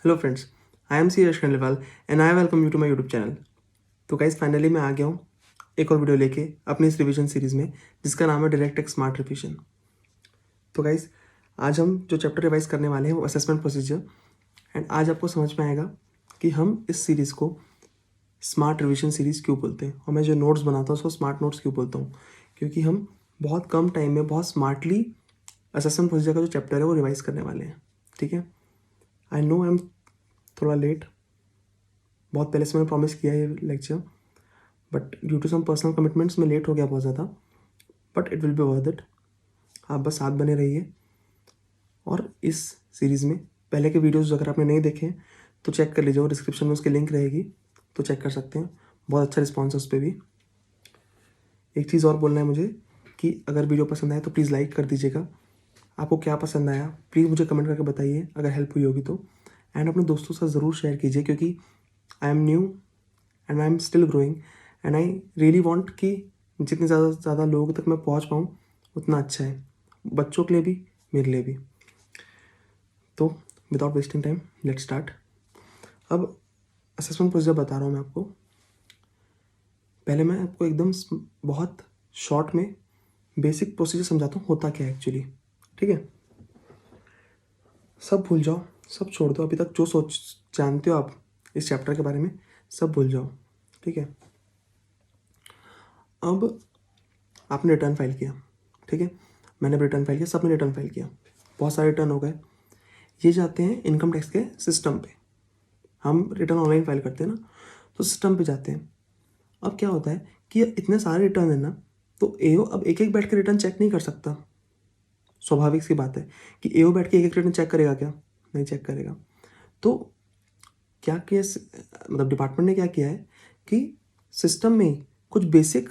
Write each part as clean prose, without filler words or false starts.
Hello friends, I am C Yash Khandelwal and I welcome you to my YouTube channel. तो guys finally मैं आ गया हूँ एक और वीडियो लेके अपनी इस रिवीजन सीरीज़ में जिसका नाम है डायरेक्ट टेक स्मार्ट रिवीजन। तो गाइस आज हम जो चैप्टर रिवाइज करने वाले हैं वो असेसमेंट प्रोसीजर। एंड आज आपको समझ में आएगा कि हम इस सीरीज़ को स्मार्ट रिवीजन सीरीज़ क्यों बोलते हैं और मैं जो नोट्स बनाता हूँ उसको स्मार्ट नोट्स क्यों बोलता हूँ, क्योंकि हम बहुत कम टाइम में बहुत स्मार्टली असेसमेंट प्रोसीजर का जो चैप्टर है वो रिवाइज करने वाले हैं। ठीक है, आई नो आई एम थोड़ा लेट, बहुत पहले से मैंने प्रॉमिस किया है ये lecture, but due to some personal commitments में लेट हो गया बहुत ज़्यादा, but it will be worth it. आप बस साथ बने रहिए। और इस सीरीज़ में पहले के वीडियोस अगर आपने नहीं देखे हैं तो चेक कर लीजिए, वो डिस्क्रिप्शन में उसकी लिंक रहेगी, तो चेक कर सकते हैं। बहुत अच्छा रिस्पॉन्स है उस पर भी। एक चीज़ और बोलना है मुझे कि अगर वीडियो पसंद आए तो प्लीज़ लाइक कर दीजिएगा। आपको क्या पसंद आया प्लीज़ मुझे कमेंट करके बताइए अगर हेल्प हुई होगी तो। एंड अपने दोस्तों से ज़रूर शेयर कीजिए, क्योंकि I am new and I am still growing and I really want कि जितने ज़्यादा लोगों तक मैं पहुंच पाऊँ उतना अच्छा है, बच्चों के लिए भी मेरे लिए भी। तो without wasting time let's start. अब असेसमेंट प्रोसीजर बता रहा हूँ मैं आपको। पहले मैं आपको एकदम बहुत शॉर्ट में बेसिक प्रोसीजर समझाता हूँ होता क्या है एक्चुअली। ठीक है, सब भूल जाओ, सब छोड़ दो, अभी तक जो सोच जानते हो आप इस चैप्टर के बारे में सब भूल जाओ। ठीक है, अब आपने रिटर्न फाइल किया। ठीक है, मैंने भी रिटर्न फाइल किया, सबने रिटर्न फाइल किया, बहुत सारे रिटर्न हो गए। ये जाते हैं इनकम टैक्स के सिस्टम पे। हम रिटर्न ऑनलाइन फाइल करते हैं ना, तो सिस्टम पे जाते हैं। अब क्या होता है कि इतने सारे रिटर्न है ना, तो एओ अब एक एक बैठ के रिटर्न चेक नहीं कर सकता। स्वाभाविक सी बात है कि एओ बैठ के एक एक रिटर्न चेक करेगा क्या? नहीं चेक करेगा। तो क्या केस मतलब डिपार्टमेंट ने क्या किया है कि सिस्टम में कुछ बेसिक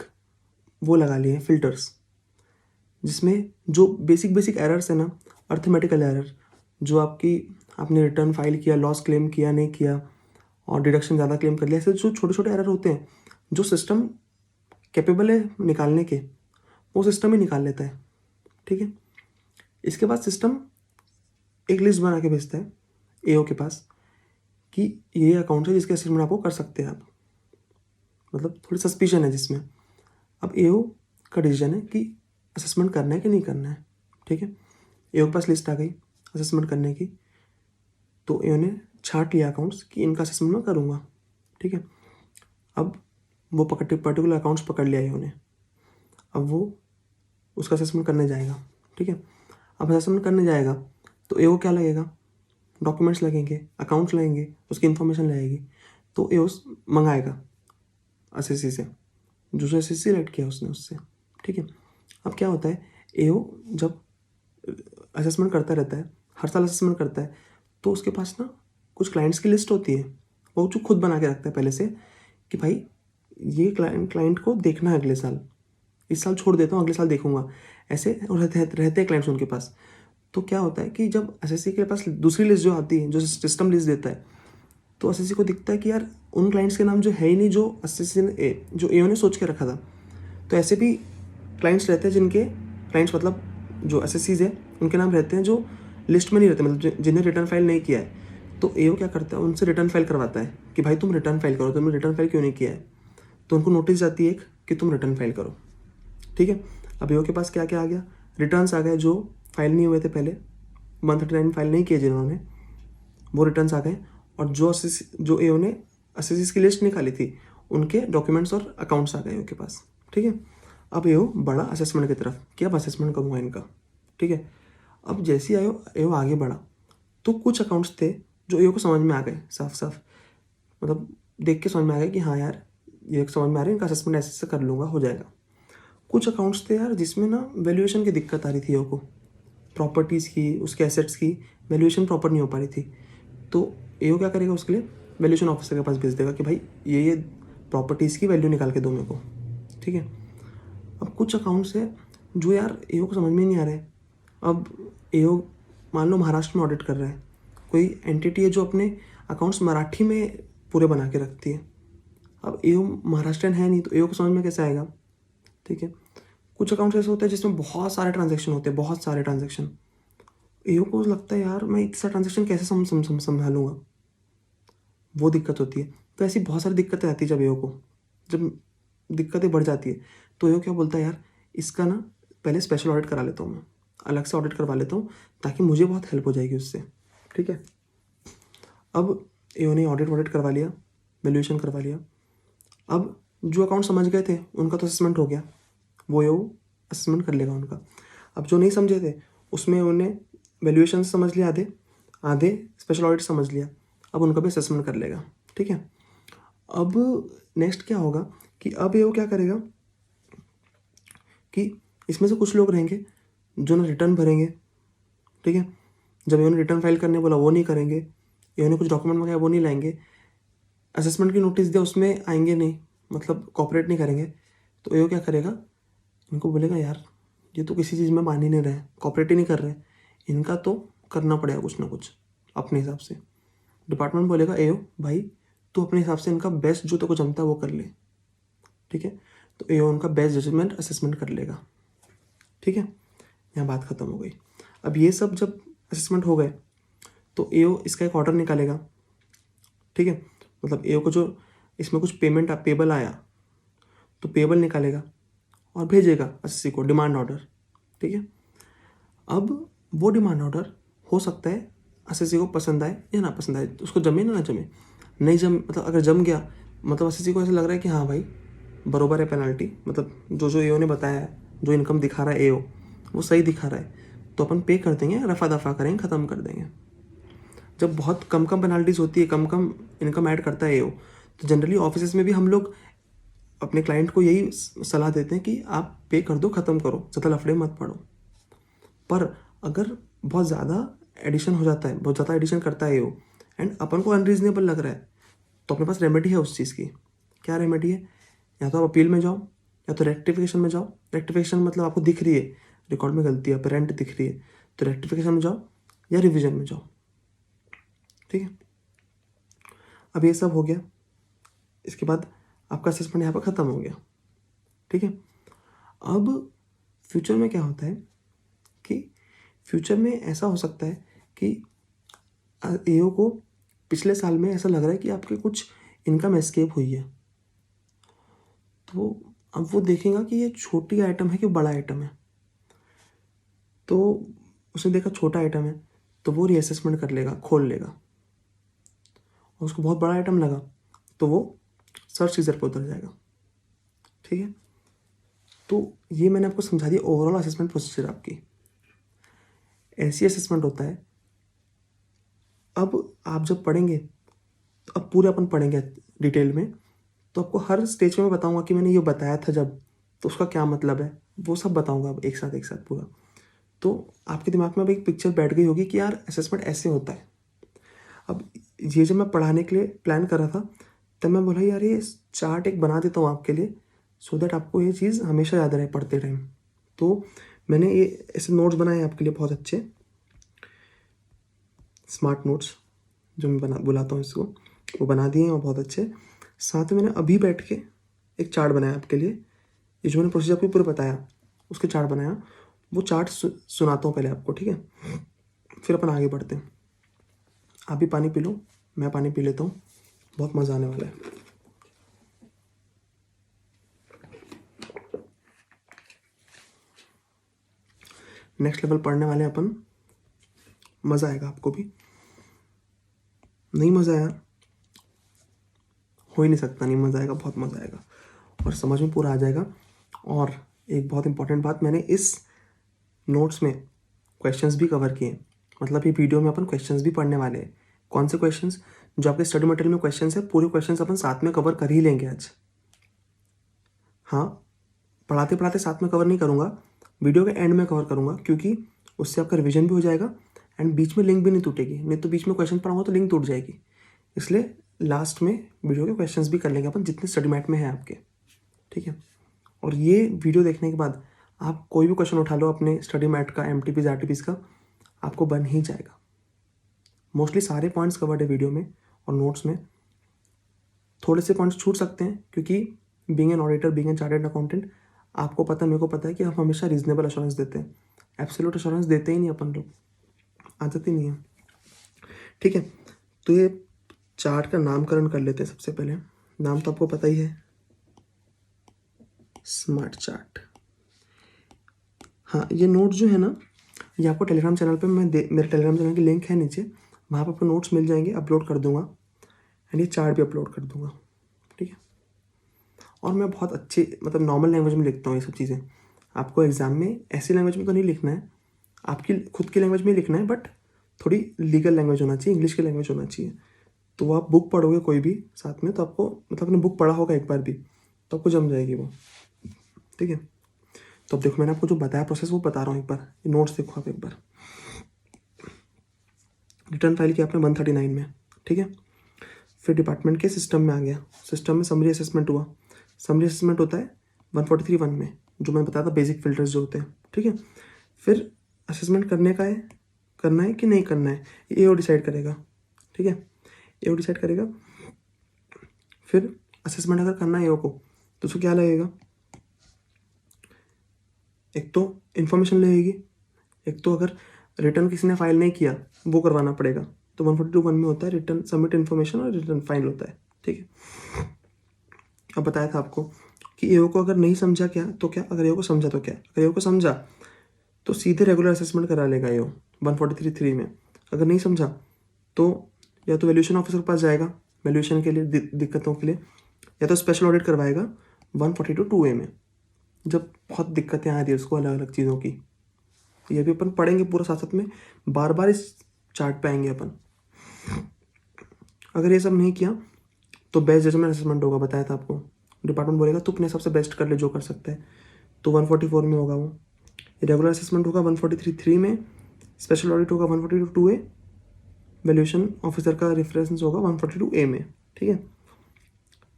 वो लगा लिए हैं फिल्टर्स, जिसमें जो बेसिक बेसिक एरर्स है ना, अर्थमेटिकल एरर, जो आपने रिटर्न फाइल किया, लॉस क्लेम किया नहीं किया और डिडक्शन ज़्यादा क्लेम कर लिया, ऐसे जो छोटे छोटे एरर होते हैं जो सिस्टम कैपेबल है निकालने के, वो सिस्टम ही निकाल लेता है। ठीक है, इसके बाद सिस्टम एक लिस्ट बना के भेजता है एओ के पास कि ये अकाउंट है जिसके असेसमेंट आपको कर सकते हैं आप, मतलब थोड़ी सस्पिशन है जिसमें। अब एओ का डिसीजन है कि असेसमेंट करना है कि नहीं करना है। ठीक है, एओ के पास लिस्ट आ गई असेसमेंट करने की, तो एओ ने छांट लिया अकाउंट्स कि इनका असेसमेंट मैं करूँगा। ठीक है, अब वो पर्टिकुलर अकाउंट्स पकड़ लिया एओ ने, अब वो उसका असेसमेंट करने जाएगा। ठीक है, अब असेसमेंट करने जाएगा तो एओ क्या लगेगा, डॉक्यूमेंट्स लगेंगे, अकाउंट्स लगेंगे, उसकी इन्फॉर्मेशन लगेगी, तो एओ मंगाएगा एसएससी से, जो एसएससी रेट किया उसने उससे। ठीक है, अब क्या होता है, एओ जब असेसमेंट करता रहता है, हर साल असेसमेंट करता है, तो उसके पास ना कुछ क्लाइंट्स की लिस्ट होती है, वो जो खुद बना के रखता है पहले से कि भाई ये क्लाइंट को देखना है अगले साल, इस साल छोड़ देता हूँ अगले साल देखूंगा, ऐसे रहते हैं क्लाइंट्स उनके पास। तो क्या होता है कि जब एसएससी के पास दूसरी लिस्ट जो आती है, जो सिस्टम लिस्ट देता है, तो एसएससी को दिखता है कि यार उन क्लाइंट्स के नाम जो है ही नहीं जो एसएससी ने जो एओ ने सोच के रखा था। तो ऐसे भी क्लाइंट्स रहते हैं जिनके क्लाइंट्स मतलब जो एसएससीज है उनके नाम रहते हैं जो लिस्ट में नहीं रहते, मतलब जिन्हें रिटर्न फाइल नहीं किया है। तो एओ क्या करता है, उनसे रिटर्न फाइल करवाता है कि भाई तुम रिटर्न फाइल करो, तुमने रिटर्न फाइल क्यों नहीं किया है। तो उनको नोटिस जाती है एक कि तुम रिटर्न फाइल करो। ठीक है, अब एओ के पास क्या क्या आ गया, रिटर्न्स आ गए जो फाइल नहीं हुए थे पहले, 139 फाइल नहीं किए जिन्होंने, वो रिटर्न्स आ गए। और जो एओ ने एसएससी की लिस्ट निकाली थी उनके डॉक्यूमेंट्स और अकाउंट्स आ गए एओ के पास। ठीक है, अब एओ बढ़ा असेसमेंट की तरफ कि अब असेसमेंट करूँगा इनका। ठीक है, अब जैसे ही एओ आगे बढ़ा तो कुछ अकाउंट्स थे जो एओ को समझ में आ गए, साफ साफ मतलब देख के समझ में आ गया कि हाँ यार ये समझ में आ रहा है, इनका असेसमेंट ऐसे कर लूँगा, हो जाएगा। कुछ अकाउंट्स थे यार जिसमें ना वैल्यूएशन की दिक्कत आ रही थी एओ को, प्रॉपर्टीज़ की, उसके एसेट्स की वैल्यूएशन प्रॉपर नहीं हो पा रही थी। तो एओ क्या करेगा, उसके लिए वैल्यूएशन ऑफिसर के पास भेज देगा कि भाई ये प्रॉपर्टीज़ की वैल्यू निकाल के दो मेरे को। ठीक है, अब कुछ अकाउंट्स है जो यार एओ को समझ में नहीं आ रहा है। अब एओ मान लो महाराष्ट्र में ऑडिट कर रहा है, कोई एंटिटी है जो अपने अकाउंट्स मराठी में पूरे बना के रखती है। अब एओ महाराष्ट्रियन है नहीं, तो एओ को समझ में कैसे आएगा। ठीक है, कुछ अकाउंट्स ऐसे होते हैं जिसमें बहुत सारे ट्रांजेक्शन होते हैं, बहुत सारे ट्रांजेक्शन। एओ को लगता है यार मैं इतना ट्रांजेक्शन कैसे संभालूंगा। वो दिक्कत होती है। तो ऐसी बहुत सारी दिक्कतें आती है जब दिक्कतें बढ़ जाती है तो एओ क्या बोलता है, यार इसका ना पहले स्पेशल ऑडिट करा लेता हूँ, मैं अलग से ऑडिट करवा लेता हूँ ताकि मुझे बहुत हेल्प हो जाएगी उससे। ठीक है, अब एओ ने ऑडिट करवा लिया, वैल्यूएशन करवा लिया। अब जो अकाउंट समझ गए थे उनका तो असेसमेंट हो गया, वो एओ असेसमेंट कर लेगा उनका। अब जो नहीं समझे थे उसमें उन्हें वैल्यूएशन समझ लिया, आधे आधे स्पेशल ऑडिट समझ लिया, अब उनका भी असेसमेंट कर लेगा। ठीक है, अब नेक्स्ट क्या होगा कि अब एओ क्या करेगा कि इसमें से कुछ लोग रहेंगे जो ना रिटर्न भरेंगे। ठीक है, जब एओ ने रिटर्न फाइल करने बोला वो नहीं करेंगे, एओ ने कुछ डॉक्यूमेंट मंगाया वो नहीं लाएंगे, असेसमेंट की नोटिस दिया उसमें आएंगे नहीं, मतलब कॉपरेट नहीं करेंगे। तो एओ क्या करेगा, इनको बोलेगा यार ये तो किसी चीज़ में मान ही नहीं रहे, कॉपरेट ही नहीं कर रहे, इनका तो करना पड़ेगा कुछ ना कुछ अपने हिसाब से। डिपार्टमेंट बोलेगा एओ भाई तू अपने हिसाब से इनका बेस्ट जो तेरे को जमता है वो कर ले। ठीक है, तो एओ उनका बेस्ट जजमेंट असेसमेंट कर लेगा। ठीक है, यहाँ बात खत्म हो गई। अब ये सब जब असेसमेंट हो गए तो एओ इसका एक ऑर्डर निकालेगा। ठीक है, मतलब एओ को जो इसमें कुछ पेबल आया तो पेबल निकालेगा और भेजेगा एसएससी को डिमांड ऑर्डर। ठीक है, अब वो डिमांड ऑर्डर हो सकता है एसएससी को पसंद आए या ना पसंद आए, तो उसको जमे ना जमे, नहीं जम मतलब अगर जम गया मतलब एसएससी को ऐसा लग रहा है कि हाँ भाई बरोबर है पेनल्टी, मतलब जो एओ ने बताया है, जो इनकम दिखा रहा है एओ वो सही दिखा रहा है, तो अपन पे कर देंगे, रफा दफा करेंगे, ख़त्म कर देंगे। जब बहुत कम पेनल्टीज होती है, कम इनकम ऐड करता है एओ, तो जनरली ऑफिसेस में भी हम लोग अपने क्लाइंट को यही सलाह देते हैं कि आप पे कर दो, ख़त्म करो, ज़्यादा लफड़े मत पड़ो। पर अगर बहुत ज़्यादा एडिशन हो जाता है, बहुत ज़्यादा एडिशन करता है एओ एंड अपन को अनरीजनेबल लग रहा है, तो अपने पास रेमेडी है उस चीज़ की। क्या रेमेडी है, या तो आप अपील में जाओ या तो रेक्टिफिकेशन में जाओ। रेक्टिफिकेशन मतलब आपको दिख रही है रिकॉर्ड में गलती है, पेरेंट दिख रही है, तो रेक्टिफिकेशन में जाओ या रिविजन में जाओ। ठीक है, अब ये सब हो गया, इसके बाद आपका असेसमेंट यहाँ पर ख़त्म हो गया। ठीक है, अब फ्यूचर में क्या होता है कि फ्यूचर में ऐसा हो सकता है कि एओ को पिछले साल में ऐसा लग रहा है कि आपके कुछ इनकम एस्केप हुई है, तो अब वो देखेगा कि ये छोटी आइटम है कि बड़ा आइटम है। तो उसने देखा छोटा आइटम है तो वो रीअसेसमेंट कर लेगा, खोल लेगा, और उसको बहुत बड़ा आइटम लगा तो वो सर्च सीजर पर उतर जाएगा। ठीक है, तो ये मैंने आपको समझा दिया ओवरऑल असेसमेंट प्रोसीजर आपकी। ऐसी असेसमेंट होता है। अब आप जब पढ़ेंगे तो अब पूरे अपन पढ़ेंगे डिटेल में, तो आपको हर स्टेज में मैं बताऊंगा कि मैंने ये बताया था जब, तो उसका क्या मतलब है, वो सब बताऊंगा अब एक साथ पूरा। तो आपके दिमाग में अब एक पिक्चर बैठ गई होगी कि यार असेसमेंट ऐसे होता है। अब ये जब मैं पढ़ाने के लिए प्लान कर रहा था तब मैं बोला यार ये चार्ट एक बना देता हूँ आपके लिए, सो दैट आपको ये चीज़ हमेशा याद रहे पढ़ते टाइम। तो मैंने ये ऐसे नोट्स बनाए आपके लिए, बहुत अच्छे स्मार्ट नोट्स जो मैं बुलाता हूँ इसको, वो बना दिए हैं और बहुत अच्छे। साथ में मैंने अभी बैठ के एक चार्ट बनाया आपके लिए, ये जो मैंने प्रोसीजर आपको पूरा बताया उसके चार्ट बनाया, वो चार्ट सुनाता हूँ पहले आपको। ठीक है, फिर अपन आगे बढ़ते हैं। आप भी पानी पी लो, मैं पानी पी लेता हूँ, बहुत मज़ा आने वाला है। नेक्स्ट लेवल पढ़ने वाले अपन, मज़ा आएगा आपको भी। नहीं मज़ा आया हो ही नहीं सकता, नहीं मज़ा आएगा, बहुत मज़ा आएगा और समझ में पूरा आ जाएगा। और एक बहुत इंपॉर्टेंट बात, मैंने इस नोट्स में क्वेश्चंस भी कवर किए, मतलब ये वीडियो में अपन क्वेश्चंस भी पढ़ने वाले हैं। कौन से क्वेश्चंस, जो आपके स्टडी मटेरियल में क्वेश्चंस है, पूरे क्वेश्चंस अपन साथ में कवर कर ही लेंगे आज। हाँ, पढ़ाते पढ़ाते साथ में कवर नहीं करूँगा, वीडियो के एंड में कवर करूँगा, क्योंकि उससे आपका रिविजन भी हो जाएगा एंड बीच में लिंक भी नहीं टूटेगी, नहीं तो बीच में क्वेश्चन पढ़ाऊँगा तो लिंक टूट जाएगी। इसलिए लास्ट में वीडियो के क्वेश्चंस भी कर लेंगे अपन जितने स्टडी मैट में है आपके। ठीक है, और ये वीडियो देखने के बाद आप कोई भी क्वेश्चन उठा लो अपने स्टडी मैट का, MTPs RTPs का, आपको बन ही जाएगा। मोस्टली सारे पॉइंट्स कवर्ड है वीडियो में और नोट्स में। थोड़े से पॉइंट्स छूट सकते हैं क्योंकि being an auditor, being an chartered accountant, आपको पता है, मेरे को पता है कि हम हमेशा रीजनेबल एश्योरेंस देते हैं, एब्सोल्यूट एश्योरेंस देते ही नहीं अपन लोग, आदत ही नहीं है। ठीक है, तो ये चार्ट का नामकरण कर लेते हैं सबसे पहले। नाम तो आपको पता ही है, स्मार्ट चार्ट। हाँ, ये नोट्स जो है ना, ये आपको टेलीग्राम चैनल पे मेरे टेलीग्राम चैनल की लिंक है नीचे, वहाँ पर आपको नोट्स मिल जाएंगे, अपलोड कर दूंगा। एंड ये चार्ट भी अपलोड कर दूंगा, ठीक है। और मैं बहुत अच्छी मतलब नॉर्मल लैंग्वेज में लिखता हूँ ये सब चीज़ें। आपको एग्जाम में ऐसी लैंग्वेज में तो नहीं लिखना है, आपकी खुद की लैंग्वेज में लिखना है, बट थोड़ी लीगल लैंग्वेज होना चाहिए, इंग्लिश की लैंग्वेज होना चाहिए। तो आप बुक पढ़ोगे कोई भी साथ में, तो आपको मतलब आपने बुक पढ़ा होगा एक बार भी, तो आपको जम जाएगी वो, ठीक है। तो अब देखो, मैंने आपको जो बताया प्रोसेस वो बता रहा हूँ एक बार, ये नोट्स देखो आप एक बार। रिटर्न फाइल किया आपने 139 में, ठीक है। फिर डिपार्टमेंट के सिस्टम में आ गया, सिस्टम में समरी असेसमेंट हुआ। समरी असेसमेंट होता है 143(1) में, जो मैं बताया था बेसिक फिल्टर्स जो होते हैं, ठीक है। फिर असेसमेंट करना है कि नहीं करना है, ये वो डिसाइड करेगा, ठीक है, ये वो डिसाइड करेगा। फिर असेसमेंट अगर करना है ए को, तो उसको क्या लगेगा, एक तो इन्फॉर्मेशन लगेगी, एक तो अगर रिटर्न किसी ने फाइल नहीं किया वो करवाना पड़ेगा। तो 142(1) में होता है रिटर्न सबमिट इन्फॉर्मेशन और रिटर्न फाइल होता है, ठीक है। अब बताया था आपको कि एओ को अगर नहीं समझा क्या तो क्या, अगर एओ को समझा तो क्या, अगर एओ को समझा तो सीधे रेगुलर असेसमेंट करा लेगा एओ 143(3) में। अगर नहीं समझा तो या तो वैल्यूएशन ऑफिसर के पास जाएगा वैल्यूएशन के लिए दिक्कतों के लिए, या तो स्पेशल ऑडिट करवाएगा 142(2) में, जब बहुत दिक्कतें आ रही है उसको अलग अलग चीज़ों की। ये भी अपन पढ़ेंगे पूरा साथ साथ में, बार बार इस चार्ट पे आएंगे अपन। अगर ये सब नहीं किया तो बेस्ट जजमेंट असेसमेंट होगा, बताया था आपको। डिपार्टमेंट बोलेगा तू अपने हिसाब से बेस्ट कर ले जो कर सकता है, तो 144 में होगा वो। रेगुलर असेसमेंट होगा 143(3) में, स्पेशल ऑडिट होगा 142(2)A, वैल्यूएशन ऑफिसर का रेफरेंस होगा 142(A में, ठीक है।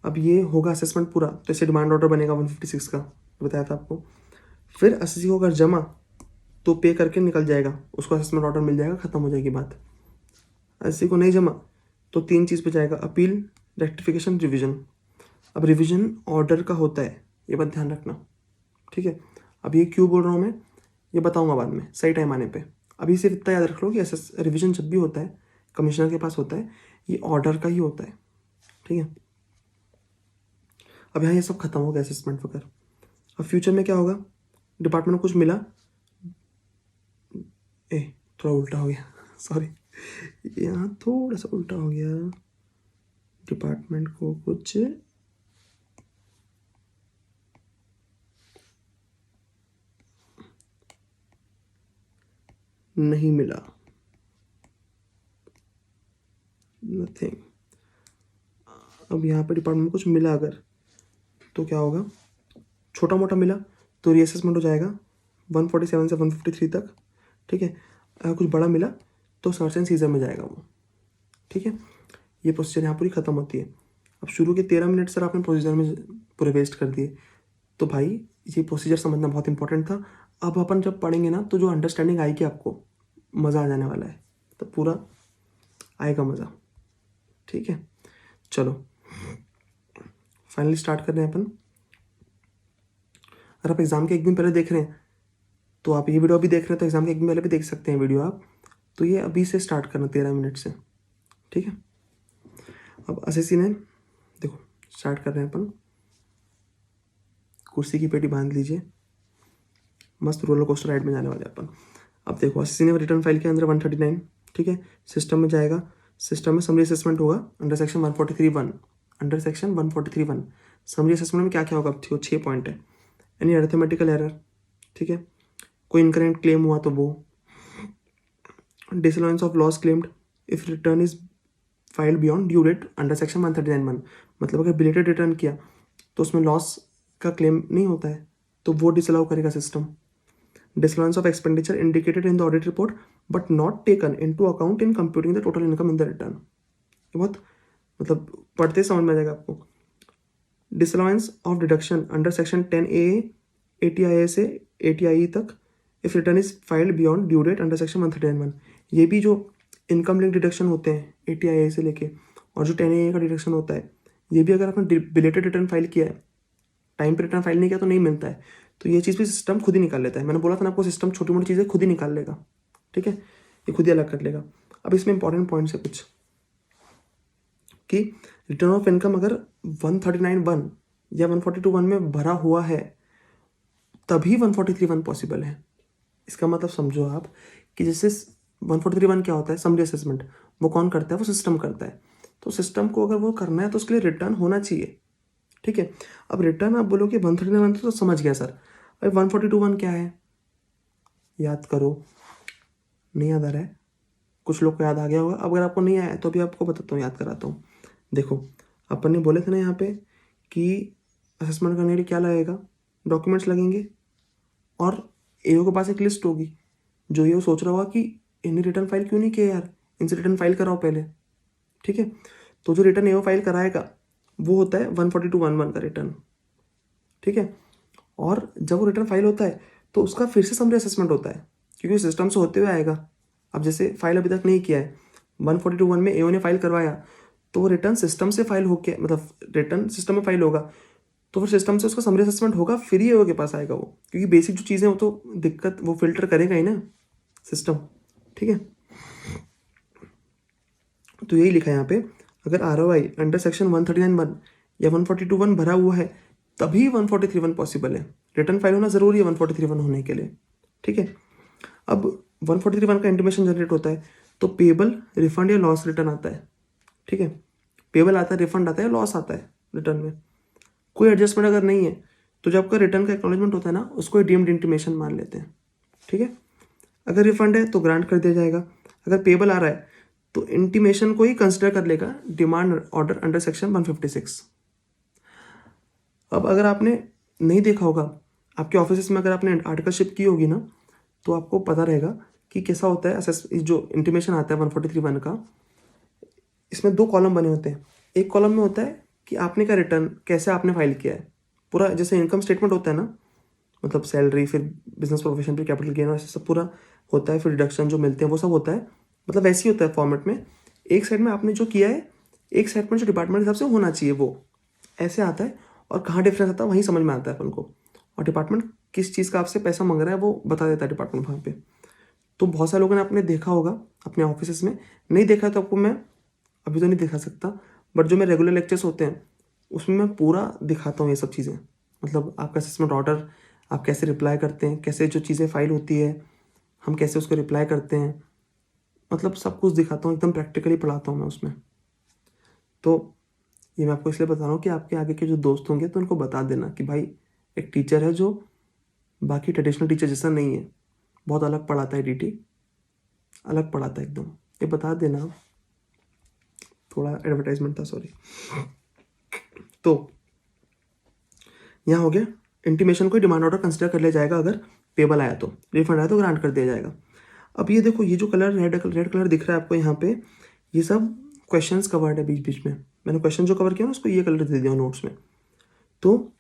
अब ये होगा असेसमेंट पूरा, तो इससे डिमांड ऑर्डर बनेगा 156 का, बताया था आपको। फिर एसएससी को अगर जमा तो पे करके निकल जाएगा, उसको असेसमेंट ऑर्डर मिल जाएगा, खत्म हो जाएगी बात। एसएससी को नहीं जमा तो 3 चीज़ पे जाएगा, अपील, रेक्टिफिकेशन, रिवीजन। अब रिवीजन ऑर्डर का होता है, ये बात ध्यान रखना, ठीक है। अब ये क्यों बोल रहा हूँ मैं, ये बताऊंगा बाद में सही टाइम आने पे। अभी सिर्फ इतना याद रख लो कि रिवीजन जब भी होता है कमिश्नर के पास होता है, ये ऑर्डर का ही होता है, ठीक है। अब यहाँ ये सब खत्म हो गया असेसमेंट वगैरह। अब फ्यूचर में क्या होगा, डिपार्टमेंट को कुछ मिला, थोड़ा उल्टा हो गया सॉरी, यहाँ थोड़ा सा उल्टा हो गया। डिपार्टमेंट को कुछ नहीं मिला, नथिंग। अब यहाँ पे डिपार्टमेंट को कुछ मिला अगर, तो क्या होगा, छोटा मोटा मिला तो रीअसेसमेंट हो जाएगा 147 से 153 तक, ठीक है। अगर कुछ बड़ा मिला तो सर्च एंड सीजर में जाएगा वो, ठीक है। ये प्रोसीजर यहाँ पूरी ख़त्म होती है। अब शुरू के 13 मिनट सर आपने प्रोसीजर में पूरे वेस्ट कर दिए, तो भाई ये प्रोसीजर समझना बहुत इंपॉर्टेंट था। अब अपन जब पढ़ेंगे ना तो जो अंडरस्टैंडिंग आएगी आपको, मज़ा आ जाने वाला है, तो पूरा आएगा मज़ा, ठीक है। चलो फाइनली स्टार्ट कर रहे हैं अपन। अगर आप एग्ज़ाम के एक दिन पहले देख रहे हैं तो आप ये वीडियो अभी देख रहे हैं, तो एग्ज़ाम के एक दिन पहले भी देख सकते हैं वीडियो आप, तो ये अभी से स्टार्ट करना 13 मिनट से, ठीक है। अब एसएससी ने देखो स्टार्ट कर रहे हैं अपन, कुर्सी की पेटी बांध लीजिए, मस्त रोलर कोस्टर राइड में जाने वाले अपन। अब देखो एसएससी ने रिटर्न फाइल के अंदर 139, ठीक है। सिस्टम में जाएगा, सिस्टम में समरी असेसमेंट होगा under section 143(1), under section 143(1). Summary assessment में क्या क्या होगा, अब देखो 6 पॉइंट है। एनी अरिथमेटिकल एरर, ठीक है, कोई इनकरेक्ट क्लेम हुआ तो वो, disallowance of loss claimed if return is filed beyond due date under section 139(1). मतलब अगर बिलेटेड रिटर्न किया तो उसमें लॉस का क्लेम नहीं होता है, तो वो डिसअलाउ करेगा system. Disallowance of expenditure indicated in the audit report but not taken into account in computing the total income in the return. ये बहुत मतलब पढ़ते समझ में आ जाएगा आपको। Disallowance of deduction under section 10A ATIA से ATIE तक if return is filed beyond due date under section 139(1). ये भी जो इनकम लिंक डिडक्शन होते हैं ATIA से लेके, और जो 10A का डिडक्शन होता है, ये भी अगर आपने बिलेटेड रिटर्न फाइल किया है, टाइम पे रिटर्न फाइल नहीं किया तो नहीं मिलता है, तो ये चीज़ भी सिस्टम खुद ही निकाल लेता है। मैंने बोला था ना आपको, सिस्टम छोटी मोटी चीज़ें खुद ही निकाल लेगा, ठीक है, ये खुद ही अलग कर लेगा। अब इसमें इंपॉर्टेंट पॉइंट्स है कुछ। कि रिटर्न ऑफ इनकम अगर 139(1) या 142(1) में भरा हुआ है तभी 143(1) पॉसिबल है। इसका मतलब समझो आप कि जैसे 143(1) क्या होता है, समरी असेसमेंट, वो कौन करता है, वो सिस्टम करता है। तो सिस्टम को अगर वो करना है तो उसके लिए रिटर्न होना चाहिए, ठीक है। अब रिटर्न आप बोलो कि 139(1) तो समझ गया सर, भाई 142(1) क्या है, याद करो। नहीं याद आ रहा है, कुछ लोग को याद आ गया होगा। अगर आपको नहीं आया तो अभी आपको बताता हूँ, याद कराता हूँ। देखो अपन ने बोले थे ना यहाँ पे कि असेसमेंट करने के लिए क्या लगेगा, डॉक्यूमेंट्स लगेंगे और एओ के पास एक लिस्ट होगी। जो ये सोच रहा होगा कि इन्हें रिटर्न फाइल क्यों नहीं किया यार, इनसे रिटर्न फाइल कराओ पहले, ठीक है। तो जो रिटर्न एओ फाइल कराएगा वो होता है 142(1) का रिटर्न, ठीक है। और जब वो रिटर्न फाइल होता है तो उसका फिर से समरी असेसमेंट होता है, क्योंकि सिस्टम से होते हुए आएगा। अब जैसे फाइल अभी तक नहीं किया है, 142(1) में एओ ने फाइल करवाया तो वो रिटर्न सिस्टम से फाइल होके, मतलब रिटर्न सिस्टम में फाइल होगा तो फिर सिस्टम से उसका समरी असेसमेंट होगा, फिर ही एओ के पास आएगा वो, क्योंकि बेसिक जो चीज़ें वो तो दिक्कत वो फिल्टर करेगा ही ना सिस्टम, ठीक है। तो यही लिखा है यहाँ पे, अगर ROI अंडर सेक्शन 139(1) या 142(1) भरा हुआ है तभी 143(1) पॉसिबल है। रिटर्न फाइल होना जरूरी है 143(1) होने के लिए, ठीक है। अब 143(1) का इंटीमेशन जनरेट होता है तो पेबल, रिफंड या लॉस रिटर्न आता है, ठीक है। पेबल आता है, रिफंड आता है, लॉस आता है रिटर्न में। कोई एडजस्टमेंट अगर नहीं है तो जब आपका रिटर्न का एक्नॉलेजमेंट होता है ना, उसको डीम्ड इंटीमेशन मान लेते हैं, ठीक है। अगर रिफंड है तो ग्रांट कर दिया जाएगा, अगर पेबल आ रहा है तो इंटीमेशन को ही कंसिडर कर लेगा डिमांड ऑर्डर अंडर सेक्शन 156। अब अगर आपने नहीं देखा होगा, आपके ऑफिस में अगर आपने आर्टिकलशिप की होगी ना, तो आपको पता रहेगा कि कैसा होता है असेस, जो इंटीमेशन आता है 143(1) का। इसमें 2 कॉलम बने होते हैं। एक कॉलम में होता है कि आपने का रिटर्न कैसे आपने फाइल किया है, पूरा जैसे इनकम स्टेटमेंट होता है ना, मतलब सैलरी, फिर बिजनेस प्रोफेशन, फिर कैपिटल गेन, ऐसे सब पूरा होता है, फिर डिडक्शन जो मिलते हैं वो सब होता है, मतलब वैसे ही होता है फॉर्मेट में। एक साइड में आपने जो किया है, एक साइड में जो डिपार्टमेंट हिसाब से होना चाहिए वो ऐसे आता है, और कहाँ डिफरेंस आता है वहीं समझ में आता है अपन को। और डिपार्टमेंट किस चीज़ का आपसे पैसा मांग रहा है वो बता देता है डिपार्टमेंट वहाँ पे। तो बहुत सारे लोगों ने आपने देखा होगा अपने ऑफिस में, नहीं देखा तो आपको मैं अभी तो नहीं दिखा सकता, बट जो मेरे रेगुलर लेक्चर्स होते हैं उसमें मैं पूरा दिखाता हूँ ये सब चीज़ें, मतलब आपका असेसमेंट ऑर्डर आप कैसे रिप्लाई करते हैं, कैसे जो चीज़ें फाइल होती है हम कैसे उसको रिप्लाई करते हैं, मतलब सब कुछ दिखाता हूँ, एकदम प्रैक्टिकली पढ़ाता हूँ मैं उसमें। तो ये मैं आपको इसलिए बता रहा हूँ कि आपके आगे के जो दोस्त होंगे तो उनको बता देना कि भाई एक टीचर है जो बाकी ट्रेडिशनल टीचर जैसा नहीं है, बहुत अलग पढ़ाता है, डीटी अलग पढ़ाता है एकदम, ये बता देना। थोड़ा एडवर्टाइजमेंट था, सॉरी। तो यहाँ हो गया, इंटीमेशन को डिमांड ऑर्डर कंसिडर कर लिया जाएगा, अगर पेबल आया तो, रिफंड आया तो ग्रांट कर दिया जाएगा। अब ये देखो, ये जो कलर रेड कलर दिख रहा है आपको यहाँ पे, ये सब क्वेश्चंस कवर्ड है बीच बीच में, मैंने क्वेश्चन जो कवर किया ना उसको ये कलर दे दिया नोट्स में। तो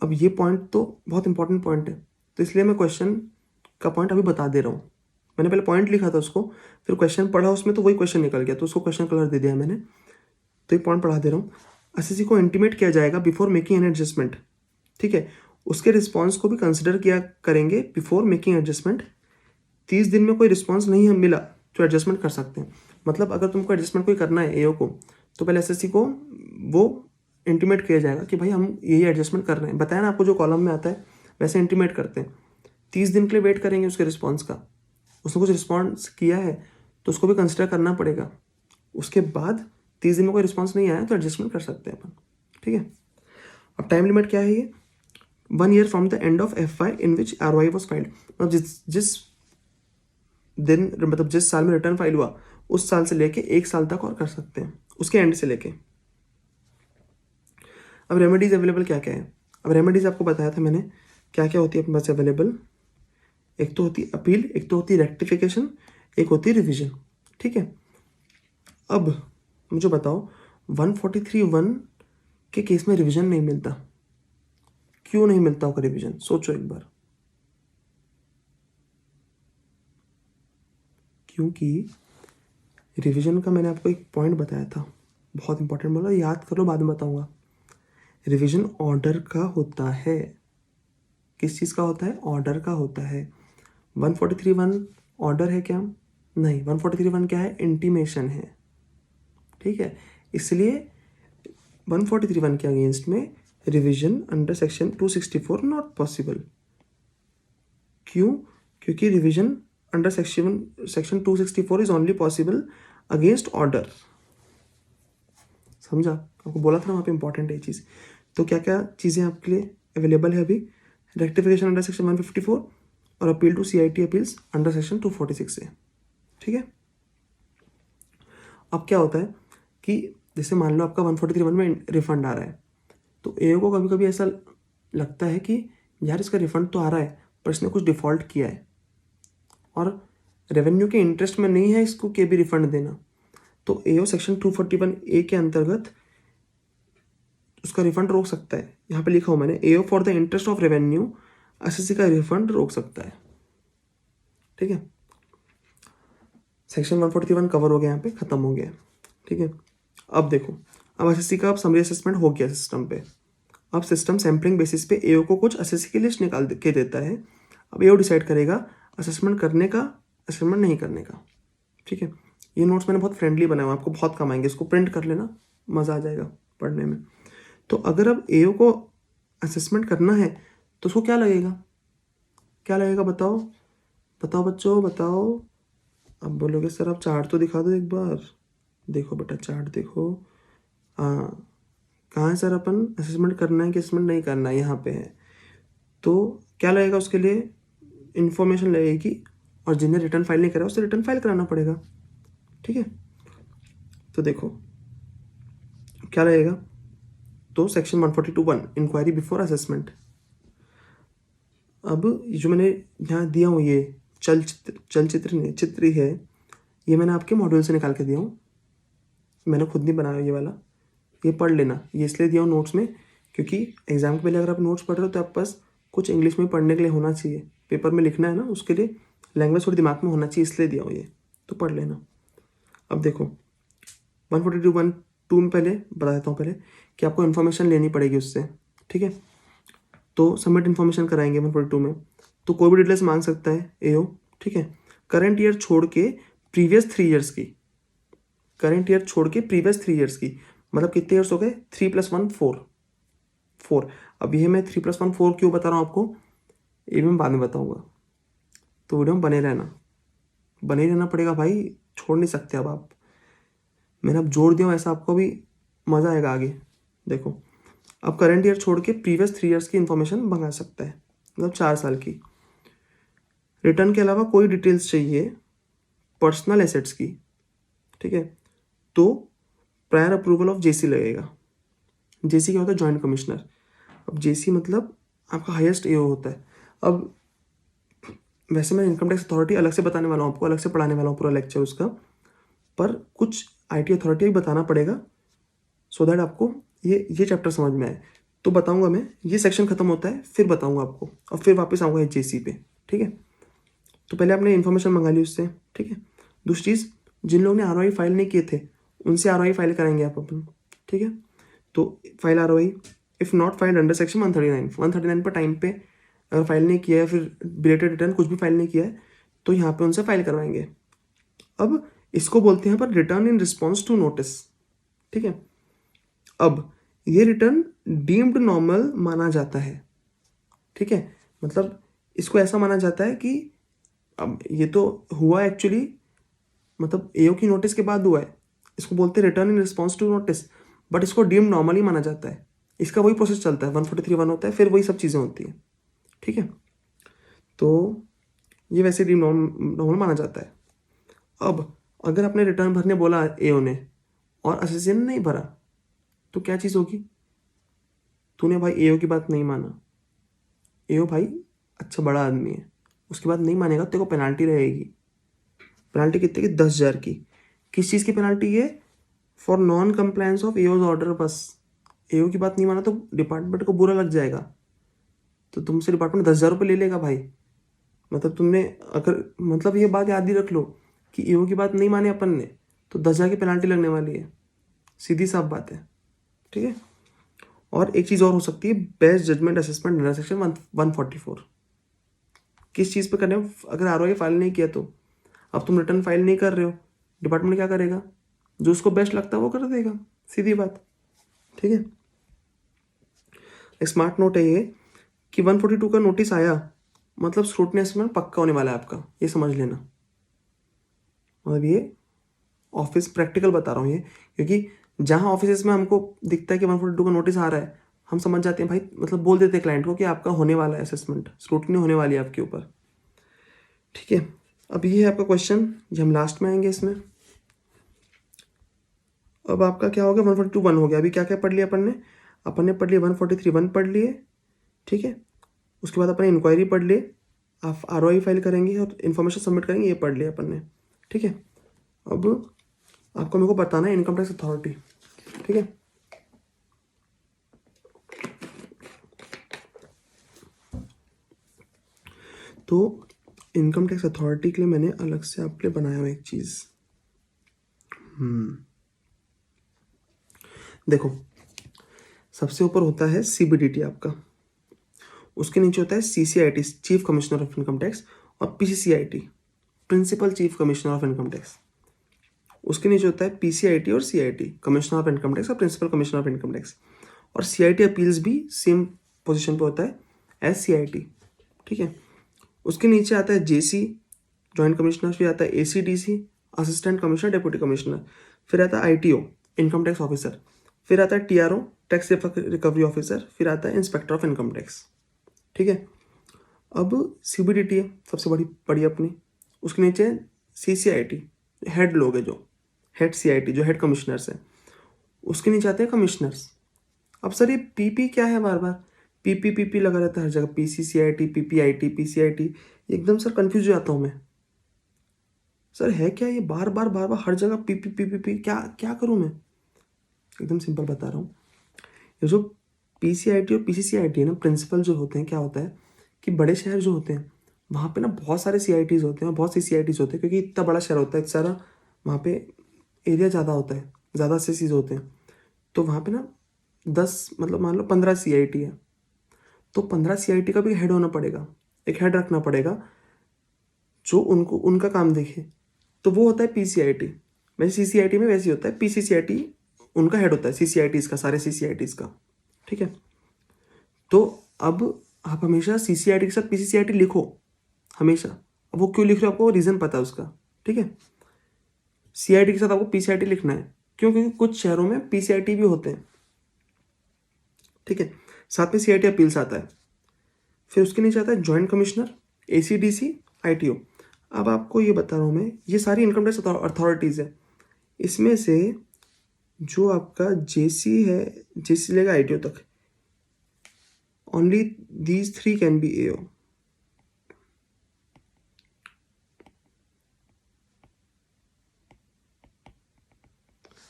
अब ये पॉइंट तो बहुत इंपॉर्टेंट पॉइंट है, तो इसलिए मैं क्वेश्चन का पॉइंट अभी बता दे रहा हूँ। मैंने पहले पॉइंट लिखा था उसको, फिर क्वेश्चन पढ़ा उसमें तो वही क्वेश्चन निकल गया, तो उसको क्वेश्चन कलर दे दिया मैंने। तो ये पॉइंट पढ़ा दे रहा हूँ। एसएससी को इंटीमेट किया जाएगा बिफोर मेकिंग एन एडजस्टमेंट, ठीक है। उसके रिस्पॉन्स को भी कंसिडर किया करेंगे बिफोर मेकिंग एडजस्टमेंट। 30 दिन में कोई रिस्पॉन्स नहीं हम मिला तो एडजस्टमेंट कर सकते हैं। मतलब अगर तुमको एडजस्टमेंट कोई करना है एओ को, तो पहले एसएससी को वो इंटीमेट किया जाएगा कि भाई हम यही एडजस्टमेंट कर रहे हैं, बताया ना आपको जो कॉलम में आता है वैसे इंटीमेट करते हैं। 30 दिन के लिए वेट करेंगे उसके रिस्पॉन्स का, उसने कुछ रिस्पॉन्स किया है तो उसको भी कंसिडर करना पड़ेगा। उसके बाद 30 दिन में कोई रिस्पॉन्स नहीं आया तो एडजस्टमेंट कर सकते हैं अपन, ठीक है। अब टाइम लिमिट क्या है, ये 1 year from the end of FY in which ROI was filed, मतलब जिस दिन, मतलब जिस साल में रिटर्न फाइल हुआ उस साल से लेके 1 साल तक और कर सकते हैं, उसके एंड से लेके। अब रेमेडीज अवेलेबल क्या क्या है, अब रेमेडीज आपको बताया था मैंने क्या क्या होती है अपने पास अवेलेबल। एक तो होती है अपील, एक तो होती है रेक्टिफिकेशन, एक होती है रिविजन, ठीक है। अब मुझे बताओ 143(1) के केस में रिवीजन नहीं मिलता, क्यों नहीं मिलता होगा रिवीजन, सोचो एक बार। क्योंकि रिवीजन का मैंने आपको एक पॉइंट बताया था, बहुत इंपॉर्टेंट, बोला याद कर लो, बाद में बताऊंगा। रिवीजन ऑर्डर का होता है, किस चीज़ का होता है, ऑर्डर का होता है। 143(1) ऑर्डर है क्या, नहीं, 143(1) क्या है, इंटीमेशन है, ठीक है। इसलिए 143(1) के अगेंस्ट में revision under section 264 not possible. क्यों? क्योंकि revision under section 264 is only possible against order. समझा? आपको बोला था ना वहाँ पे इंपॉर्टेंट है ये चीज़। तो क्या क्या चीज़ें आपके लिए अवेलेबल है अभी? रेक्टिफिकेशन अंडर सेक्शन 154 और appeal to CIT appeals under section 246 है। ठीक है। अब क्या होता है कि जैसे मान लो आपका 143(1) में रिफंड आ रहा है, तो AO को कभी कभी ऐसा लगता है कि यार इसका रिफंड तो आ रहा है पर इसने कुछ डिफ़ॉल्ट किया है और रेवेन्यू के इंटरेस्ट में नहीं है इसको के भी रिफंड देना, तो AO सेक्शन 241A के अंतर्गत उसका रिफंड रोक सकता है। यहाँ पे लिखा हूँ मैंने, AO for the interest of revenue SSC का रिफंड रोक सकता है। ठीक है, सेक्शन 141 कवर हो गया, यहाँ पे खत्म हो गया। ठीक है, अब देखो, अब SSC का अब समरी असेसमेंट हो गया सिस्टम पे। अब सिस्टम सैम्पलिंग बेसिस पे AO को कुछ SSC की लिस्ट निकाल के देता है। अब AO डिसाइड करेगा असेसमेंट करने का, असेसमेंट नहीं करने का। ठीक है, ये नोट्स मैंने बहुत फ्रेंडली बनाया, आपको बहुत काम आएंगे, इसको प्रिंट कर लेना, मज़ा आ जाएगा पढ़ने में। तो अगर अब AO को असेसमेंट करना है तो उसको क्या लगेगा? क्या लगेगा बताओ? बताओ बच्चों, बताओ। अब बोलोगे सर आप चार्ट तो दिखा दो एक बार। देखो बेटा चार्ट देखो, हाँ कहाँ है सर, अपन असेसमेंट करना है कि असेसमेंट नहीं करना है, यहाँ पे है। तो क्या लगेगा उसके लिए? इन्फॉर्मेशन लगेगी, और जिन्हें रिटर्न फाइल नहीं करा उससे रिटर्न फाइल कराना पड़ेगा। ठीक है, तो देखो क्या लगेगा। तो सेक्शन 142(1) इंक्वायरी बिफोर असेसमेंट। अब जो मैंने यहाँ दिया हूँ, ये चित्र है, ये मैंने आपके मॉड्यूल से निकाल के दिया हूँ, मैंने खुद नहीं बनाया ये वाला। ये पढ़ लेना, ये इसलिए दिया हूँ नोट्स में क्योंकि एग्जाम के पहले अगर आप नोट्स पढ़ रहे हो तो आप पास कुछ इंग्लिश में पढ़ने के लिए होना चाहिए, पेपर में लिखना है ना, उसके लिए लैंग्वेज थोड़ी दिमाग में होना चाहिए, इसलिए दिया हूँ ये, तो पढ़ लेना। अब देखो 142(1)(2) में पहले बता देता हूँ पहले कि आपको इन्फॉर्मेशन लेनी पड़ेगी उससे। ठीक है, तो सबमिट इन्फॉर्मेशन कराएंगे 142 में, तो कोई भी डिटेल्स मांग सकता है AO। ठीक है, करंट ईयर छोड़ के प्रीवियस 3 ईयर्स की, करंट ईयर छोड़ के प्रीवियस 3 ईयर्स की, मतलब कितने ईयर्स हो गए? 3 + 1 4। अब ये मैं 3 + 1 4 क्यों बता रहा हूँ आपको, ये मैं बाद में बताऊँगा, तो वीडियो में बने रहना पड़ेगा भाई, छोड़ नहीं सकते अब आप। मैंने अब जोड़ दिया वैसा आपको भी मज़ा आएगा आगे। देखो, अब करंट ईयर छोड़ के प्रीवियस 3 ईयर्स की इन्फॉर्मेशन मंगा सकता है, मतलब 4 साल की। रिटर्न के अलावा कोई डिटेल्स चाहिए पर्सनल एसेट्स की, ठीक है, तो प्रायर अप्रूवल ऑफ JC लगेगा। JC क्या होता है? Joint commissioner. अब JC मतलब आपका हाईएस्ट AO होता है। अब वैसे मैं इनकम टैक्स अथॉरिटी अलग से बताने वाला हूँ आपको, अलग से पढ़ाने वाला हूँ पूरा लेक्चर उसका, पर कुछ IT अथॉरिटी भी बताना पड़ेगा सो दैट आपको ये चैप्टर समझ में आए। तो बताऊंगा मैं, ये सेक्शन खत्म होता है फिर बताऊंगा आपको, और फिर वापस आऊँगा JC पे। ठीक है, तो पहले आपने इन्फॉर्मेशन मंगा ली उससे। ठीक है, दूसरी चीज़, जिन लोगों ने ROI फाइल नहीं किए थे उनसे ROI फाइल कराएंगे आप अपन। ठीक है, तो file ROI if not filed under section 139 पर टाइम पे अगर फाइल नहीं किया है, फिर बिलेटेड रिटर्न कुछ भी फाइल नहीं किया है, तो यहाँ पे उनसे फाइल करवाएंगे। अब इसको बोलते हैं पर return in response to notice. ठीक है, अब ये रिटर्न डीम्ड नॉर्मल माना जाता है। ठीक है, मतलब इसको ऐसा माना जाता है कि अब ये तो हुआ एक्चुअली, मतलब AO की नोटिस के बाद हुआ है, इसको बोलते हैं return in response to notice, but इसको डीम्ड नॉर्मली माना जाता है। इसका वही प्रोसेस चलता है, 143(1) होता है, फिर वही सब चीज़ें होती हैं। ठीक है, तो ये वैसे डीम्ड नॉर्मल माना जाता है। अब अगर आपने रिटर्न भरने बोला AO ने और असिस्टेंट ने नहीं भरा, तो क्या चीज़ होगी? तूने भाई AO की बात नहीं माना, AO भाई अच्छा बड़ा आदमी है, उसकी बात नहीं मानेगा, तेरे को पेनाल्टी रहेगी। पेनाल्टी कितने की? 10,000 की। किस चीज़ की पेनाल्टी है? For non compliance of AO's order. बस AO की बात नहीं माना तो डिपार्टमेंट को बुरा लग जाएगा, तो तुमसे डिपार्टमेंट 10,000 रुपये ले लेगा भाई। मतलब तुमने अगर, मतलब ये बात याद ही रख लो कि AO की बात नहीं माने अपन ने तो 10,000 की पेनाल्टी लगने वाली है, सीधी साफ बात है। ठीक है, और एक चीज़ और हो सकती है, best judgement assessment under section 144। किस चीज़ पे करने? अगर ROI फाइल नहीं किया तो अब तुम रिटर्न फाइल नहीं कर रहे हो, डिपार्टमेंट क्या करेगा? जो उसको बेस्ट लगता है वो कर देगा। सीधी बात, ठीक है। एक स्मार्ट नोट है ये कि 142 का नोटिस आया मतलब स्क्रूटनी असेसमेंट पक्का होने वाला है आपका, ये समझ लेना। मतलब ये ऑफिस प्रैक्टिकल बता रहा हूँ ये, क्योंकि जहाँ ऑफिस में हमको दिखता है कि 142 का नोटिस आ रहा है, हम समझ जाते हैं भाई, मतलब बोल देते हैं क्लाइंट को कि आपका होने वाला है असेसमेंट, स्क्रूटनी होने वाली है आपके ऊपर, ठीक है। अब ये है आपका क्वेश्चन, ये हम लास्ट में आएंगे इसमें। अब आपका क्या हो गया, 142 1 हो गया। अभी क्या क्या पढ़ लिया अपन ने पढ़ लिया 143 1 पढ़ लिए, ठीक है। उसके बाद अपन ने इंक्वायरी पढ़ लिए, आप ROI फाइल करेंगे और इन्फॉर्मेशन सबमिट करेंगे, ये पढ़ लिया अपन ने, ठीक है। अब आपको मेरे को बताना है इनकम टैक्स अथॉरिटी, ठीक है। तो इनकम टैक्स अथॉरिटी के लिए मैंने अलग से आपके लिए बनाया हुआ एक चीज़, देखो सबसे ऊपर होता है CBDT आपका, उसके नीचे होता है CCIT chief commissioner of income tax, और PCCIT principal chief commissioner of income tax. उसके नीचे होता है PCIT और CIT commissioner of income tax और principal commissioner of income tax. और CIT अपील्स भी सेम पोजीशन पे होता है एज CIT, ठीक है। उसके नीचे आता है JC जॉइंट कमिश्नर, फिर आता है ACDC assistant commissioner deputy commissioner, फिर आता है ITO इनकम टैक्स ऑफिसर, फिर आता है TRO टैक्स रिकवरी ऑफिसर, फिर आता है इंस्पेक्टर ऑफ इनकम टैक्स, ठीक है। अब CBDT है सबसे बड़ी अपनी, उसके नीचे CCIT हेड लोग है, जो हेड CIT जो हेड कमिश्नर्स है, उसके नीचे आते हैं कमिश्नर्स। अब सर ये PP क्या है, बार बार PP लगा रहता है हर जगह, PCCIT PPIT PCIT, एकदम सर कंफ्यूज हो जाता हूँ मैं, सर है क्या ये, बार बार हर जगह PP क्या क्या करूँ मैं। एकदम सिंपल बता रहा हूँ, ये जो PCIT और PCCIT है ना, प्रिंसिपल जो होते हैं, क्या होता है कि बड़े शहर जो होते हैं वहाँ पे ना बहुत सारे CITs होते हैं और बहुत सी CITs होते हैं, क्योंकि इतना बड़ा शहर होता है, इतना सारा वहाँ पे एरिया ज़्यादा होता है, ज़्यादा CCs होते हैं, तो वहाँ पे ना 10 मतलब मान लो 15 CIT है, तो 15 CIT का भी हेड होना पड़ेगा, एक हेड रखना पड़ेगा जो उनको उनका काम देखे, तो वो होता है PCIT। वैसे CCIT में वैसे ही होता है, PCCIT उनका हेड होता है CCITs का, सारे CCITs का, ठीक है। तो अब आप हमेशा CCIT के साथ PCCIT लिखो हमेशा। अब वो क्यों लिख रहे हो, आपको रीज़न पता है उसका, ठीक है। CIT के साथ आपको PCIT लिखना है, क्यों, क्योंकि कुछ शहरों में PCIT भी होते हैं, ठीक है। साथ में CIT अपील्स आता है, फिर उसके नीचे आता है जॉइंट कमिश्नर ACDC ITO। अब आपको ये बता रहा हूँ मैं, ये सारी इनकम टैक्स अथॉरिटीज़ है, इसमें से जो आपका JC है, JC लेगा ITO तक, only these 3 can be AO,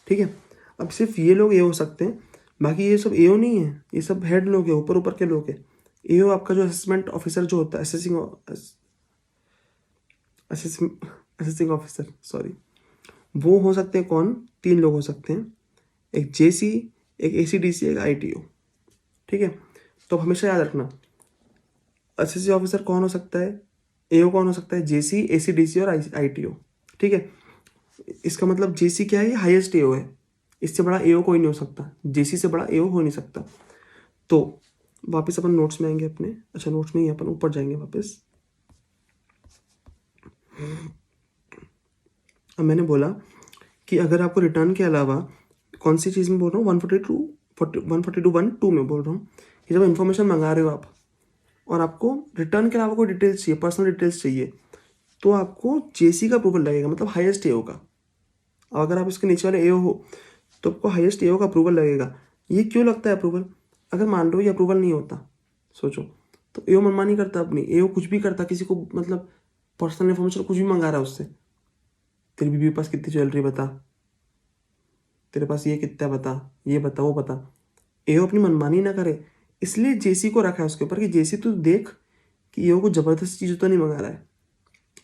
ठीक है। अब सिर्फ ये लोग AO हो सकते हैं, बाकी ये सब AO नहीं है, ये सब हेड लोग हैं, ऊपर के लोग हैं। AO आपका जो असेसमेंट ऑफिसर जो होता है, असेसिंग ऑफिसर, सॉरी, वो हो सकते हैं कौन, 3 लोग हो सकते हैं, एक JC, एक ACDC, एक ITO, ठीक है। तो हमेशा याद रखना असेसिंग ऑफिसर कौन हो सकता है, AO कौन हो सकता है, JC ACDC और ITO, ठीक है। इसका मतलब JC क्या है, ये हाईएस्ट AO है, इससे बड़ा AO कोई नहीं हो सकता, JC से बड़ा AO हो नहीं सकता। तो वापस अपन नोट्स में आएंगे अपने, अच्छा नोट्स में ही अपन ऊपर जाएंगे वापस। अब मैंने बोला कि अगर आपको रिटर्न के अलावा कौन सी चीज़ में बोल रहा हूँ, 142 1 2 में बोल रहा हूँ कि जब इन्फॉर्मेशन मंगा रहे हो आप और आपको रिटर्न के अलावा कोई डिटेल्स चाहिए, पर्सनल डिटेल्स चाहिए, तो आपको JC का अप्रूवल लगेगा, मतलब हाईएस्ट AO का। और अगर आप इसके नीचे वाले AO हो तो आपको हाईएस्ट AO का अप्रूवल लगेगा। ये क्यों लगता है अप्रूवल, अगर मान लो ये अप्रूवल नहीं होता, सोचो, तो AO मनमानी करता अपनी, AO कुछ भी करता, किसी को मतलब पर्सनल इन्फॉर्मेशन कुछ भी मंगा रहा है उससे, तेरी बीवी के पास कितनी ज्वेलरी बता, तेरे पास ये कितना बता, ये बता, वो बता, AO अपनी मनमानी ना करे, इसलिए JC को रखा है उसके ऊपर कि JC तू देख कि AO को ज़बरदस्ती चीज़ तो नहीं मंगा रहा है,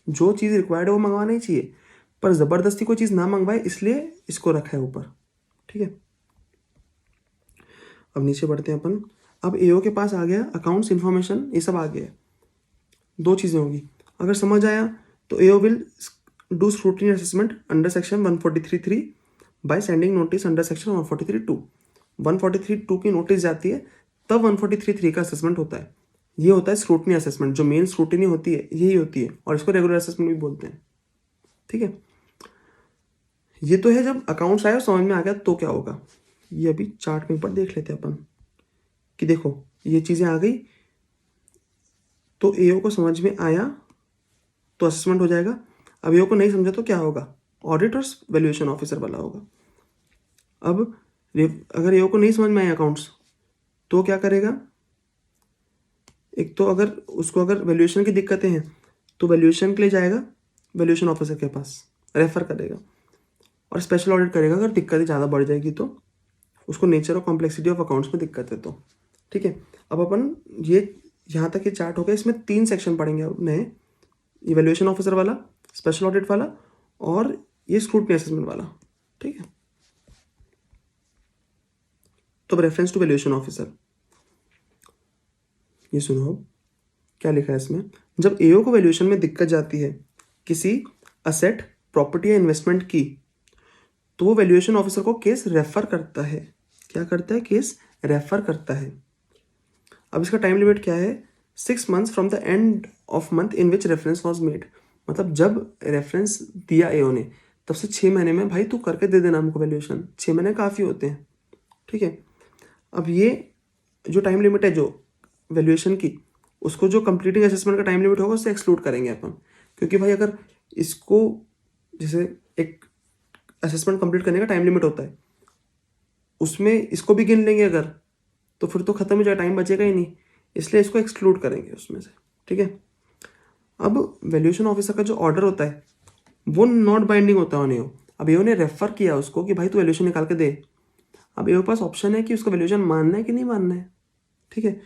जो चीज़ रिक्वायर्ड है वो मंगवाना ही चाहिए, पर ज़बरदस्ती कोई चीज़ ना मंगवाए, इसलिए इसको रखा है ऊपर, ठीक है। अब नीचे बढ़ते हैं अपन। अब AO के पास आ गया अकाउंट्स इन्फॉर्मेशन, ये सब आ गया, 2 चीज़ें होगी, अगर समझ आया तो AO will do scrutiny assessment under section 143(3) by sending notice under section 143(2). 143(2) की नोटिस जाती है, तब 143(3) का असेसमेंट होता है। ये होता है स्क्रूटनी असेसमेंट। जो मेन स्क्रूटनी होती है यही होती है, और इसको रेगुलर असेसमेंट भी बोलते हैं। ठीक है, ये तो है जब अकाउंट्स आए और समझ में आ गया तो क्या होगा। ये अभी चार्ट में ऊपर देख लेते हैं अपन कि देखो ये चीज़ें आ गई, तो एओ को समझ में आया तो असेसमेंट हो जाएगा। अब एओ को नहीं समझा तो क्या होगा, ऑडिट और वैल्यूएशन ऑफिसर वाला होगा। अब अगर एओ को नहीं समझ में आया अकाउंट्स तो क्या करेगा, एक तो अगर उसको अगर वैल्यूएशन की दिक्कतें हैं तो वैल्यूएशन के लिए जाएगा वैल्यूएशन ऑफिसर के पास, रेफर करेगा और स्पेशल ऑडिट करेगा अगर दिक्कतें ज़्यादा बढ़ जाएगी तो, उसको नेचर और कॉम्प्लेक्सिटी ऑफ अकाउंट्स में दिक्कत है तो। ठीक है, अब अपन ये यहाँ तक ये चार्ट हो गया। इसमें 3 सेक्शन पढ़ेंगे अब नए, इवैल्यूएशन ऑफिसर वाला, स्पेशल ऑडिट वाला और ये स्क्रूटनी असेसमेंट वाला। ठीक है, तो रेफरेंस टू वैल्यूएशन ऑफिसर, ये सुनो अब क्या लिखा है इसमें। जब एओ को वैल्यूएशन में दिक्कत जाती है किसी असेट, प्रॉपर्टी या इन्वेस्टमेंट की, तो वो वैल्यूएशन ऑफिसर को केस रेफर करता है। क्या करता है, केस रेफर करता है। अब इसका टाइम लिमिट क्या है, 6 months from the end of month in which reference was made. मतलब जब रेफरेंस दिया एओ ने तब से 6 महीने में भाई तू करके दे देना हमको वैल्यूएशन। 6 महीने काफ़ी होते हैं। ठीक है, अब ये जो टाइम लिमिट है जो वैल्यूएशन की, उसको जो कंप्लीटिंग असेसमेंट का टाइम लिमिट होगा उससे एक्सक्लूड करेंगे अपन। क्योंकि भाई अगर इसको जैसे एक असेसमेंट कंप्लीट करने का टाइम लिमिट होता है, उसमें इसको भी गिन लेंगे अगर, तो फिर तो खत्म हो जाएगा, टाइम बचेगा ही नहीं। इसलिए इसको एक्सक्लूड करेंगे उसमें से। ठीक है, अब वैल्यूएशन ऑफिसर का जो ऑर्डर होता है वो नॉट बाइंडिंग होता है ऑन एओ। अब एओ ने रेफर किया उसको कि भाई तू वैल्यूएशन निकाल के दे। अब एओ के पास ऑप्शन है कि उसका वैल्यूएशन मानना है कि नहीं मानना है। ठीक है,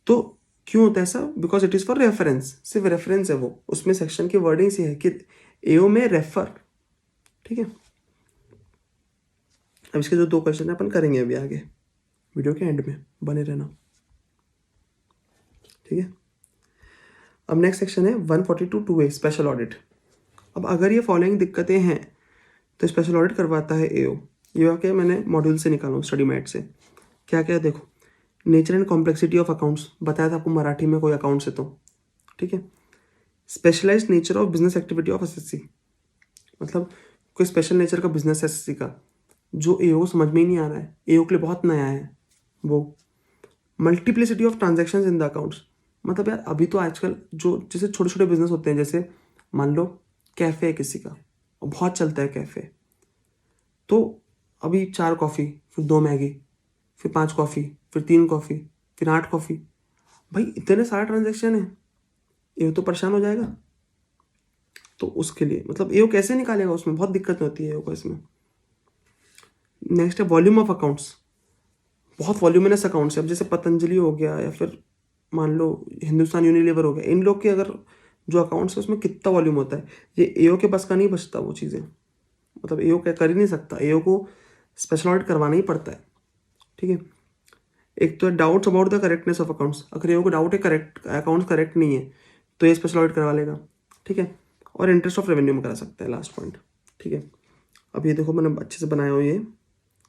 तो क्यों होता है ऐसा, because it is for reference, सिर्फ रेफरेंस है वो, उसमें सेक्शन की वर्डिंग से है कि एओ में रेफर। ठीक है, अब इसके जो 2 क्वेश्चन है अपन करेंगे अभी आगे वीडियो के एंड में, बने रहना। ठीक है, अब नेक्स्ट सेक्शन है 142(2)(a) स्पेशल ऑडिट। अब अगर ये फॉलोइंग दिक्कतें हैं तो स्पेशल ऑडिट करवाता है एओ। ये वाक्य मैंने मॉड्यूल से निकाला हूँ, स्टडी मैट से। क्या क्या देखो, nature and complexity of accounts, बताया था आपको मराठी में कोई अकाउंट्स है तो। ठीक है, specialised nature of business activity of SSC, मतलब कोई स्पेशल नेचर का बिजनेस एसएससी का जो एओ को समझ में ही नहीं आ रहा है, एओ के लिए बहुत नया है वो। Multiplicity of transactions in the accounts, मतलब यार अभी तो आजकल जो जैसे छोटे छोटे बिजनेस होते हैं, जैसे मान लो कैफ़े है किसी का और बहुत चलता है कैफ़े, तो अभी 4 कॉफ़ी, फिर 2 मैगी, फिर 5 कॉफ़ी, फिर 3 कॉफ़ी, फिर 8 कॉफ़ी। भाई इतने सारे ट्रांजैक्शन है, एओ तो परेशान हो जाएगा। तो उसके लिए मतलब एओ कैसे निकालेगा, उसमें बहुत दिक्कत होती है एओ को इसमें। नेक्स्ट है वॉल्यूम ऑफ अकाउंट्स, बहुत वॉल्यूमिनस अकाउंट्स है। अब जैसे पतंजलि हो गया या फिर मान लो हिंदुस्तान यूनिलीवर हो गया, इन लोग के अगर जो अकाउंट्स है उसमें कितना वॉल्यूम होता है, ये एओ के पास का नहीं बचता वो चीज़ें। मतलब एओ क्या कर ही नहीं सकता, एओ को स्पेशल ऑडिट करवाना ही पड़ता है। ठीक है, एक तो doubts about the correctness of accounts, अगर एओ को डाउट है करेक्ट अकाउंट्स करेक्ट नहीं है तो ये स्पेशल ऑडिट करवा लेगा। ठीक है, और इंटरेस्ट ऑफ रेवेन्यू में करा सकता है, लास्ट पॉइंट। ठीक है, अब ये देखो मैंने अच्छे से बनाया हो ये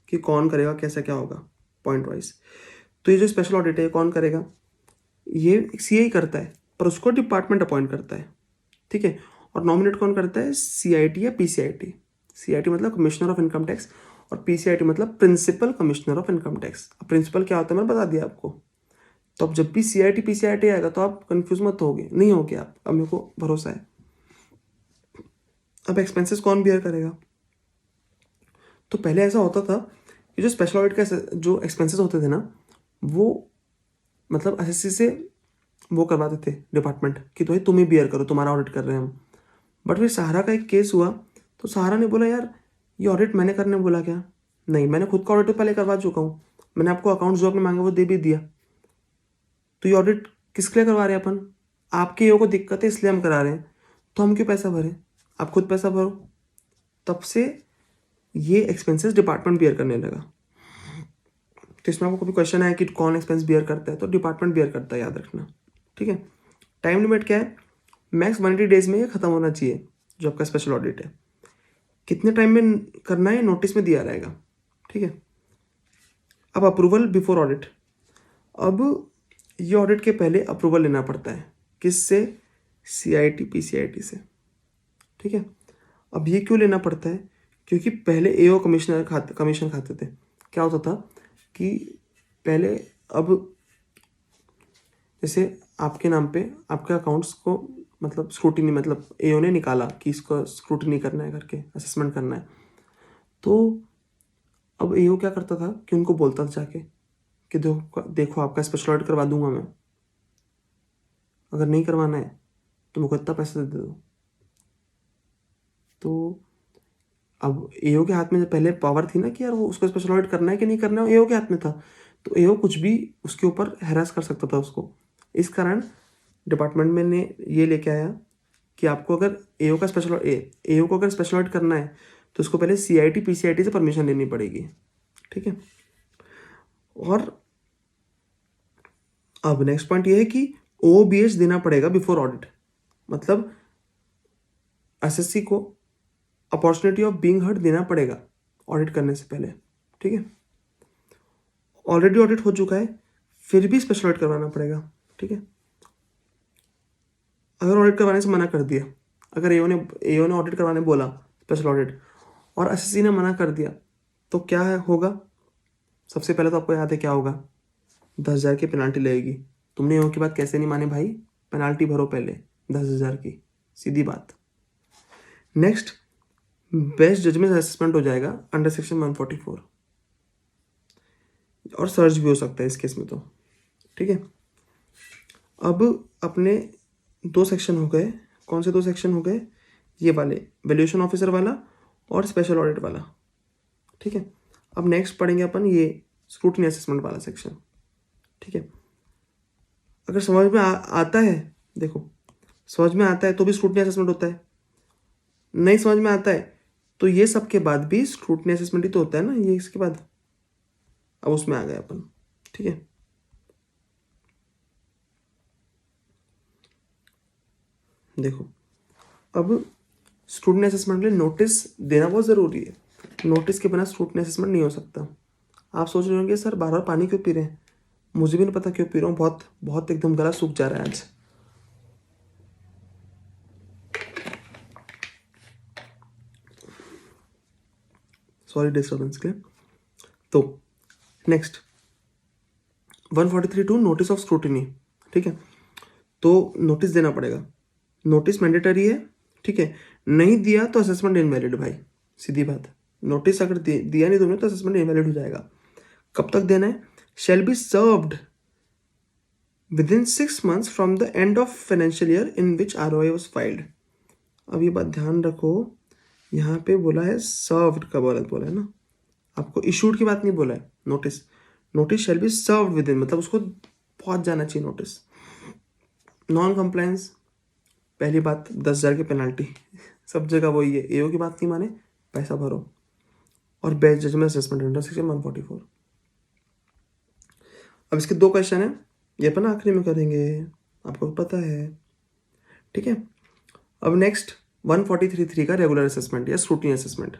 कि कौन करेगा, कैसा क्या होगा पॉइंट वाइज। तो ये जो स्पेशल ऑडिट है कौन करेगा, ये सीए करता है पर उसको डिपार्टमेंट अपॉइंट करता है। ठीक है, और नॉमिनेट कौन करता है, सीआईटी या पीसीआईटी। सीआईटी मतलब कमिश्नर ऑफ इनकम टैक्स और पीसीआईटी मतलब principal commissioner of income tax. अब प्रिंसिपल क्या होता है मैंने बता दिया आपको। तो अब जब भी सीआईटी पीसीआईटी आएगा तो आप कंफ्यूज मत होगे, नहीं होगे आप, अब मेरे को भरोसा है। अब एक्सपेंसेस कौन बियर करेगा, तो पहले ऐसा होता था कि जो स्पेशल ऑडिट का जो एक्सपेंसेस होते थे ना, वो मतलब एसएससी से वो करवाते थे डिपार्टमेंट कि तो भाई तुम ही बियर करो, तुम्हारा ऑडिट कर रहे हैं हम। बट फिर सहारा का एक केस हुआ तो सहारा ने बोला यार ये ऑडिट मैंने करने बोला क्या, नहीं मैंने खुद का ऑडिट पहले करवा चुका हूँ, मैंने आपको अकाउंट्स जो आपने मांगे वो दे भी दिया, तो ये ऑडिट किसके लिए करवा रहे हैं अपन, आपके योग को दिक्कत है इसलिए हम करा रहे हैं, तो हम क्यों पैसा भरें, आप खुद पैसा भरो। तब से ये एक्सपेंसेस डिपार्टमेंट बियर करने लगा। तो इसमें आपको कभी क्वेश्चन आया कि कौन एक्सपेंस बियर करता है, तो डिपार्टमेंट बियर करता है, याद रखना। ठीक है, टाइम लिमिट क्या है, मैक्स 180 डेज में ये खत्म होना चाहिए जो आपका स्पेशल ऑडिट है। कितने टाइम में करना है नोटिस में दिया रहेगा, ठीक है। अब अप्रूवल बिफोर ऑडिट, अब ये ऑडिट के पहले अप्रूवल लेना पड़ता है, किससे? CIT PCIT से, ठीक है। अब ये क्यों लेना पड़ता है? क्योंकि पहले AO कमीशन खाते थे। क्या होता था कि पहले, अब जैसे आपके नाम पे आपके अकाउंट्स को मतलब स्क्रूटिनी, मतलब AO ने निकाला कि इसको स्क्रूटिनी करना है करके, असेसमेंट करना है, तो अब AO क्या करता था कि उनको बोलता था जाके कि देखो आपका स्पेशल ऑडिट करवा दूंगा मैं, अगर नहीं करवाना है तो मुझको इतना पैसा दे दो। तो अब AO के हाथ में पहले पावर थी ना कि यार वो उसको स्पेशल ऑडिट करना है कि नहीं करना है, AO के हाथ में था। तो AO कुछ भी उसके ऊपर हैरास कर सकता था उसको। इस कारण डिपार्टमेंट में ने ये लेके आया कि आपको अगर AO को अगर स्पेशल ऑडिट करना है तो उसको पहले CIT PCIT से परमिशन लेनी पड़ेगी, ठीक है। और अब नेक्स्ट पॉइंट ये है कि OBS देना पड़ेगा बिफोर ऑडिट, मतलब SSC को अपॉर्चुनिटी ऑफ बीइंग हर्ड देना पड़ेगा ऑडिट करने से पहले, ठीक है। ऑलरेडी ऑडिट हो चुका है फिर भी स्पेशल ऑडिट करवाना पड़ेगा, ठीक है। अगर ऑडिट करवाने से मना कर दिया, अगर AO ने ऑडिट करवाने बोला स्पेशल ऑडिट और SSC ने मना कर दिया, तो क्या होगा? सबसे पहले तो आपको याद है क्या होगा? 10,000 की पेनाल्टी लगेगी। तुमने AO की बात कैसे नहीं माने भाई? पेनाल्टी भरो पहले 10,000 की, सीधी बात। नेक्स्ट, बेस्ट जजमेंट असेसमेंट हो जाएगा अंडर सेक्शन 144, और सर्च भी हो सकता है इस केस में तो, ठीक है। अब अपने 2 सेक्शन हो गए। कौन से 2 सेक्शन हो गए? ये वाले, वैल्यूएशन ऑफिसर वाला और स्पेशल ऑडिट वाला, ठीक है। अब नेक्स्ट पढ़ेंगे अपन ये स्क्रूटनी असेसमेंट वाला सेक्शन, ठीक है। अगर समझ में आता है, देखो समझ में आता है तो भी स्क्रूटनी असेसमेंट होता है, नहीं समझ में आता है तो ये सब के बाद भी स्क्रूटनी असेसमेंट ही तो होता है ना, ये इसके बाद। अब उसमें आ गए अपन, ठीक है। देखो अब स्क्रूटनी असेसमेंट के लिए नोटिस देना बहुत ज़रूरी है। नोटिस के बिना स्क्रूटनी असेसमेंट नहीं हो सकता। आप सोच रहे होंगे सर बार बार पानी क्यों पी रहे हैं? मुझे भी नहीं पता क्यों पी रहा हूँ, बहुत बहुत एकदम गला सूख जा रहा है आज। सॉरी डिस्टर्बेंस के लिए। तो नेक्स्ट 143(2) नोटिस ऑफ स्क्रूटिनी, ठीक है। तो नोटिस देना पड़ेगा, नोटिस मैंडेटरी है, ठीक है। नहीं दिया तो असेसमेंट इनवैलिड भाई, सीधी बात। नोटिस अगर दिया नहीं तुमने तो असेसमेंट इनवैलिड हो जाएगा। कब तक देना है? Shall be served within 6 months from the end of financial year in which ROI was filed. अब ये बात ध्यान रखो, यहाँ पे बोला है सर्व्ड का बोला है ना, आपको इशूड की बात नहीं बोला है। Notice shall be served within, मतलब उसको पहुंच जाना चाहिए नोटिस। नॉन कंप्लायंस, पहली बात 10,000 की पेनाल्टी, सब जगह वही है। AO की बात नहीं माने, पैसा भरो। और best judgement assessment under section 144। अब इसके 2 क्वेश्चन है, ये अपन आखिरी में करेंगे, आपको पता है, ठीक है। अब नेक्स्ट 143(3) का रेगुलर असेसमेंट या स्क्रूटनी असेसमेंट।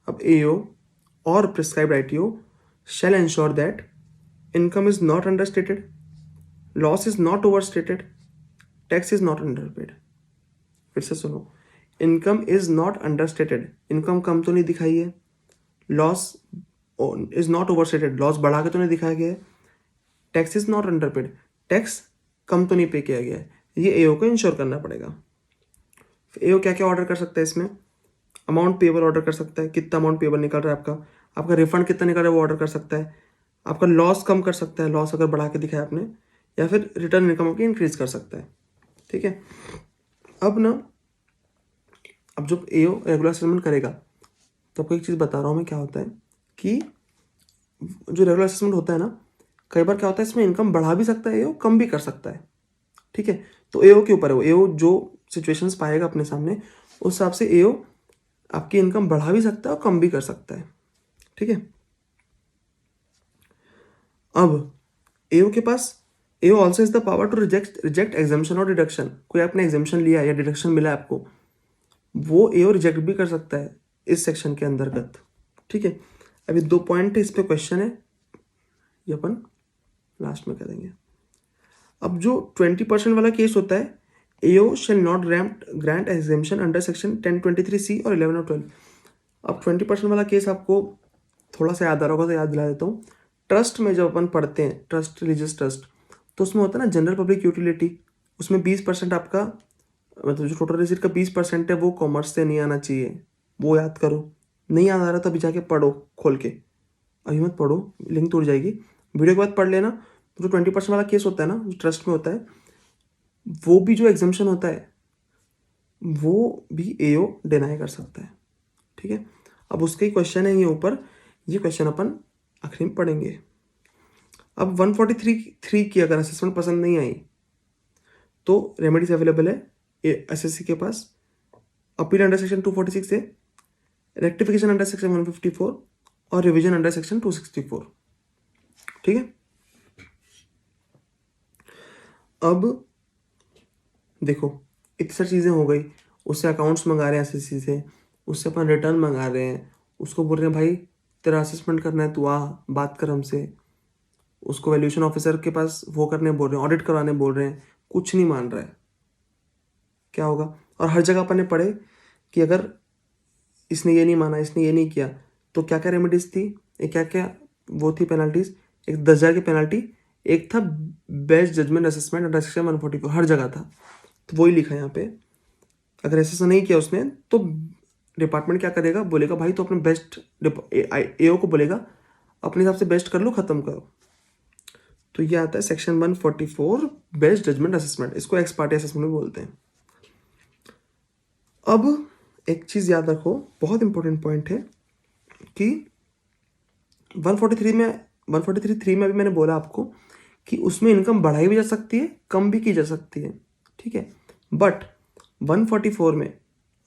अब AO और prescribed ITO shall ensure that income is not understated, loss is not overstated, tax is not underpaid। फिर से सुनो, income is not understated, income कम तो नहीं दिखाई है, loss is not overstated, loss बढ़ा के तो नहीं दिखाया गया है, tax is not underpaid, tax कम तो नहीं पे किया गया है। ये AO को इंश्योर करना पड़ेगा। AO क्या क्या ऑर्डर कर सकता है इसमें? अमाउंट पेबल ऑर्डर कर सकता है, कितना अमाउंट पेबल निकल रहा है आपका रिफंड कितना निकल रहा है वो ऑर्डर कर सकता है, आपका लॉस कम कर सकता है, लॉस अगर बढ़ा के दिखाया आपने, या फिर रिटर्न इनकम आपकी इंक्रीज कर सकता है, ठीक है। अब जब AO रेगुलर असेसमेंट करेगा तो आपको एक चीज़ बता रहा हूँ मैं, क्या होता है कि जो रेगुलर असेसमेंट होता है ना, कई बार क्या होता है इसमें इनकम बढ़ा भी सकता है AO, कम भी कर सकता है, ठीक है। तो AO के ऊपर है वो, AO जो सिचुएशंस पाएगा अपने सामने उस हिसाब से AO आपकी इनकम बढ़ा भी सकता है और कम भी कर सकता है, ठीक है। अब AO के पास AO also is the power to reject exemption और डिडक्शन। कोई आपने एग्जाम्शन लिया या डिडक्शन मिला आपको, वो एओ रिजेक्ट भी कर सकता है इस सेक्शन के अंतर्गत। ठीक है, अभी 2 पॉइंट इस पे क्वेश्चन है, ये अपन लास्ट में करेंगे। अब जो 20% वाला केस होता है, AO shall not grant exemption under section 1023C और 11 और 12। अब 20% वाला केस आपको थोड़ा सा याद आ रहा होगा तो याद दिला देता हूँ। ट्रस्ट में जब अपन पढ़ते हैं, ट्रस्ट, रिलीजियस ट्रस्ट, तो उसमें होता है ना जनरल पब्लिक यूटिलिटी, उसमें 20% आपका, मतलब जो टोटल रिसीट का 20% है वो कॉमर्स से नहीं आना चाहिए, वो याद करो। नहीं याद आ रहा तो अभी जाके पढ़ो खोल के, अभी मत पढ़ो, लिंक टूट जाएगी, वीडियो के बाद पढ़ लेना। जो 20% वाला केस होता है ना, जो ट्रस्ट में होता है, वो भी जो एग्जाम्पशन होता है वो भी एओ डिनाई कर सकता है। ठीक है, अब उसके ही क्वेश्चन है ये ऊपर, ये क्वेश्चन अपन आखिरी में पढ़ेंगे। अब 143 की अगर असेसमेंट पसंद नहीं आई तो रेमेडीज अवेलेबल है एसएससी के पास। अपील अंडर सेक्शन 246 है, रेक्टिफिकेशन अंडर सेक्शन 154 और रिवीजन अंडर सेक्शन 264। ठीक है, अब देखो इतनी सारी चीज़ें हो गई, उससे अकाउंट्स मंगा रहे हैं एसएससी से, उससे अपन रिटर्न मंगा रहे हैं, उसको बोल रहे हैं भाई तेरा असेसमेंट करना है, तू आ बात कर हमसे, उसको वैल्यूएशन ऑफिसर के पास वो करने बोल रहे हैं, ऑडिट करवाने बोल रहे हैं, कुछ नहीं मान रहा है, क्या होगा? और हर जगह अपन ने पढ़े कि अगर इसने ये नहीं माना, इसने ये नहीं किया, तो क्या क्या रेमेडीज थी, क्या क्या वो थी पेनल्टीज। एक 10,000 की पेनल्टी, एक था best judgement assessment under section 144, हर जगह था। तो वही लिखा है यहाँ पे, अगर ऐसा नहीं किया उसने तो डिपार्टमेंट क्या करेगा, बोलेगा भाई तो अपने बेस्ट, एओ को बोलेगा अपने हिसाब से बेस्ट कर लो, खत्म करो। तो ये आता है सेक्शन 144 बेस्ट जजमेंट असेसमेंट, इसको एक्स पार्टी असेसमेंट भी बोलते हैं। अब एक चीज़ याद रखो, बहुत इंपॉर्टेंट पॉइंट है कि 143 में अभी मैंने बोला आपको कि उसमें इनकम बढ़ाई भी जा सकती है, कम भी की जा सकती है। ठीक है, बट 144 में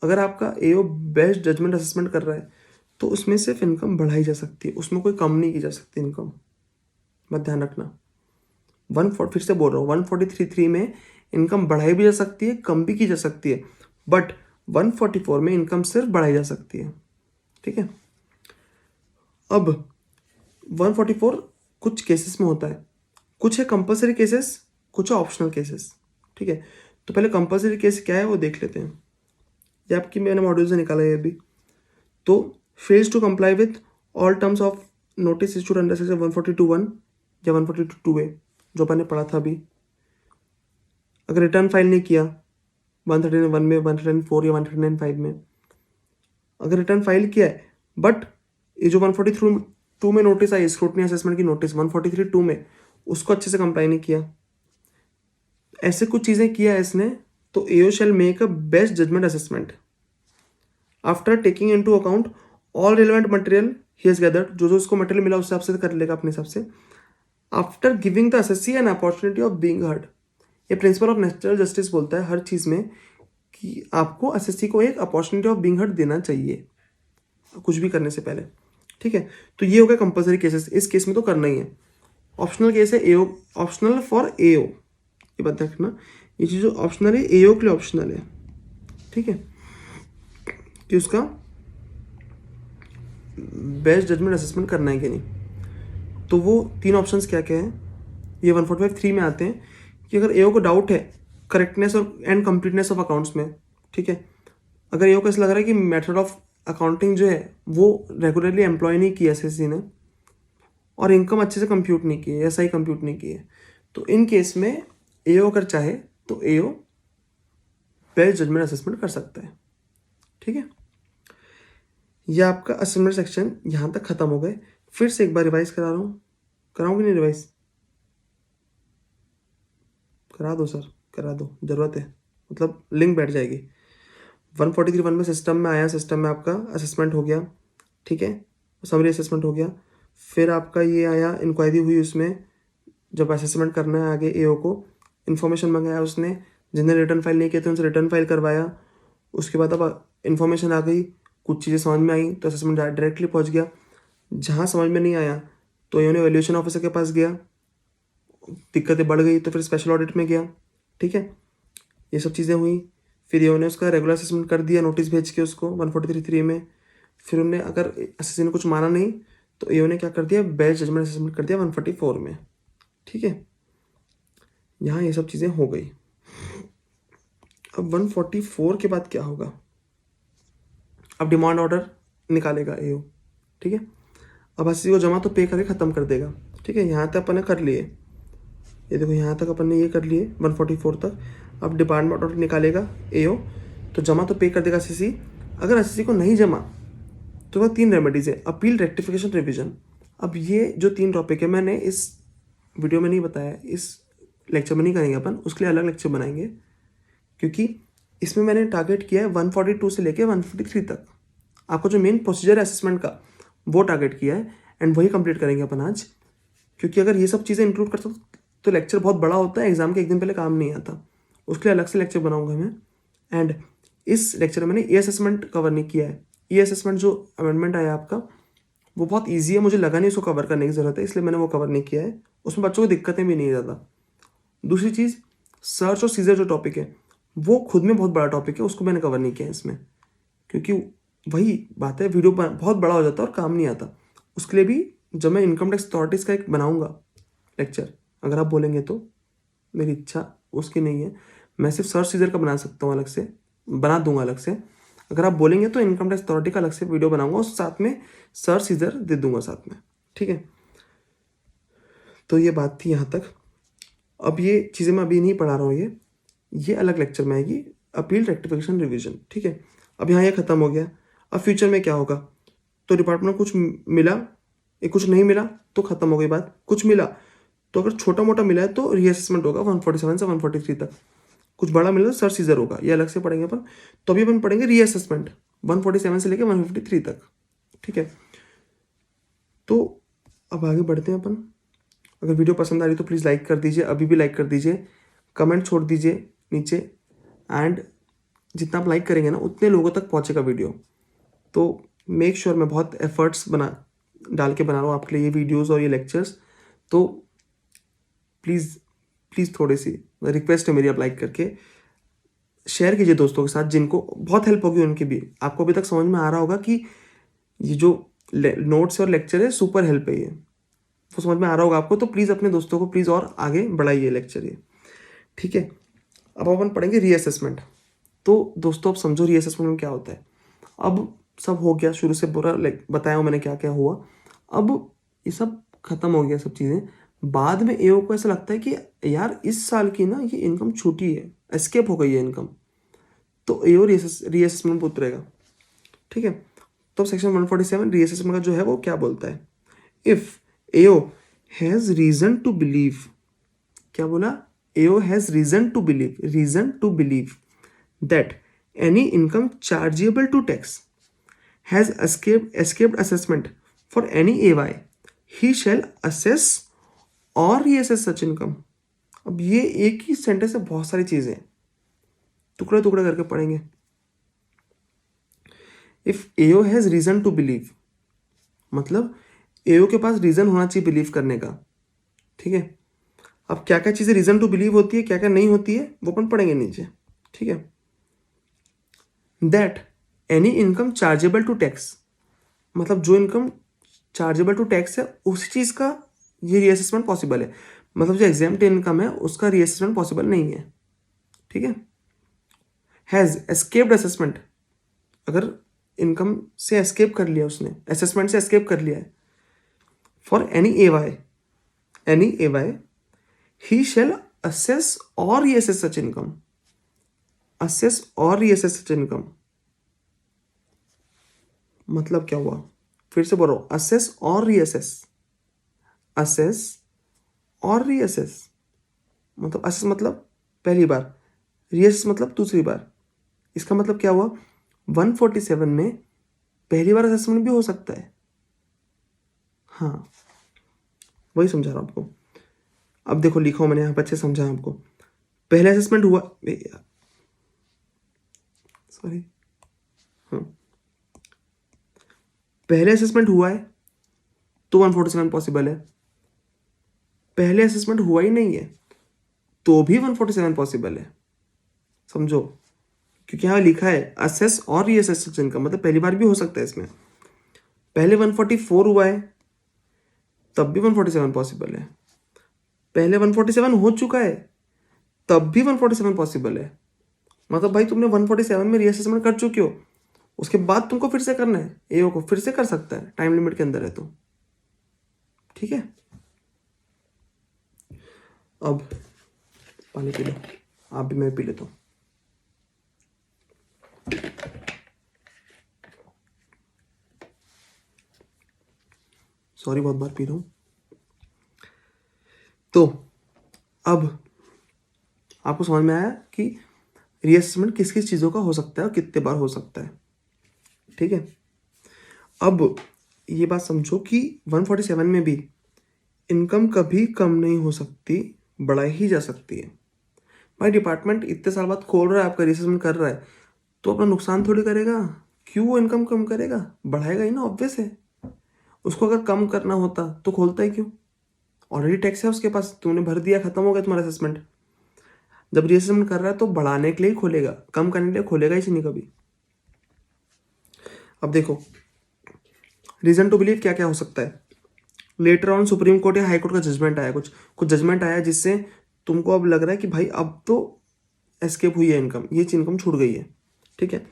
अगर आपका एओ बेस्ट जजमेंट असेसमेंट कर रहा है तो उसमें सिर्फ इनकम बढ़ाई जा सकती है, उसमें कोई कम नहीं की जा सकती इनकम, मत ध्यान रखना। फिर से बोल रहा हूँ, 143 में इनकम बढ़ाई भी जा सकती है, कम भी की जा सकती है, बट 144 में इनकम सिर्फ बढ़ाई जा सकती है। ठीक है, अब 144 कुछ केसेस में होता है, कुछ है कंपलसरी केसेस, कुछ है ऑप्शनल केसेस। ठीक है, तो पहले कंपलसरी केस क्या है वो देख लेते हैं, ये आपकी मैंने मॉड्यूल से निकाला है अभी। तो fails to comply with all terms of notice issued under section 142(1) या 142(2)(a) जो अपन ने पढ़ा था अभी। अगर रिटर्न फाइल नहीं किया 131 में, 104 या 105 में, अगर रिटर्न फाइल किया है बट ये जो 143(2) में नोटिस आई, स्क्रूटनी असेसमेंट की नोटिस 143(2) में, उसको अच्छे से कंप्लाई नहीं किया, ऐसे कुछ चीज़ें किया है इसने, तो AO shall make a best judgement assessment after taking into account all relevant material he has gathered, जो जो उसको मटेरियल मिला उस हिसाब से कर लेगा अपने हिसाब से, after giving the assessee an opportunity of being heard. ये प्रिंसिपल ऑफ नेचुरल जस्टिस बोलता है हर चीज़ में कि आपको एसएससी को एक अपॉर्चुनिटी ऑफ बीइंग हर्ड देना चाहिए कुछ भी करने से पहले। ठीक है, तो ये हो गया कंपलसरी केसेस, इस केस में तो करना ही है। ऑप्शनल केस है एओ, ऑप्शनल फॉर एओ, ये बात रखना, ये चीज़ जो ऑप्शनल है एओ के लिए ऑप्शनल है। ठीक है, कि उसका बेस्ट जजमेंट असेसमेंट करना है कि नहीं। तो वो 3 ऑप्शंस क्या क्या हैं, ये 145(3) में आते हैं कि अगर एओ को डाउट है करेक्टनेस और एंड कंप्लीटनेस ऑफ अकाउंट्स में। ठीक है, अगर एओ को ऐसा लग रहा है कि मेथड ऑफ अकाउंटिंग जो है वो रेगुलरली एम्प्लॉय नहीं किया एसएससी ने, और इनकम अच्छे से कंप्यूट नहीं की है, SI कंप्यूट नहीं की है, तो इन केस में एओ अगर चाहे तो एओ बेस्ट जजमेंट असेसमेंट कर सकता है। ठीक है, यह आपका असेसमेंट सेक्शन यहाँ तक खत्म हो गए। फिर से एक बार रिवाइज करा रहा हूँ, कराऊँ कि नहीं रिवाइज? करा दो सर, करा दो, ज़रूरत है, मतलब लिंक बैठ जाएगी। 143(1) में सिस्टम में आया, सिस्टम में आपका असेसमेंट हो गया। ठीक है, समरी असेसमेंट हो गया। फिर आपका ये आया, इंक्वायरी हुई, उसमें जब असेसमेंट करना है आगे एओ को, इन्फॉर्मेशन मंगाया उसने, जिन्हें रिटर्न फाइल नहीं किया तो उनसे रिटर्न फाइल करवाया। उसके बाद अब इन्फॉर्मेशन आ गई, कुछ चीज़ें समझ में आई तो असेसमेंट डायरेक्टली पहुंच गया। जहाँ समझ में नहीं आया तो एओ ने वैल्यूएशन ऑफिसर के पास गया, दिक्कतें बढ़ गई तो फिर स्पेशल ऑडिट में गया। ठीक है, ये सब चीज़ें हुई। फिर ये उन्होंने उसका रेगुलर असेसमेंट कर दिया नोटिस भेज के उसको 143(3) में। फिर उन्होंने अगर एसएससी ने कुछ माना नहीं तो एओ ने क्या कर दिया, बेस्ट जजमेंट असेसमेंट कर दिया 144 में। ठीक है, यहाँ ये सब चीज़ें हो गई। अब 144 के बाद क्या होगा, अब डिमांड ऑर्डर निकालेगा एओ। ठीक है, अब एसएससी को जमा तो पे करके ख़त्म कर देगा। ठीक है, यहाँ तक अपन ने कर लिए, ये देखो यहाँ तक अपन ने ये कर लिए 144 तक। अब डिपार्टमेंट ऑर्डर निकालेगा एओ, तो जमा तो पे कर देगा एसएससी। अगर एसएससी को नहीं जमा तो वह 3 रेमेडीज है, अपील, रेक्टिफिकेशन, रिवीजन। अब ये जो 3 टॉपिक है मैंने इस वीडियो में नहीं बताया, इस लेक्चर में नहीं करेंगे अपन, उसके लिए अलग लेक्चर बनाएंगे, क्योंकि इसमें मैंने टारगेट किया है 142 से लेकर 153 तक। आपको जो मेन प्रोसीजर है असेसमेंट का वो टारगेट किया है, एंड वही कंप्लीट करेंगे अपन आज। क्योंकि अगर ये सब चीज़ें इंक्लूड करता तो लेक्चर बहुत बड़ा होता है, एग्जाम के एक दिन पहले काम नहीं आता। उसके लिए अलग से लेक्चर बनाऊंगा मैं। एंड इस लेक्चर में मैंने ई असेसमेंट कवर नहीं किया है। ई असेसमेंट जो अमेंडमेंट आया आपका वो बहुत ईजी है, मुझे लगा नहीं उसको कवर करने की ज़रूरत है, इसलिए मैंने वो कवर नहीं किया है। उसमें बच्चों को दिक्कतें भी नहीं ज़्यादा। दूसरी चीज़, सर्च और सीजर जो टॉपिक है वो खुद में बहुत बड़ा टॉपिक है, उसको मैंने कवर नहीं किया है इसमें, क्योंकि वही बात है, वीडियो बहुत बड़ा हो जाता है और काम नहीं आता। उसके लिए भी जब मैं इनकम टैक्स अथॉरिटीज़ का एक बनाऊंगा लेक्चर, अगर आप बोलेंगे तो, मेरी इच्छा उसकी नहीं है, मैं सिर्फ सर्च सीजर का बना सकता हूँ, अलग से बना दूंगा अलग से। अगर आप बोलेंगे तो इनकम टैक्स अथॉरिटी का अलग से वीडियो बनाऊंगा और साथ में सर्च सीजर दे दूंगा साथ में। ठीक है, तो ये बात थी यहाँ तक। अब ये चीज़ें मैं अभी नहीं पढ़ा रहा हूँ, ये अलग लेक्चर में आएगी, अपील, रेक्टिफिकेशन, रिवीजन। ठीक है, अब यहाँ ये खत्म हो गया। अब फ्यूचर में क्या होगा, तो डिपार्टमेंट कुछ मिला, कुछ नहीं मिला तो खत्म हो गई बात। कुछ मिला तो अगर छोटा मोटा मिला है तो रीअसेसमेंट होगा 147 से 143 तक। कुछ बड़ा मिला तो सर्च सीजर होगा, ये अलग से पढ़ेंगे अपन। तो अभी अपन पढ़ेंगे रीअसेसमेंट 147 से लेकर 153 तक। ठीक है, तो अब आगे बढ़ते हैं अपन। अगर वीडियो पसंद आ रही तो प्लीज़ लाइक कर दीजिए, अभी भी लाइक कर दीजिए, कमेंट छोड़ दीजिए नीचे, एंड जितना आप लाइक करेंगे ना उतने लोगों तक पहुंचेगा वीडियो। तो मेक श्योर मैं बहुत एफर्ट्स डाल के बना रहा हूँ आपके लिए ये वीडियोस और ये लेक्चर्स। तो प्लीज़ थोड़ी सी रिक्वेस्ट है मेरी, आप लाइक करके शेयर कीजिए दोस्तों के साथ, जिनको बहुत हेल्प होगी उनकी भी। आपको अभी तक समझ में आ रहा होगा कि ये जो नोट्स और लेक्चर है सुपर हेल्प है, ये वो समझ में आ रहा होगा आपको। तो प्लीज़ अपने दोस्तों को प्लीज़ और आगे बढ़ाइए लेक्चर ये। ठीक है, अब अपन पढ़ेंगे रीअसेसमेंट। तो दोस्तों अब समझो रीअसेसमेंट में क्या होता है। अब सब हो गया, शुरू से पूरा बताया हूँ मैंने क्या क्या हुआ। अब ये सब खत्म हो गया सब चीज़ें। बाद में एओ को ऐसा लगता है कि यार इस साल की ना ये इनकम छूटी है, एस्केप हो गई है इनकम, तो एओ रीअसेसमेंट पे उतरेगा। ठीक है, तो सेक्शन 147 रीअसेसमेंट का जो है वो क्या बोलता है, if AO has reason to believe, क्या बोला, AO has reason to believe that any income chargeable to tax has escaped assessment for any AY, he shall assess or reassess such income। अब ये एक ही सेंटेंस से बहुत सारी चीजें हैं, टुकड़े टुकड़े करके पढ़ेंगे। If AO has reason to believe, मतलब एओ के पास रीजन होना चाहिए बिलीव करने का। ठीक है, अब क्या क्या चीजें रीजन टू बिलीव होती है, क्या क्या नहीं होती है, वो अपन पढ़ेंगे नीचे। ठीक है, that any income chargeable to tax, मतलब जो इनकम चार्जेबल टू टैक्स है उसी चीज़ का ये रीअसेसमेंट पॉसिबल है। मतलब जो एग्जाम्प्ट इनकम है उसका रीअसेसमेंट पॉसिबल नहीं है। ठीक है, हैज़ एस्केप्ड असेसमेंट, अगर इनकम से एस्केप कर लिया उसने, असेसमेंट से एस्केप कर लिया है, for any A Y he shall assess और रीअसेस सच इनकम, असेस और रीअसेस सच इनकम मतलब क्या हुआ, फिर से बोलो, असेस और रीअसेस, असेस और रीअसेस, मतलब असेस मतलब पहली बार, रीअसेस मतलब दूसरी बार। इसका मतलब क्या हुआ, 147 में पहली बार असेसमेंट भी हो सकता है। हाँ, वही समझा रहा हूँ आपको। अब देखो लिखा हूं मैंने यहाँ पर, अच्छे समझा आपको। पहले असेसमेंट हुआ, सॉरी, हाँ, पहले असेसमेंट हुआ है तो 147 पॉसिबल है, पहले असेसमेंट हुआ ही नहीं है तो भी 147 पॉसिबल है। समझो, क्योंकि यहाँ लिखा है असेस और रीअसेस इनकम, मतलब पहली बार भी हो सकता है इसमें। पहले 144 हुआ है तब भी 147 पॉसिबल है, पहले 147 हो चुका है तब भी 147 पॉसिबल है। मतलब भाई तुमने 147 में रीअसेसमेंट कर चुके हो, उसके बाद तुमको फिर से करना है, एओ को फिर से कर सकता है, टाइम लिमिट के अंदर है तो। ठीक है, अब पानी पी लो आप भी, मैं पी लेता हूँ। सॉरी बहुत बार पी रहा हूँ। तो अब आपको समझ में आया कि रीअसेसमेंट किस किस चीज़ों का हो सकता है और कितने बार हो सकता है। ठीक है, अब ये बात समझो कि 147 में भी इनकम कभी कम नहीं हो सकती, बढ़ाई ही जा सकती है। भाई डिपार्टमेंट इतने साल बाद खोल रहा है, आपका रीअसेसमेंट कर रहा है, तो अपना नुकसान थोड़ी करेगा। क्यों वो इनकम कम करेगा, बढ़ाएगा ही ना, ऑब्वियस है। उसको अगर कम करना होता तो खोलता ही क्यों, ऑलरेडी टैक्स है उसके पास, तुमने भर दिया, खत्म हो गया तुम्हारा असेसमेंट। जब रीअसेसमेंट कर रहा है तो बढ़ाने के लिए ही खोलेगा, कम करने के लिए खोलेगा ही नहीं कभी। अब देखो रीजन टू बिलीव क्या क्या हो सकता है। लेटर ऑन सुप्रीम कोर्ट या हाई कोर्ट का जजमेंट आया, कुछ कुछ जजमेंट आया जिससे तुमको अब लग रहा है कि भाई अब तो एस्केप हुई है इनकम, ये इनकम छूट गई है। ठीक है,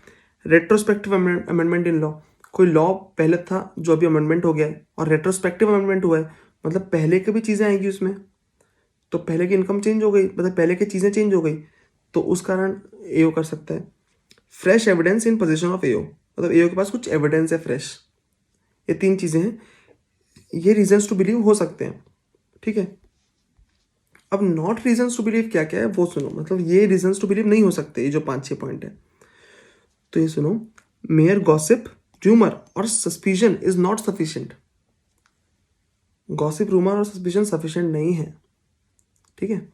रेट्रोस्पेक्टिव अमेंडमेंट इन लॉ, कोई लॉ पहले था जो अभी अमेंडमेंट हो गया है और रेट्रोस्पेक्टिव अमेंडमेंट हुआ है, मतलब पहले की भी चीज़ें आएंगी उसमें, तो पहले की इनकम चेंज हो गई, मतलब पहले की चीज़ें चेंज हो गई, तो उस कारण एओ कर सकता है। Fresh evidence in position of AO, मतलब एओ के पास कुछ एविडेंस है फ्रेश, ये तीन चीज़ें हैं, ये रीजंस टू बिलीव हो सकते हैं। ठीक है, अब नॉट रीजंस टू बिलीव क्या क्या है वो सुनो, मतलब ये रीजंस टू बिलीव नहीं हो सकते, ये जो 5-6 पॉइंट है। तो ये सुनो, मेयर गॉसिप, रूमर और suspicion is not sufficient. Gossip, rumour और सस्पिशन सफिशिएंट नहीं है। ठीक है,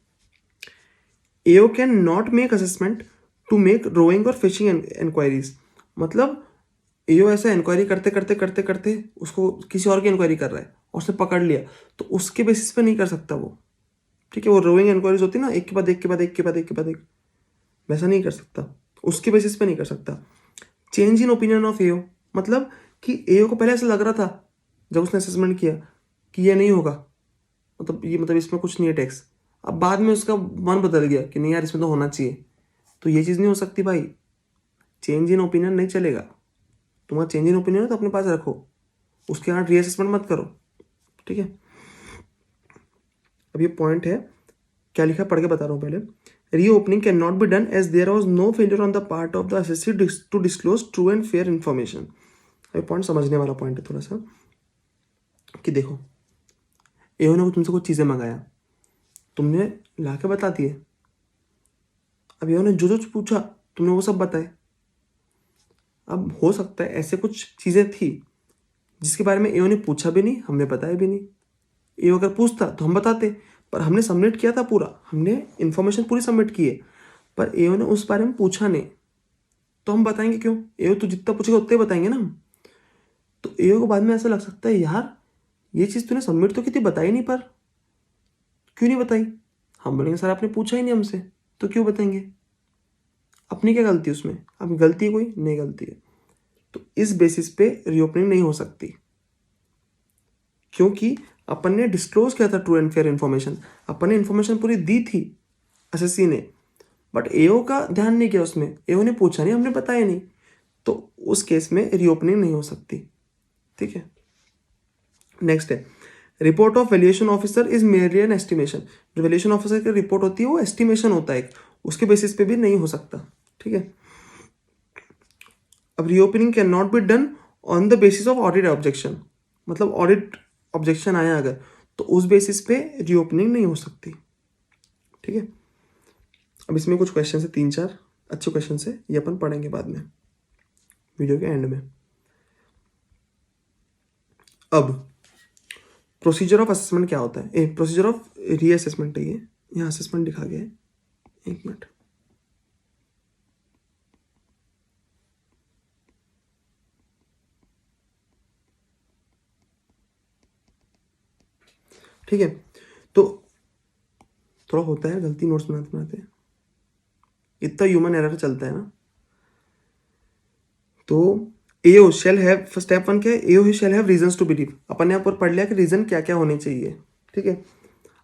AO can not make assessment to make roving और फिशिंग इंक्वायरीज, मतलब एओ ऐसा इंक्वायरी करते करते करते करते उसको किसी और की इंक्वायरी कर रहा है और उसने पकड़ लिया, तो उसके बेसिस पे नहीं कर सकता वो। ठीक है, वो रोइंग इंक्वायरीज होती है ना, एक के बाद एक के बाद एक के बाद एक के बाद एक, वैसा नहीं कर सकता, उसके बेसिस पे नहीं कर सकता। Change in opinion of AO, मतलब कि एओ को पहले ऐसा लग रहा था जब उसने असेसमेंट किया कि ये नहीं होगा, मतलब ये, मतलब इसमें कुछ नहीं है टैक्स, अब बाद में उसका मन बदल गया कि नहीं यार इसमें तो होना चाहिए, तो ये चीज़ नहीं हो सकती भाई। चेंज इन ओपिनियन नहीं चलेगा, तुम्हारा चेंज इन ओपिनियन है तो अपने पास रखो, उसके बाद रीअसेसमेंट मत करो। ठीक है, अब ये पॉइंट है, क्या लिखा पढ़ के बता रहा हूँ पहले। Reopening can not be done as there was no failure on the part of the assessee to disclose true and fair information. ये पॉइंट समझने वाला पॉइंट है थोड़ा सा, कि देखो एओ ने तुमसे कुछ चीज़ें मंगाया, तुमने ला के बता दिए, अब एओ ने जो जो पूछा तुमने वो सब बताए। अब हो सकता है ऐसे कुछ चीज़ें थी जिसके बारे में एओ ने पूछा भी नहीं, हमने बताया भी नहीं। एओ अगर पूछता तो हम बताते, पर हमने सबमिट किया था पूरा, हमने इन्फॉर्मेशन पूरी सबमिट की है, पर एओ ने उस बारे में पूछा नहीं, तो हम बताएंगे क्यों, एओ तो जितना पूछेगा उतने ही बताएंगे ना हम। तो एओ को बाद में ऐसा लग सकता है यार ये चीज़ तूने सबमिट तो की थी, बताई नहीं, पर क्यों नहीं बताई। हम बोलेंगे सर आपने पूछा ही नहीं हमसे, तो क्यों बताएंगे, अपनी क्या गलती उसमें, आपकी गलती है कोई नहीं, गलती है। तो इस बेसिस पे रीओपनिंग नहीं हो सकती, क्योंकि अपन ने डिस्क्लोज किया था ट्रू एंड फेयर इन्फॉर्मेशन, अपन ने इन्फॉर्मेशन पूरी दी थी एसएससी ने, बट एओ का ध्यान नहीं किया उसमें, एओ ने पूछा नहीं, हमने बताया नहीं, तो उस केस में रीओपनिंग नहीं हो सकती। ठीक है, नेक्स्ट है report of valuation officer is merely N estimation. जो वैल्यूएशन ऑफिसर की रिपोर्ट होती है वो एस्टिमेशन होता है, उसके बेसिस पे भी नहीं हो सकता। ठीक है, अब reopening can not be done on the basis of audit objection, मतलब ऑडिट ऑब्जेक्शन आया अगर, तो उस बेसिस पे रीओपनिंग नहीं हो सकती। ठीक है, अब इसमें कुछ क्वेश्चन है, 3-4 अच्छे क्वेश्चन है, ये अपन पढ़ेंगे बाद में वीडियो के एंड में। अब प्रोसीजर ऑफ असेसमेंट क्या होता है, प्रोसीजर ऑफ रीअसेसमेंट है ये, यहाँ असेसमेंट लिखा गया है, एक मिनट। ठीक है, तो थोड़ा होता है गलती नोट्स बनाते बनाते, इतना ह्यूमन एरर चलता है ना, तो एओ शेल हैव, स्टेप 1 क्या है, AO shall have reasons to believe, अपन ने यहाँ पर पढ़ लिया कि रीजन क्या क्या होने चाहिए, ठीक है।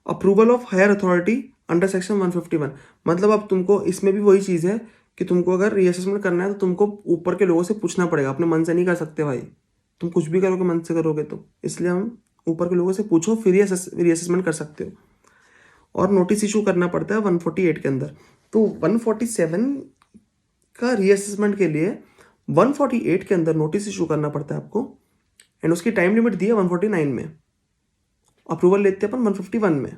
Approval of higher authority under section 151, मतलब अब तुमको इसमें भी वही चीज़ है कि तुमको अगर रीअसेसमेंट करना है तो तुमको ऊपर के लोगों से पूछना पड़ेगा, अपने मन से नहीं कर सकते भाई, तुम कुछ भी करोगे मन से करोगे तो, इसलिए हम ऊपर के लोगों से पूछो फिर रीअसेसमेंट कर सकते हो। और नोटिस इशू करना पड़ता है 148 के अंदर। तो 147 का रीअसेसमेंट के लिए 148 के अंदर नोटिस इशू करना पड़ता है आपको, एंड उसकी टाइम लिमिट दी है 149 में, अप्रूवल लेते हैं अपन 151 में,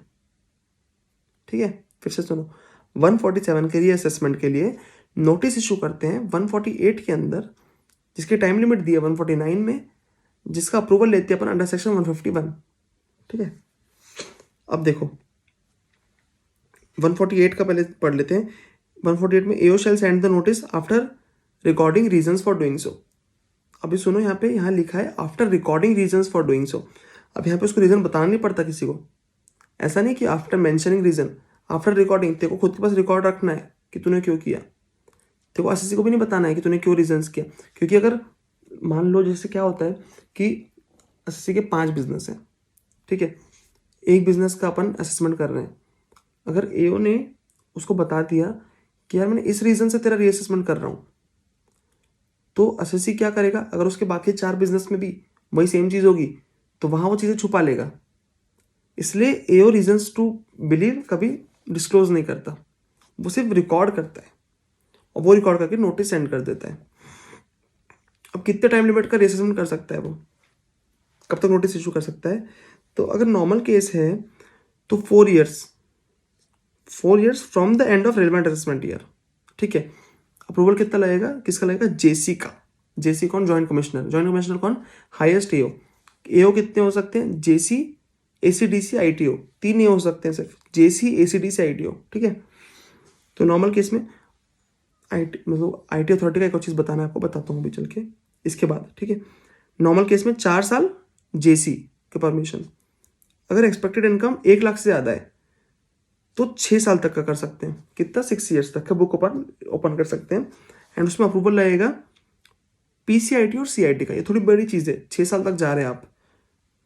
ठीक है। फिर से सुनो, 147 के रीअसेसमेंट के लिए नोटिस इशू करते हैं 148 के अंदर, जिसकी टाइम लिमिट दी है 149 में, जिसका अप्रूवल लेते हैं अपन अंडर सेक्शन 151, ठीक है। अब देखो 148 का पहले पढ़ लेते हैं। 148 में AO shall send the notice after recording reasons for doing so. अभी सुनो, यहाँ पे यहाँ लिखा है after recording reasons for doing so. अब यहाँ पे उसको रीजन बताना नहीं पड़ता किसी को, ऐसा नहीं कि after mentioning reason, after recording तेरे को खुद के पास रिकॉर्ड रखना है कि तूने क्यों किया, तेरे को एसएससी को भी नहीं बताना है कि तूने क्यों रीजंस किया। क्योंकि अगर मान लो जैसे क्या होता है कि एसएससी के 5 बिजनेस हैं, ठीक है, एक बिजनेस का अपन असेसमेंट कर रहे हैं, अगर एओ ने उसको बता दिया कि यार मैंने इस रीज़न से तेरा रीअसेसमेंट कर रहा हूँ, तो एसएससी क्या करेगा, अगर उसके बाकी 4 बिजनेस में भी वही सेम चीज़ होगी तो वहाँ वो चीज़ें छुपा लेगा। इसलिए एओ रीजंस टू बिलीव कभी डिस्क्लोज नहीं करता, वो सिर्फ रिकॉर्ड करता है और वो रिकॉर्ड करके नोटिस सेंड कर देता है। अब कितने टाइम लिमिट का रीअसेसमेंट कर सकता है वो, कब तक नोटिस इशू कर सकता है, तो अगर नॉर्मल केस है तो 4 years from the end of relevant assessment year, ठीक है। अप्रूवल कितना लगेगा, किसका लगेगा, जेसी का। जेसी कौन, जॉइंट कमिश्नर कौन, हाईएस्ट एओ। एओ कितने हो सकते हैं, जेसी, एसीडीसी, आईटीओ, 3 एओ हो सकते हैं सिर्फ, जेसी, एसीडीसी, आईटीओ, ठीक है। तो नॉर्मल केस में मतलब आईटी अथॉरिटी का एक और चीज़ बताना है आपको, बताता हूँ अभी चल के इसके बाद, ठीक है। नॉर्मल केस में 4 साल जेसी के परमिशन, अगर एक्सपेक्टेड इनकम 1 लाख से ज़्यादा है तो 6 साल तक का कर सकते हैं, कितना, 6 ईयर्स तक का बुक ओपन कर सकते हैं, एंड उसमें अप्रूवल लगेगा पीसीआईटी और सीआईटी का। ये थोड़ी बड़ी चीज़ है, 6 साल तक जा रहे हैं आप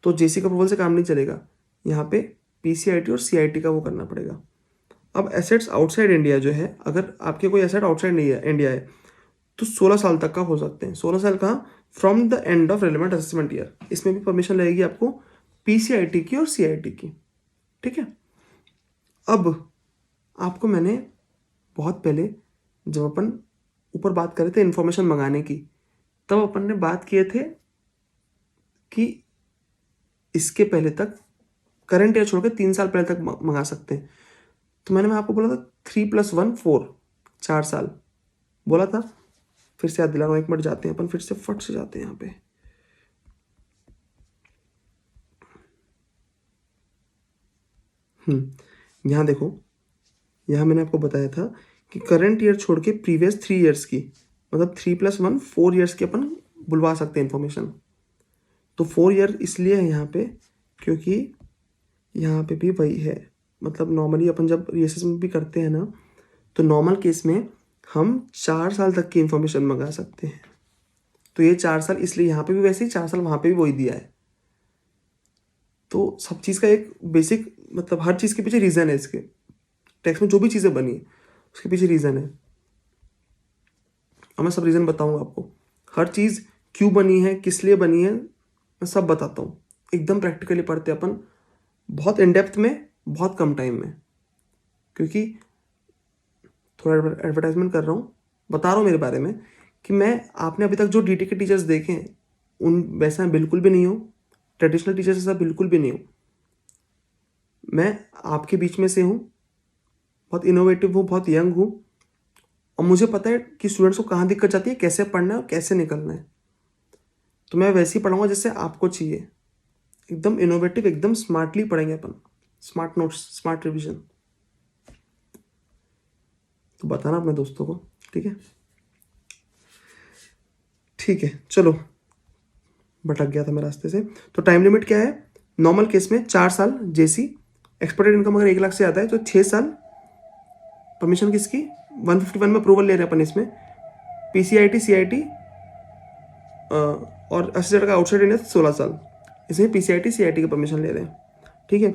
तो जेसी का अप्रूवल से काम नहीं चलेगा, यहाँ पे पीसीआईटी और सीआईटी का वो करना पड़ेगा। अब एसेट्स आउटसाइड इंडिया जो है, अगर आपके कोई एसेट आउटसाइड नहीं है इंडिया है तो 16 साल तक का हो सकते हैं। 16 साल कहाँ, from the end of relevant assessment year, इसमें भी परमिशन लगेगी आपको पीसीआईटी की और सीआईटी की, ठीक है। अब आपको मैंने बहुत पहले जब अपन ऊपर बात कर रहे थे इन्फॉर्मेशन मंगाने की, तब अपन ने बात किए थे कि इसके पहले तक करंट ईयर छोड़ के 3 साल पहले तक मंगा सकते हैं। तो मैं आपको बोला था 3 + 1 4, 4 साल बोला था। फिर से याद दिला रहा हूँ, 1 मिनट जाते हैं अपन, फिर से फट से जाते हैं यहाँ पे। यहाँ देखो, यहाँ मैंने आपको बताया था कि करंट ईयर छोड़ के प्रीवियस 3 ईयर्स की, मतलब 3 + 1 4 ईयर्स की अपन बुलवा सकते हैं इन्फॉर्मेशन। तो 4 ईयर इसलिए है यहाँ पे क्योंकि यहाँ पे भी वही है, मतलब नॉर्मली अपन जब रीअसेसमेंट भी करते हैं ना, तो नॉर्मल केस में हम 4 साल तक की इन्फॉर्मेशन मंगा सकते हैं। तो ये 4 साल इसलिए यहाँ पे भी वैसे ही, 4 साल वहाँ पे भी वही दिया है। तो सब चीज़ का एक बेसिक, मतलब हर चीज़ के पीछे रीज़न है, इसके टैक्स में जो भी चीज़ें बनी है उसके पीछे रीज़न है, और मैं सब रीज़न बताऊँगा आपको। हर चीज़ क्यों बनी है, किस लिए बनी है, मैं सब बताता हूँ। एकदम प्रैक्टिकली पढ़ते अपन, बहुत इन डेप्थ में, बहुत कम टाइम में, क्योंकि थोड़ा एडवर्टाइजमेंट कर रहा हूँ, बता रहा हूँ मेरे बारे में कि मैं, आपने अभी तक जो डीटी के टीचर्स देखे हैं उन वैसा बिल्कुल भी नहीं हो, ट्रेडिशनल टीचर्स ऐसा बिल्कुल भी नहीं हो। मैं आपके बीच में से हूँ, बहुत इनोवेटिव हूँ, बहुत यंग हूँ, और मुझे पता है कि स्टूडेंट्स को कहाँ दिक्कत जाती है, कैसे पढ़ना है और कैसे निकलना है। तो मैं वैसे ही पढ़ाऊँगा जैसे आपको चाहिए, एकदम इनोवेटिव, एकदम स्मार्टली पढ़ेंगे अपन, स्मार्ट नोट्स, स्मार्ट रिविजन। तो बताना अपने दोस्तों को, ठीक है। ठीक है, चलो, भटक गया था मैं रास्ते से। तो टाइम लिमिट क्या है, नॉर्मल केस में 4 साल जेसी, एक्सपेक्टेड इनकम अगर 1 लाख से आता है तो 6 साल। परमिशन किसकी, 151 में अप्रूवल ले रहे हैं अपन इसमें, पीसीआईटी, सीआईटी और 80,000 का आउटसाइड इंडिया 16 साल। इसमें PCIT CIT की परमिशन ले रहे हैं, ठीक है।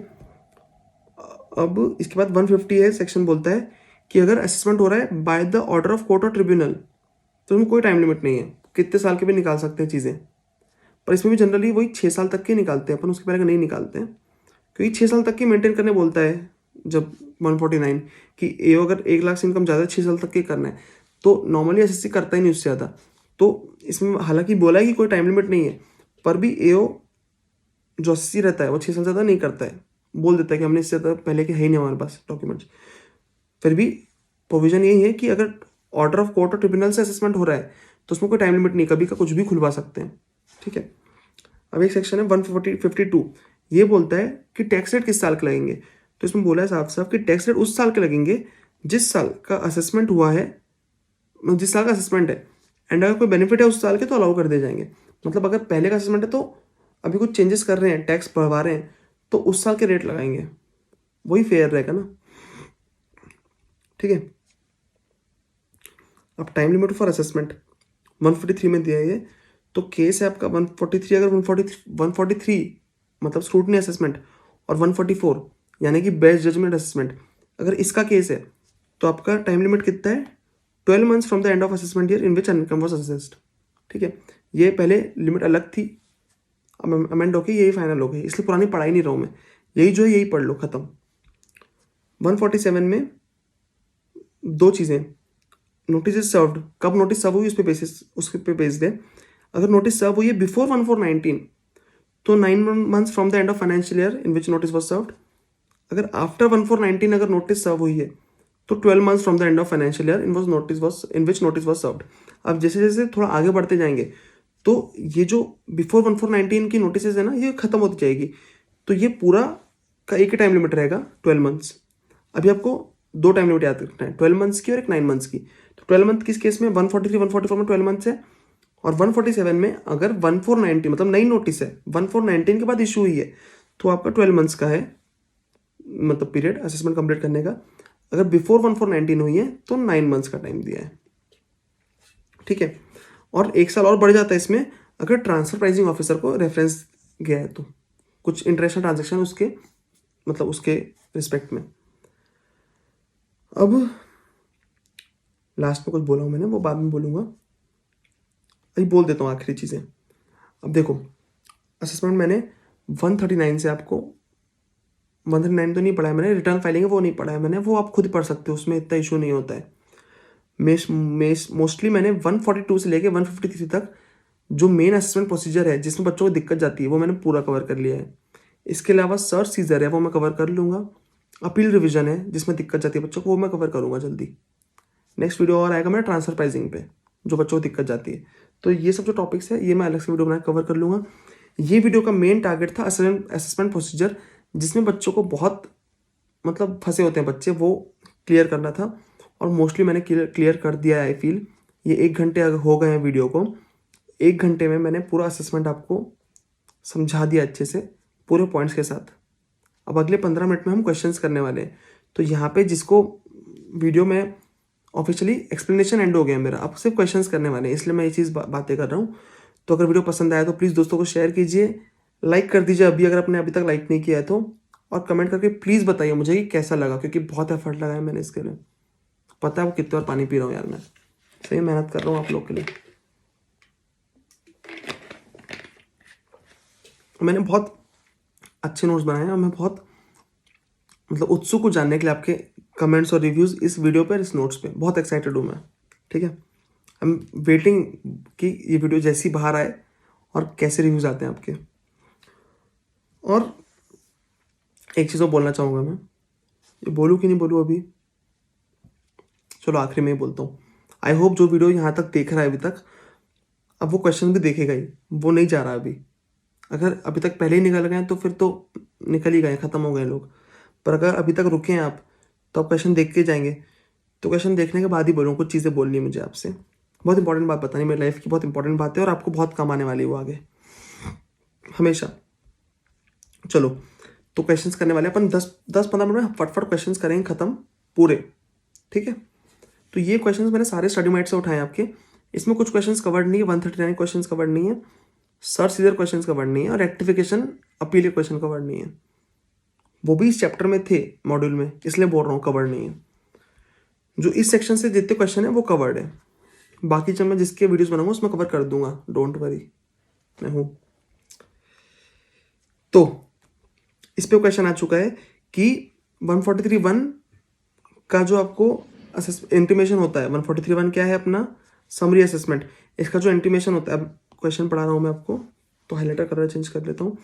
अब इसके बाद 150 है सेक्शन, बोलता है कि अगर असेसमेंट हो रहा है by the order of court और ट्रिब्यूनल तो उसमें कोई टाइम लिमिट नहीं है, कितने साल के भी निकाल सकते हैं चीज़ें। पर इसमें भी जनरली वही 6 साल तक के निकालते हैं अपन, उसके पहले का नहीं निकालते हैं, क्योंकि 6 साल तक की मेंटेन करने बोलता है जब 149 कि एओ अगर 1 लाख से इनकम ज़्यादा 6 साल तक के करना है तो नॉर्मली एसएससी करता ही नहीं उससे ज़्यादा। तो इसमें हालांकि बोला है कि कोई टाइम लिमिट नहीं है, पर भी एओ जो एसएससी रहता है वो 6 साल से ज़्यादा नहीं करता है, बोल देता है कि हमने इससे ज़्यादा पहले के है ही नहीं हमारे पास डॉक्यूमेंट्स। फिर भी प्रोविजन यही है कि अगर ऑर्डर ऑफ कोर्ट और ट्रिब्यूनल से असेसमेंट हो रहा है तो उसमें कोई टाइम लिमिट नहीं, कभी का कुछ भी खुलवा सकते हैं, ठीक है। अब एक सेक्शन है 152, ये बोलता है कि टैक्स रेट किस साल के लगेंगे। तो इसमें बोला है साफ साफ कि टैक्स रेट उस साल के लगेंगे जिस साल का असेसमेंट हुआ है, जिस साल का असेसमेंट है, एंड अगर कोई बेनिफिट है उस साल के तो अलाउ कर दिए जाएंगे। मतलब अगर पहले का असेसमेंट है तो अभी कुछ चेंजेस कर रहे हैं, टैक्स बढ़वा रहे हैं, तो उस साल के रेट लगाएंगे, वही फेयर रहेगा ना, ठीक है। अब टाइम लिमिट फॉर असेसमेंट 143 में दिया है ये, तो केस है आपका 143, अगर 143 मतलब स्क्रूटनी असेसमेंट और 144 यानी कि बेस्ट जजमेंट असेसमेंट, अगर इसका केस है तो आपका टाइम लिमिट कितना है, 12 months from the end of assessment year in which income was assessed, ठीक है। ये पहले लिमिट अलग थी, अब अमेंड होके यही फाइनल हो गई, इसलिए पुरानी पढ़ाई नहीं रहा हूँ मैं, यही जो है यही पढ़ लो, खत्म। 147 में दो चीज़ें, नोटिस सर्व्ड, कब नोटिस सर्व हुई उस पे बेसिस, उसके पे बेस्ड है। अगर नोटिस सर्व हुई है बिफोर 1419 तो 9 months from the end of financial year in which notice was served. अगर आफ्टर 1419 अगर नोटिस सर्व हुई है तो 12 months from the end of financial year in which notice was served. अब जैसे जैसे थोड़ा आगे बढ़ते जाएंगे तो ये जो बिफोर 1419 की नोटिस है ना, ये खत्म होती जाएगी, तो ये पूरा का एक ही टाइम लिमिट रहेगा 12 मंथ्स। अभी आपको दो टाइम लिमिट याद रखना है, 12 मंथ्स की और एक 9 मंथ्स की। तो 12 मंथ किस केस में 143 144 में 12 मंथ्स है, और 147 में अगर 1419 मतलब नई नोटिस है 1419 के बाद इशू हुई है तो आपका 12 मंथ्स का है, मतलब पीरियड असेसमेंट कंप्लीट करने का। अगर बिफोर 1419 हुई है तो 9 मंथ्स का टाइम दिया है, ठीक है। और एक साल और बढ़ जाता है इसमें अगर ट्रांसफर प्राइसिंग ऑफिसर को रेफरेंस गया है तो, कुछ इंटरनेशनल ट्रांजेक्शन उसके मतलब उसके रिस्पेक्ट में। अब लास्ट में कुछ बोला हूँ मैंने, वो बाद में बोलूँगा, अभी बोल देता हूँ आखिरी चीज़ें। अब देखो असेसमेंट मैंने 139 से आपको 139 तो नहीं पढ़ा है मैंने, रिटर्न फाइलिंग है वो नहीं पढ़ा है मैंने, वो आप खुद ही पढ़ सकते हो, उसमें इतना इशू नहीं होता है। मोस्टली मैंने 142 से लेके 153 तक जो मेन असेसमेंट प्रोसीजर है जिसमें बच्चों को दिक्कत जाती है वो मैंने पूरा कवर कर लिया है। इसके अलावा सर्च सीजर है वो मैं कवर कर लूँगा, अपील रिवीजन है जिसमें दिक्कत जाती है बच्चों को, वो मैं कवर करूँगा जल्दी। नेक्स्ट वीडियो और आएगा मेरा ट्रांसफर प्राइसिंग पे, जो बच्चों को दिक्कत जाती है। तो ये सब जो टॉपिक्स है ये मैं अलग से वीडियो बना कवर कर लूँगा। ये वीडियो का मेन टारगेट था असेसमेंट प्रोसीजर, जिसमें बच्चों को बहुत मतलब फंसे होते हैं बच्चे, वो क्लियर करना था, और मोस्टली मैंने क्लियर कर दिया है। आई फील ये 1 घंटे अगर हो गए हैं वीडियो को, 1 घंटे में मैंने पूरा असेसमेंट आपको समझा दिया अच्छे से पूरे पॉइंट्स के साथ। अब अगले 15 मिनट में हम क्वेश्चंस करने वाले हैं, तो यहाँ पे जिसको वीडियो में ऑफिशियली एक्सप्लेनेशन एंड हो गया मेरा, अब सिर्फ क्वेश्चंस करने वाले हैं, इसलिए मैं ये चीज़ बातें कर रहा हूँ। तो अगर वीडियो पसंद आया तो प्लीज़ दोस्तों को शेयर कीजिए, लाइक कर दीजिए अभी अगर आपने अभी तक लाइक नहीं किया है तो, और कमेंट करके प्लीज़ बताइए मुझे कि कैसा लगा, क्योंकि बहुत एफर्ट लगाया मैंने इसके लिए। पता है वो कितने बार पानी पी रहा हूँ यार, मैं सही मेहनत कर रहा हूँ आप लोग के लिए। मैंने बहुत अच्छे नोट्स बनाए हैं और मैं बहुत मतलब उत्सुक हूँ जानने के लिए आपके कमेंट्स और रिव्यूज़ इस वीडियो पर, इस नोट्स पे। बहुत एक्साइटेड हूँ मैं, ठीक है। आई एम वेटिंग कि ये वीडियो जैसी बाहर आए और कैसे रिव्यूज़ आते हैं आपके। और एक चीज़ और बोलना चाहूँगा मैं, ये बोलूँ कि नहीं बोलूँ अभी, चलो आखिरी में ही बोलता हूँ। आई होप जो वीडियो यहाँ तक देख रहा है अभी तक, अब वो क्वेश्चन भी देखेगा ही, वो नहीं जा रहा अभी। अगर अभी तक पहले ही निकल गए तो फिर तो निकल ही गए, ख़त्म हो गए लोग। पर अगर अभी तक रुके हैं आप तो आप क्वेश्चन देख के जाएंगे, तो क्वेश्चन देखने के बाद ही बोलूँ, कुछ चीज़ें बोलनी है मुझे आपसे। बहुत इंपॉर्टेंट बात बतानी, मेरी लाइफ की बहुत इंपॉर्टेंट बात है और आपको बहुत काम आने वाली है वो आगे हमेशा। चलो तो क्वेश्चंस करने वाले अपन 10-15 मिनट में फटफट क्वेश्चंस करेंगे ख़त्म पूरे, ठीक है। तो ये क्वेश्चंस मैंने सारे स्टडी माइट से उठाए आपके, इसमें कुछ क्वेश्चंस कवर्ड नहीं है, 139 क्वेश्चंस कवर्ड नहीं है, सर्च सीजर क्वेश्चंस कवर्ड नहीं है, और रेक्टिफिकेशन अपील के क्वेश्चन कवर्ड नहीं है। वो भी इस चैप्टर में थे मॉड्यूल में, इसलिए बोल रहा हूँ कवर्ड नहीं है। जो इस सेक्शन से जितने क्वेश्चन है वो कवर्ड है, बाकी जब मैं जिसके वीडियोस बनाऊंगा उसमें कवर कर दूंगा, डोंट वरी, मैं हूँ। तो इस पे क्वेश्चन आ चुका है कि 143(1) का जो आपको इंटीमेशन होता है, 143(1) क्या है अपना समरी असेसमेंट, इसका जो इंटीमेशन होता है, अब क्वेश्चन पढ़ा रहा हूँ मैं आपको तो हाईलाइटर कलर चेंज कर लेता हूँ।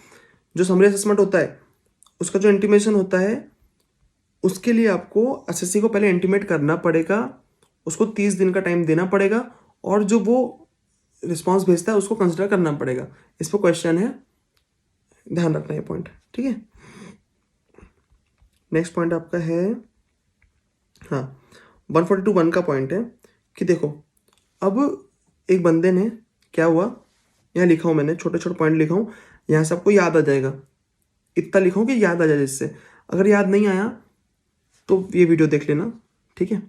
जो समरी असेसमेंट होता है उसका जो इंटीमेशन होता है, उसके लिए आपको एसएससी को पहले इंटीमेट करना पड़ेगा, उसको 30 दिन का टाइम देना पड़ेगा, और जो वो रिस्पॉन्स भेजता है उसको कंसिडर करना पड़ेगा। इस पर क्वेश्चन है, ध्यान रखना ये पॉइंट, ठीक है। नेक्स्ट पॉइंट आपका है, हाँ 142(1) का पॉइंट है कि देखो अब एक बंदे ने क्या हुआ, यहाँ लिखा हूँ मैंने, छोटे छोटे पॉइंट लिखा हूँ, यहाँ से आपको याद आ जाएगा, इतना लिखा हूँ कि याद आ जाए, जिससे अगर याद नहीं आया तो ये वीडियो देख लेना, ठीक है।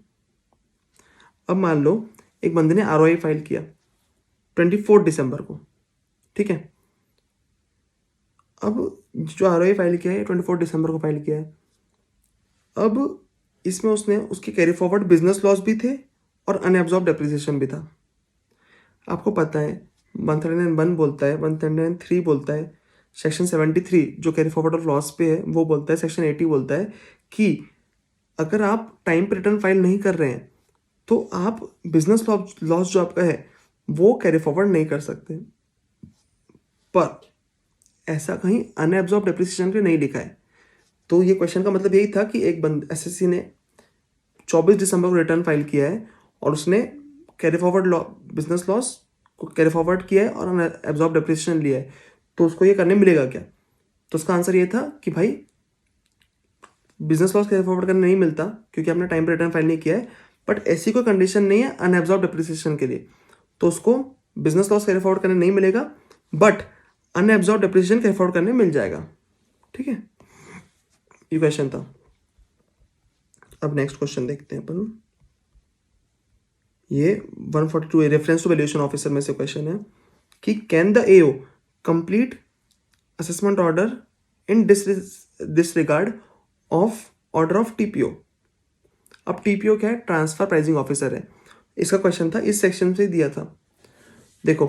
अब मान लो एक बंदे ने ROI फाइल किया 24 दिसंबर को, ठीक है। अब जो ROI फाइल किया है 24 दिसंबर को फाइल किया है, अब इसमें उसने उसके कैरी फॉरवर्ड बिजनेस लॉस भी थे और अनएब्जॉर्ब डेप्रिसिएशन भी था। आपको पता है 139(1) बोलता है, 139(3) बोलता है, सेक्शन 73 जो कैरी फॉरवर्ड और लॉस पे है वो बोलता है, सेक्शन 80 बोलता है कि अगर आप टाइम पे रिटर्न फाइल नहीं कर रहे हैं तो आप बिजनेस लॉस जो आपका है वो कैरी फॉरवर्ड नहीं कर सकते। पर ऐसा कहीं अनएब्जॉर्ब डेप्रिसिएशन के नहीं लिखा है। तो ये क्वेश्चन का मतलब यही था कि एक बंद एसएससी ने 24 दिसंबर को रिटर्न फाइल किया है और उसने कैरी फॉरवर्ड बिजनेस लॉस को कैरी फॉरवर्ड किया है और अनएब्जॉर्ब डेप्रिसिएशन लिया है, तो उसको ये करने मिलेगा क्या? तो उसका आंसर ये था कि भाई बिजनेस लॉस कैरी फॉरवर्ड करने नहीं मिलता क्योंकि आपने टाइम पर रिटर्न फाइल नहीं किया है, बट ऐसी कोई कंडीशन नहीं है अनएब्जॉर्ब डेप्रिसिएशन के लिए, तो उसको बिजनेस लॉस कैरी फॉरवर्ड करने नहीं मिलेगा, but unabsorbed depreciation carry forward करने मिल जाएगा, ठीक है। ये क्वेश्चन था। अब नेक्स्ट क्वेश्चन देखते हैं अपन, ये 142 रेफरेंस टू वैल्यूएशन ऑफिसर में से क्वेश्चन है कि can the AO complete assessment order in disregard of order of TPO. अब टीपीओ क्या है? ट्रांसफर प्राइसिंग ऑफिसर है। इसका क्वेश्चन था, इस सेक्शन से दिया था। देखो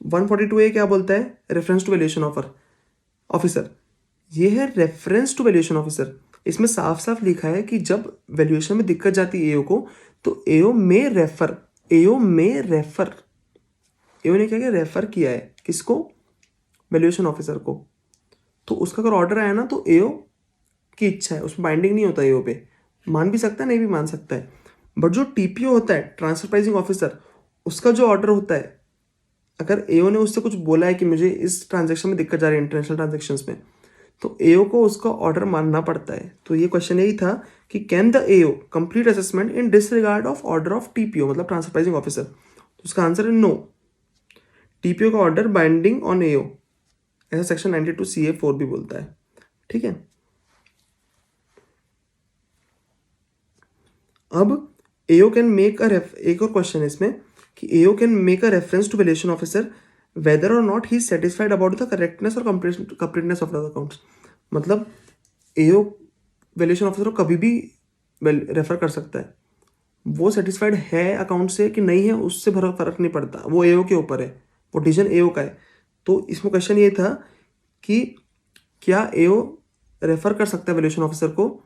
142A क्या बोलता है? Reference to valuation officer. ये है रेफरेंस टू वैल्यूएशन ऑफिसर। इसमें साफ साफ लिखा है कि जब वैल्यूएशन में दिक्कत जाती है एओ को, तो एओ में रेफर एओ ने क्या किया? रेफर किया है किसको? वैल्यूएशन ऑफिसर को। तो उसका अगर ऑर्डर आया ना तो एओ की इच्छा है, उसमें बाइंडिंग नहीं होता एओ पे, मान भी सकता है नहीं भी मान सकता है। बट जो टीपीओ होता है ट्रांसफर प्राइसिंग ऑफिसर, उसका जो ऑर्डर होता है, अगर एओ ने उससे कुछ बोला है कि मुझे इस ट्रांजेक्शन में दिक्कत जा रही है इंटरनेशनल ट्रांजेक्शन्स में, तो एओ को उसका ऑर्डर मानना पड़ता है। तो ये क्वेश्चन यही था कि can the AO complete assessment in disregard of order of TPO, मतलब ट्रांसफर प्राइसिंग ऑफिसर। तो उसका आंसर है नो। टीपीओ का ऑर्डर बाइंडिंग ऑन एओ, ऐसा सेक्शन 92 CA4 भी बोलता है, ठीक है। अब एओ कैन मेक एक और क्वेश्चन है इसमें कि AO can make a reference to valuation officer whether or not he satisfied about the correctness or completeness of the accounts. मतलब एओ वैल्यूएशन ऑफिसर को कभी भी रेफर कर सकता है, वो सेटिस्फाइड है अकाउंट से कि नहीं है उससे फर्क नहीं पड़ता, वो एओ के ऊपर है, वो डिसीजन एओ का है। तो इसमें क्वेश्चन ये था कि क्या एओ रेफर कर सकता है वैल्यूएशन ऑफिसर को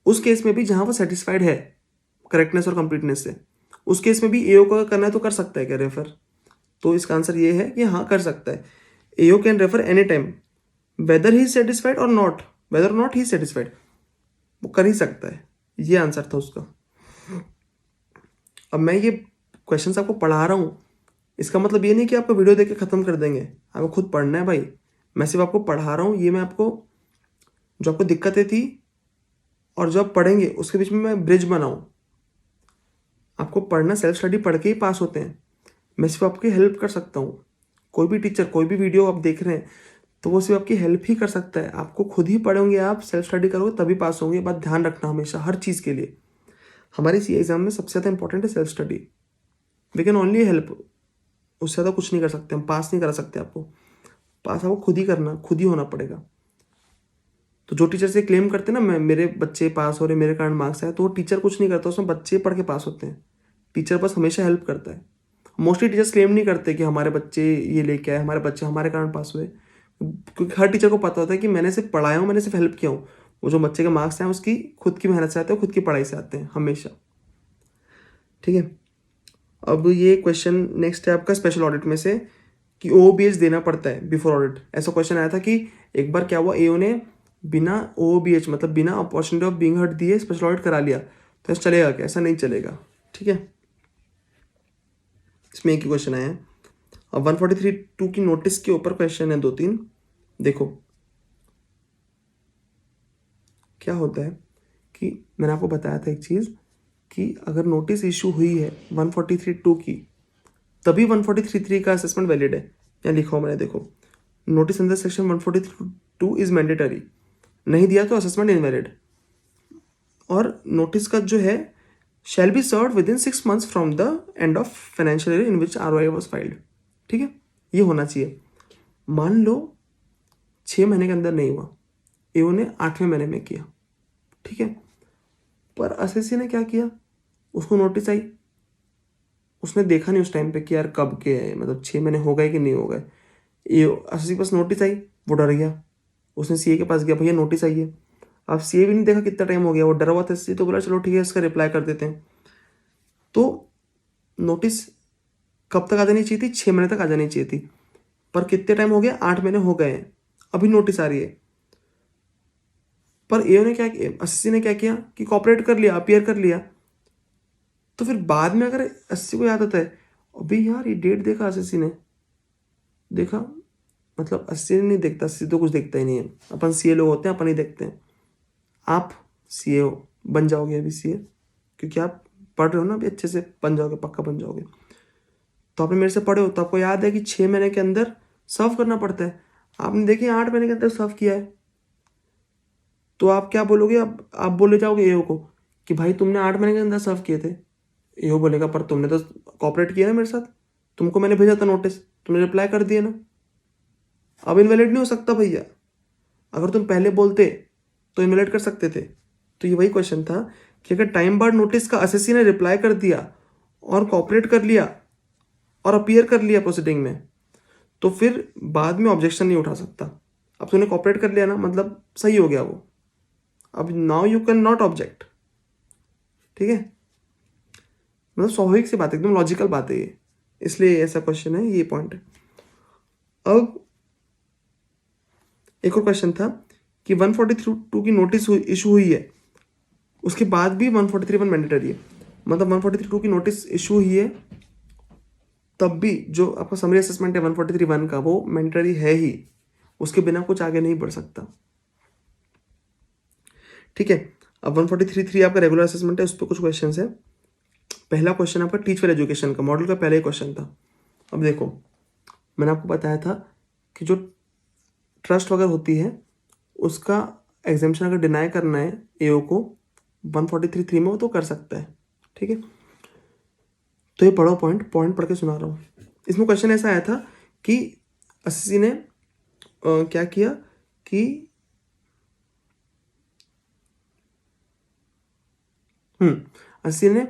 उस केस में भी जहां वो सेटिस्फाइड है करेक्टनेस और कंप्लीटनेस से, उस केस में भी एओ को करना है तो कर सकता है क्या रेफर? तो इसका आंसर ये है कि हाँ कर सकता है। AO can refer any time whether he satisfied और नॉट ही सेटिस्फाइड, वो कर ही सकता है। ये आंसर था उसका। अब मैं ये क्वेश्चन आपको पढ़ा रहा हूँ, इसका मतलब ये नहीं कि आपको वीडियो देख के ख़त्म कर देंगे, आपको खुद पढ़ना है भाई। मैं सिर्फ आपको पढ़ा रहा हूँ, ये मैं आपको जो आपको दिक्कतें थी और जो आप पढ़ेंगे उसके बीच में मैं ब्रिज बनाऊँ। आपको पढ़ना सेल्फ स्टडी पढ़ के ही पास होते हैं, मैं सिर्फ आपकी हेल्प कर सकता हूँ। कोई भी टीचर कोई भी वीडियो आप देख रहे हैं तो वो सिर्फ आपकी हेल्प ही कर सकता है। आपको खुद ही पढ़ोगे, आप सेल्फ स्टडी करोगे तभी पास होंगे। बात ध्यान रखना हमेशा हर चीज़ के लिए। हमारे सी एग्जाम में सबसे ज़्यादा इंपॉर्टेंट है self study. We can only help, उससे ज़्यादा कुछ नहीं कर सकते हम, पास नहीं करा सकते आपको, पास आपको खुद ही करना, खुद ही होना पड़ेगा। तो जो टीचर से क्लेम करते हैं ना मैं मेरे बच्चे पास हो रहे, मेरे कारण मार्क्स आए, तो वो टीचर कुछ नहीं करता, उसमें बच्चे पढ़ के पास होते हैं। टीचर बस हमेशा हेल्प करता है। मोस्टली टीचर्स क्लेम नहीं करते कि हमारे बच्चे ये लेके आए, हमारे बच्चे हमारे कारण पास हुए, क्योंकि हर टीचर को पता होता है कि मैंने सिर्फ पढ़ाया हूँ, मैंने सिर्फ हेल्प किया हूँ। वो जो बच्चे के मार्क्स आए उसकी खुद की मेहनत से आते हैं, खुद की पढ़ाई से आते हैं हमेशा। ठीक है, अब ये क्वेश्चन नेक्स्ट है आपका स्पेशल ऑडिट में से कि OOBH देना पड़ता है बिफोर ऑडिट। ऐसा क्वेश्चन आया था कि एक बार क्या हुआ, AO ने बिना OOBH मतलब बिना अपॉर्चुनिटी ऑफ बीइंग हर्ड दिए स्पेशल ऑडिट करा लिया, तो ऐसा चलेगा क्या? ऐसा नहीं चलेगा। ठीक है, इसमें एक ही क्वेश्चन आया है। अब 143(2) की नोटिस के ऊपर क्वेश्चन है 2-3। देखो क्या होता है कि मैंने आपको बताया था एक चीज़ कि अगर नोटिस इशू हुई है 143(2) की, तभी 143(3) का असेसमेंट वैलिड है। यहाँ लिखा हो मैंने, देखो, notice under section 143(2) is mandatory, नहीं दिया तो असेसमेंट इनवैलिड। और नोटिस का जो है shall be served with in 6 months from the end of financial year in which ROI was filed. ठीक है, ये होना चाहिए। मान लो 6 महीने के अंदर नहीं हुआ, AO ने 8वें महीने में किया, ठीक है, पर असेसी ने क्या किया, उसको नोटिस आई, उसने देखा नहीं उस टाइम पे कि यार कब के है, मतलब 6 महीने हो गए कि नहीं हो गए। असेसी के पास नोटिस आई, वो डर गया, उसने CA के पास गया, भैया नोटिस आई है। अब CA भी नहीं देखा कितना टाइम हो गया, वो डरा हुआ था इससे, तो बोला चलो ठीक है इसका रिप्लाई कर देते हैं। तो नोटिस कब तक आ जानी चाहिए थी? 6 महीने तक आ जानी चाहिए थी, पर कितने टाइम हो गया? 8 महीने हो गए हैं, अभी नोटिस आ रही है। पर AO ने क्या किया, अस्सी ने क्या किया कि कॉपरेट कर लिया, अपीयर कर लिया। तो फिर बाद में अगर 80 को याद आता है, अभी यार ये डेट देखा, अस्सी ने देखा, मतलब 80 नहीं देखता, 80 तो कुछ देखता ही नहीं है। अपन CA लोग होते हैं, अपन ही देखते हैं। आप CA बन जाओगे अभी CA, क्योंकि आप पढ़ रहे हो ना, अभी अच्छे से बन जाओगे, पक्का बन जाओगे। तो आपने मेरे से पढ़े हो, तो आपको याद है कि 6 महीने के अंदर सर्व करना पड़ता है। आपने देखिए 8 महीने के अंदर सर्व किया है, तो आप क्या बोलोगे? अब आप बोले जाओगे AO को कि भाई तुमने 8 महीने के अंदर सर्व किए थे। AO बोलेगा पर तुमने तो कॉपरेट किया ना मेरे साथ, तुमको मैंने भेजा था नोटिस, तुमने रिप्लाई कर दिया ना। अब इनवैलिड नहीं हो सकता भैया, अगर तुम पहले बोलते तो इनवैलिड कर सकते थे। तो ये वही क्वेश्चन था कि अगर टाइम बाद नोटिस का असेसी ने रिप्लाई कर दिया और कॉपरेट कर लिया और अपीयर कर लिया प्रोसीडिंग में, तो फिर बाद में ऑब्जेक्शन नहीं उठा सकता। अब तूने कॉपरेट कर लिया ना, मतलब सही हो गया वो, अब now you can not object. ठीक है, मतलब स्वाभाविक सी बात है, एकदम लॉजिकल बात है ये, इसलिए ऐसा क्वेश्चन है, ये पॉइंट है। अब एक और क्वेश्चन था कि 143(2) की नोटिस इशू हुई है, उसके बाद भी 143(1) मैंडेटरी है, मतलब 143(2) की नोटिस इशू हुई है, तब भी जो आपका समरी असेसमेंट है 143(1) का, वो मैंडेटरी है ही, उसके बिना कुछ आगे नहीं बढ़ सकता। ठीक है, अब 143(3) आपका रेगुलर असेसमेंट है, उस पर कुछ क्वेश्चन है। पहला क्वेश्चन आपका टीच फॉर एजुकेशन का मॉडल का पहला ही क्वेश्चन था। अब देखो, मैंने आपको बताया था कि जो ट्रस्ट वगैरह होती है उसका एग्जामिशन अगर डिनाई करना है AO को 143(3) में, वो तो कर सकता है। ठीक है, तो ये पढ़ो, पॉइंट पढ़ के सुना रहा हूँ। इसमें क्वेश्चन ऐसा आया था कि अस्सी ने क्या किया कि अस्सी ने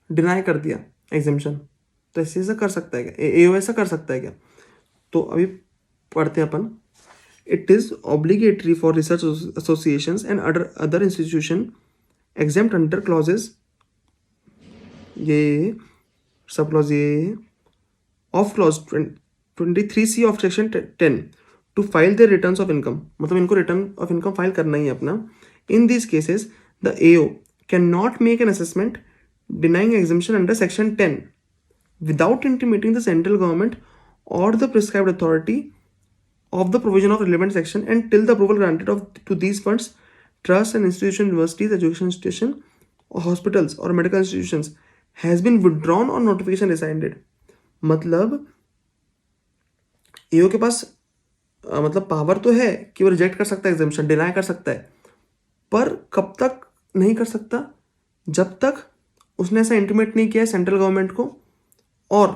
डिनाई कर दिया एग्जामिशन, तो ऐसे ऐसा कर सकता है क्या? AO ऐसा कर सकता है क्या? तो अभी पढ़ते हैं अपन। It is obligatory for research associations and other institution exempt under clauses ये सब clause ये of clause 23C of section 10 to file their returns of income, मतलब इनको return of income file करना ही है अपना। In these cases the AO cannot make an assessment denying exemption under section 10 without intimating the central government or the prescribed authority of the provision of relevant section and till the approval granted to these funds, trusts and institutions, universities, education institution, or hospitals or medical institutions has been withdrawn or notification rescinded। मतलब AO के पास मतलब power तो है कि वो reject कर सकता है, एग्जामिशन डिनाई कर सकता है, पर कब तक नहीं कर सकता? जब तक उसने ऐसा इंटीमेट नहीं किया है सेंट्रल गवर्नमेंट को और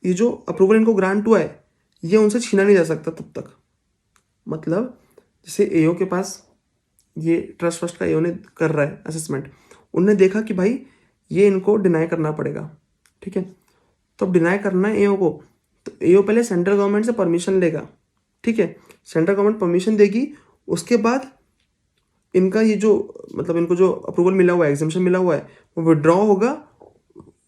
ये जो अप्रूवल इनको ग्रांट हुआ है ये उनसे छीना नहीं जा सकता तब तक। मतलब जैसे एओ के पास ये ट्रस्ट फर्स्ट का एओ ने कर रहा है असेसमेंट, उनने देखा कि भाई ये इनको डिनाई करना पड़ेगा, ठीक है। तो अब डिनाई करना है एओ को, तो एओ पहले सेंट्रल गवर्नमेंट से परमिशन लेगा, ठीक है। सेंट्रल गवर्नमेंट परमिशन देगी, उसके बाद इनका ये जो मतलब इनको जो अप्रूवल मिला हुआ है, एग्जाम्पशन मिला हुआ है, वो विड्रॉ होगा,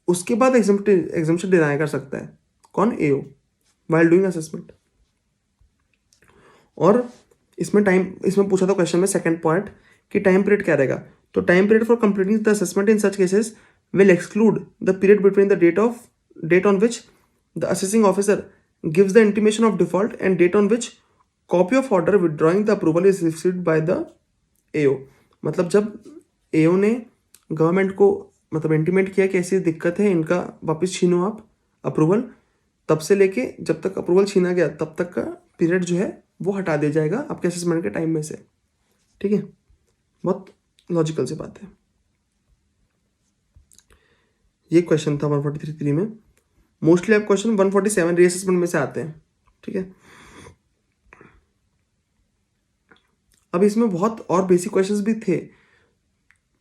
उसके बाद एग्जाम्पशन डिनाई कर सकता है कौन, एओ, वाइल डूइंग असेसमेंट। और इसमें पूछा था क्वेश्चन में सेकंड पॉइंट कि टाइम पीरियड क्या रहेगा। तो time period for completing the assessment in such cases will exclude the period between the date on which the assessing officer gives the intimation of default and date on which copy of order withdrawing the approval is received by the AO. मतलब जब एओ ने government को मतलब intimate किया कि ऐसी दिक्कत है, इनका वापस छीनो आप अप्रूवल, तब से लेके जब तक अप्रूवल छीना गया तब तक का पीरियड जो है वो हटा दिया जाएगा आपके असेसमेंट के टाइम में से, ठीक है। बहुत लॉजिकल सी बात है। ये क्वेश्चन था 143 में। मोस्टली आप क्वेश्चन 147 रीअसेसमेंट में से आते हैं, ठीक है। अब इसमें बहुत और बेसिक क्वेश्चंस भी थे,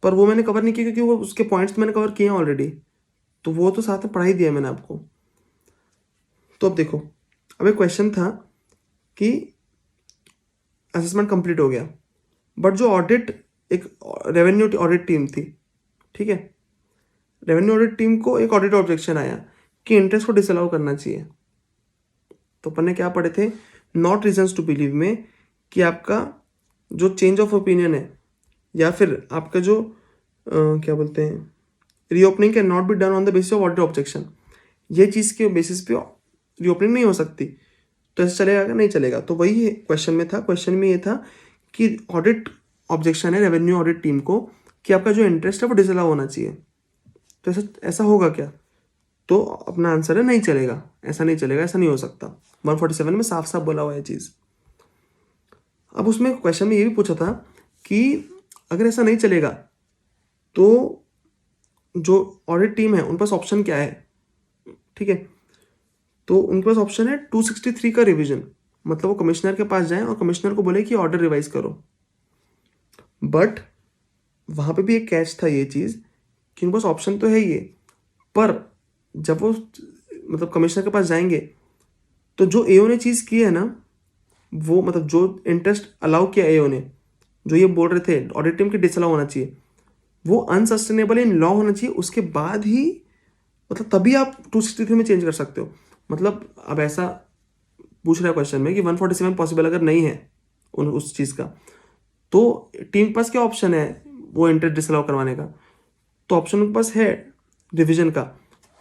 पर वो मैंने कवर नहीं किया क्योंकि वो उसके पॉइंट्स मैंने कवर किए हैं ऑलरेडी, तो वो तो साथ में पढ़ा ही दिया मैंने आपको। तो अब देखो, अब एक क्वेश्चन था कि असेसमेंट कंप्लीट हो गया, बट जो ऑडिट, एक रेवेन्यू ऑडिट टीम थी, ठीक है। रेवेन्यू ऑडिट टीम को एक ऑडिट ऑब्जेक्शन आया कि इंटरेस्ट को डिसअलाउ करना चाहिए। तो अपन ने क्या पढ़े थे, नॉट रीजंस टू बिलीव में, कि आपका जो चेंज ऑफ ओपिनियन है या फिर आपका जो क्या बोलते हैं reopening can not be done on the basis of audit objection, ये चीज़ के बेसिस पे रीओपनिंग नहीं हो सकती, तो ऐसे चलेगा क्या, नहीं चलेगा। तो वही क्वेश्चन में था, क्वेश्चन में ये था कि ऑडिट ऑब्जेक्शन है रेवेन्यू ऑडिट टीम को कि आपका जो इंटरेस्ट है वो डिसअलाउ होना चाहिए, तो ऐसा होगा क्या। तो अपना आंसर है नहीं चलेगा, ऐसा नहीं चलेगा, ऐसा नहीं हो सकता। 147 में साफ साफ बोला हुआ है चीज़। अब उसमें क्वेश्चन में ये भी पूछा था कि अगर ऐसा नहीं चलेगा तो जो ऑडिट टीम है उन पास ऑप्शन क्या है, ठीक है। तो उनके पास ऑप्शन है 263 का रिवीजन, मतलब वो कमिश्नर के पास जाएं और कमिश्नर को बोले कि ऑर्डर रिवाइज करो। बट वहाँ पे भी एक कैच था ये चीज़ कि उनके पास ऑप्शन तो है ये, पर जब वो मतलब कमिश्नर के पास जाएंगे तो जो एओ ने चीज़ की है ना, वो मतलब जो इंटरेस्ट अलाउ किया एओ ने, जो ये बोल रहे थे ऑडिट टीम के डिसअलाउ होना चाहिए, वो अनसस्टेनेबल इन लॉ होना चाहिए, उसके बाद ही मतलब तभी आप 263 में चेंज कर सकते हो। मतलब अब ऐसा पूछ रहा है क्वेश्चन में कि 147 पॉसिबल अगर नहीं है उस चीज़ का, तो टीम के पास क्या ऑप्शन है वो इंटरेस्ट डिसअलाउ करवाने का, तो ऑप्शन उनके पास है रिविजन का।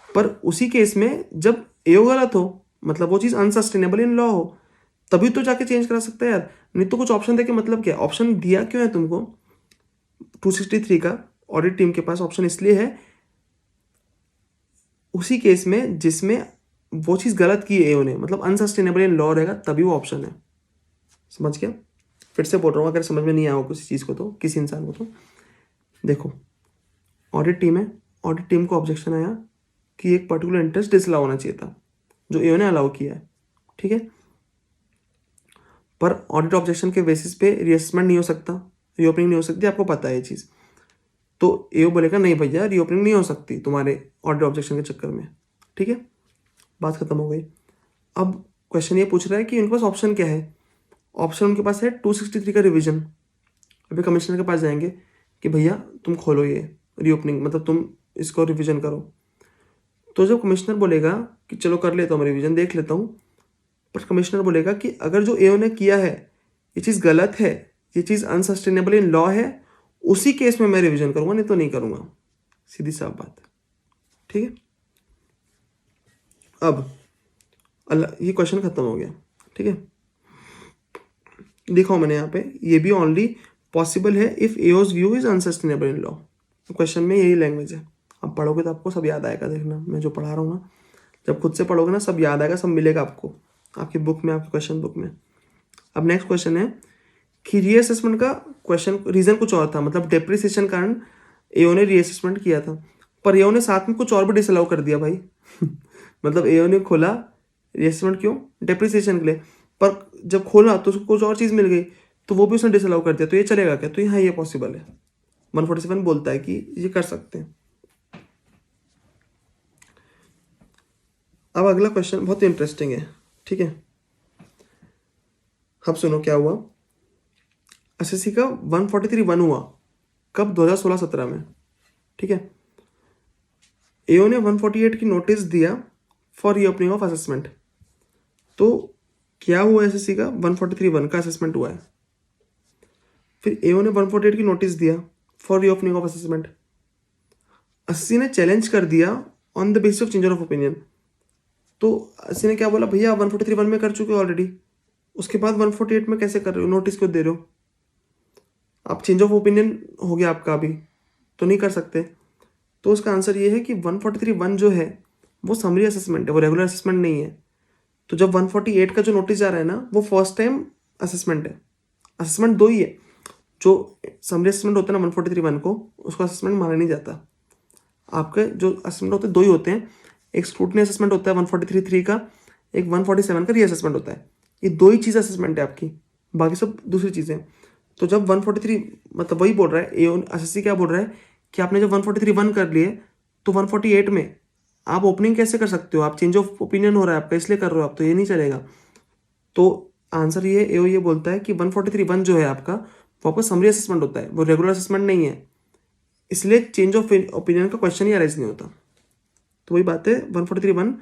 पर उसी केस में जब एओ गलत हो, मतलब वो चीज़ अनसस्टेनेबल इन लॉ हो, तभी तो जाके चेंज करा सकता है यार, नहीं तो कुछ ऑप्शन देके मतलब क्या, ऑप्शन दिया क्यों है तुमको 263 का ऑडिट टीम के पास, ऑप्शन इसलिए है उसी केस में जिसमें वो चीज़ गलत की है एओ ने, मतलब अनसस्टेनेबल इन लॉ रहेगा तभी वो ऑप्शन है। समझ गया, फिर से बोल रहा हूँ अगर समझ में नहीं आया हो किसी चीज़ को, तो किसी इंसान को, तो देखो ऑडिट टीम है, ऑडिट टीम को ऑब्जेक्शन आया कि एक पर्टिकुलर इंटरेस्ट डिसअलाउ होना चाहिए था जो एओ ने अलाउ किया है, ठीक है। पर ऑडिट ऑब्जेक्शन के बेसिस पे रीअसेसमेंट नहीं हो सकता, रीओपनिंग नहीं हो सकती, आपको पता है ये चीज़। तो एओ बोलेगा नहीं भैया रीओपनिंग नहीं हो सकती तुम्हारे ऑडिट ऑब्जेक्शन के चक्कर में, ठीक है, बात खत्म हो गई। अब क्वेश्चन ये पूछ रहा है कि उनके पास ऑप्शन क्या है, ऑप्शन उनके पास है 263 का रिवीजन। अभी कमिश्नर के पास जाएंगे कि भैया तुम खोलो ये रीओपनिंग, मतलब तुम इसको रिवीजन करो। तो जब कमिश्नर बोलेगा कि चलो कर लेता हूँ मैं रिवीजन, देख लेता हूँ, पर कमिश्नर बोलेगा कि अगर जो एओ ने किया है ये चीज़ गलत है, ये चीज़ अनसस्टेनेबल इन लॉ है, उसी केस में मैं रिवीजन करूँगा, नहीं तो नहीं करूँगा, सीधी साफ बात है, ठीक है। अब ये क्वेश्चन खत्म हो गया, ठीक है। देखो मैंने यहाँ पे ये भी ओनली पॉसिबल है if AO's view is unsustainable in law, question में यही लैंग्वेज है। अब पढ़ोगे तो आपको सब याद आएगा, देखना मैं जो पढ़ा रहा हूँ ना, जब खुद से पढ़ोगे ना सब याद आएगा, सब मिलेगा आपको आपकी बुक में, आपके क्वेश्चन बुक में। अब नेक्स्ट क्वेश्चन है कि रीअसेसमेंट का क्वेश्चन रीज़न कुछ और था, मतलब डेप्रिसिएशन कारण एओ ने रीअसेसमेंट किया था, पर एओ ने साथ में कुछ और भी डिसअलाउ कर दिया भाई मतलब एओ ने खोला रीअसेसमेंट क्यों, डेप्रिसिएशन के लिए, पर जब खोला तो उसको कुछ और चीज़ मिल गई तो वो भी उसने डिसअलाउ कर दिया, तो ये चलेगा क्या? तो यहाँ ये पॉसिबल है, 147 बोलता है कि ये कर सकते हैं। अब अगला क्वेश्चन बहुत इंटरेस्टिंग है, ठीक है। अब सुनो क्या हुआ। एसएससी का 143(1) हुआ कब? 2016-17 में, ठीक है। एओ ने 148 की नोटिस दिया फॉर रीओपनिंग ऑफ असेसमेंट। तो क्या हुआ, एसएससी का 143(1) का असेसमेंट हुआ है। फिर एओ ने 148 की नोटिस दिया for reopening of assessment. SSC ने चैलेंज कर दिया on the basis of changer of opinion. तो एसएससी ने क्या बोला, भैया आप 143(1) में कर चुके हो ऑलरेडी, उसके बाद 148 में कैसे कर रहे हो, नोटिस क्यों दे रहे हो? आप चेंज ऑफ ओपिनियन हो गया आपका अभी, तो नहीं कर सकते। तो उसका आंसर ये है कि 143(1) जो है वो समरी असेसमेंट है, वो रेगुलर असेसमेंट नहीं है। तो जब 148 का जो नोटिस जा रहा है ना, वो फर्स्ट टाइम असेसमेंट है। असेसमेंट दो ही है, जो समरी असेसमेंट होता है ना 143(1) को, उसको असेसमेंट माना नहीं जाता। आपके जो असेसमेंट होते हैं दो ही होते हैं, एक स्क्रूटनी असेसमेंट होता है 143(3) का, एक 147 का रीअसेसमेंट होता है। ये दो ही चीज़ असेसमेंट है आपकी, बाकी सब दूसरी चीज़ें। तो जब 143 मतलब वही बोल रहा है ए एसएससी, क्या बोल रहा है कि आपने जब 143(1) कर लिए तो 148 में आप ओपनिंग कैसे कर सकते हो, आप चेंज ऑफ ओपिनियन हो रहा है आपका इसलिए कर रहे हो आप, तो ये नहीं चलेगा। तो आंसर ये एओ ये बोलता है कि 143(1) जो है आपका, वो आपका समरी असेसमेंट होता है, वो रेगुलर असेसमेंट नहीं है, इसलिए चेंज ऑफ ओपिनियन का क्वेश्चन ही अराइज नहीं होता। तो वही बात है, 143(1)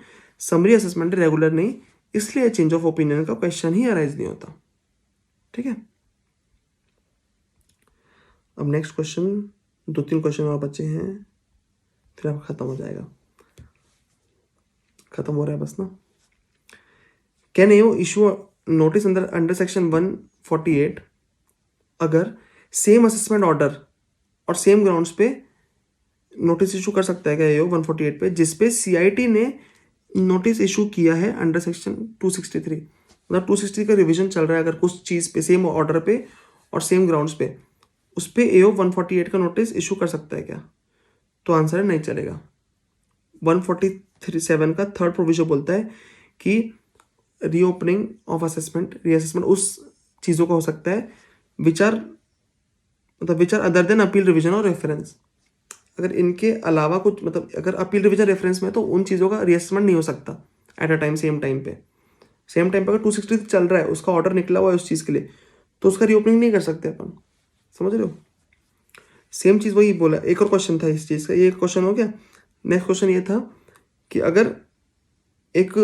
समरी असेसमेंट रेगुलर नहीं, इसलिए चेंज ऑफ ओपिनियन का क्वेश्चन ही अराइज नहीं होता, ठीक है। अब नेक्स्ट क्वेश्चन, 2-3 क्वेश्चन और बचे हैं, फिर आप खत्म हो जाएगा, खत्म हो रहा है बस ना। Can you issue notice under section 148 अगर सेम असेसमेंट ऑर्डर और सेम ग्राउंड्स पे नोटिस इशू कर सकता है क्या ये 148 पे, जिसपे सीआईटी ने नोटिस इशू किया है अंडर सेक्शन 263, मतलब 260 का रिवीजन चल रहा है, अगर कुछ चीज़ पे सेम ऑर्डर पे और सेम ग्राउंड्स पे, उस पर एओ 148 का नोटिस इशू कर सकता है क्या? तो आंसर है नहीं चलेगा। 147 का थर्ड प्रोविजन बोलता है कि रीओपनिंग ऑफ असेसमेंट, रीअसेसमेंट उस चीज़ों का हो सकता है which are other than appeal, revision और रेफरेंस। अगर इनके अलावा कुछ, मतलब अगर अपील, रिविजन, रेफरेंस में, तो उन चीज़ों का रीअसेसमेंट नहीं हो सकता at a time, same time पे अगर 260 चल रहा है, उसका ऑर्डर निकला हुआ है उस चीज़ के लिए, तो उसका रीओपनिंग नहीं कर सकते अपन, समझ रहे हो। सेम चीज़ वही बोला। एक और क्वेश्चन था इस चीज़ का, ये क्वेश्चन हो गया। नेक्स्ट क्वेश्चन ये था कि अगर एक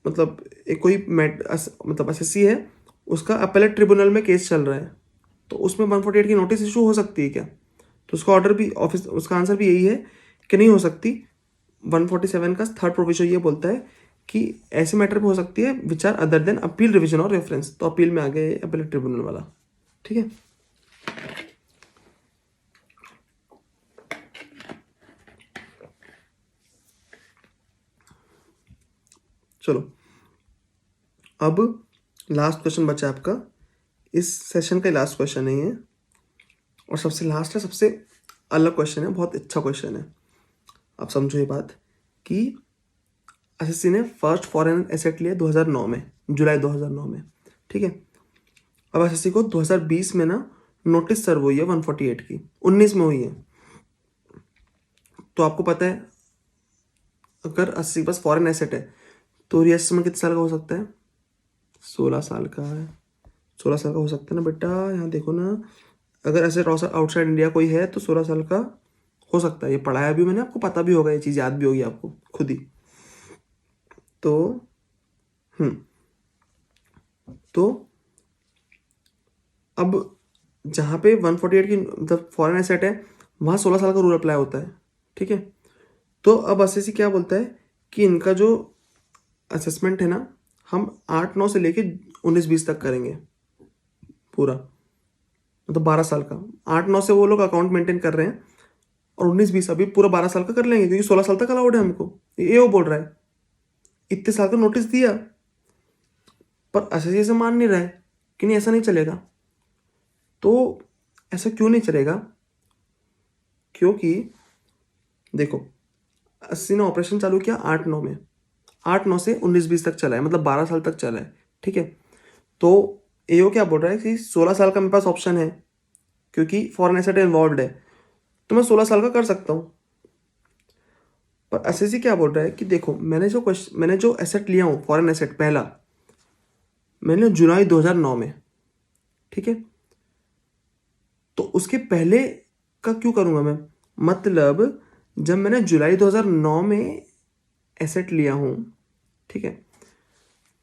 एक कोई मतलब एसएससी है, उसका अपेलेट ट्रिब्यूनल में केस चल रहा है, तो उसमें 148 की नोटिस इशू हो सकती है क्या? तो उसका ऑर्डर भी ऑफिस, उसका आंसर भी यही है कि नहीं हो सकती। 147 का थर्ड प्रोविजन ये बोलता है कि ऐसे मैटर पे हो सकती है which are other than appeal, revision और रेफरेंस। तो अपील में आ गए अपेलेट ट्रिब्यूनल वाला, ठीक है। चलो अब लास्ट क्वेश्चन बचा आपका, इस सेशन का लास्ट क्वेश्चन है ये, और सबसे लास्ट है, सबसे अलग क्वेश्चन है, बहुत अच्छा क्वेश्चन है। आप समझो ये बात कि एसएससी ने फर्स्ट फॉरेन एसेट लिया 2009 में, जुलाई 2009 में, ठीक है। अब एसएससी को 2020 में ना नोटिस सर्व हुई है 148 की, 19 में हुई है। तो आपको पता है अगर एसएससी के पास फॉरेन एसेट है तो रीअसेसमेंट कितने साल का हो सकता है? 16 साल का है, 16 साल का हो सकता है ना बेटा, यहाँ देखो ना, अगर एसेट आउटसाइड इंडिया कोई है तो 16 साल का हो सकता है। ये पढ़ाया भी मैंने, आपको पता भी होगा, ये चीज़ याद भी होगी आपको खुद ही। तो तो अब जहाँ पे 148 की मतलब फॉरेन एसेट है, वहाँ 16 साल का रूल अप्लाई होता है, ठीक है। तो अब एसएससी क्या बोलता है कि इनका जो असेसमेंट है ना, हम 8-9 से लेके 19-20 तक करेंगे पूरा, मतलब 12 साल का। 8-9 से वो लोग अकाउंट मेंटेन कर रहे हैं, और 19-20 अभी पूरा 12 साल का कर लेंगे, क्योंकि 16 साल तक अलाउड है हमको, ये वो बोल रहा है। इतने साल का नोटिस दिया, पर एसएससी से मान नहीं रहा है कि नहीं ऐसा नहीं चलेगा। तो ऐसा क्यों नहीं चलेगा? क्योंकि देखो, एसएससी ने ऑपरेशन चालू किया 8-9 में, 8-9 से 19-20 तक चला है, मतलब 12 साल तक चला है, ठीक है। तो एओ क्या बोल रहा है कि 16 साल का मेरे पास ऑप्शन है, क्योंकि फॉरेन एसेट इन्वॉल्व है, तो मैं 16 साल का कर सकता हूँ। पर एसएससी क्या बोल रहा है कि देखो, मैंने जो एसेट लिया हूँ, फॉरेन एसेट पहला मैंने जुलाई 2009 में, ठीक है, तो उसके पहले का क्यों करूँगा मैं? मतलब जब मैंने जुलाई 2009 में एसेट लिया हूँ, ठीक है,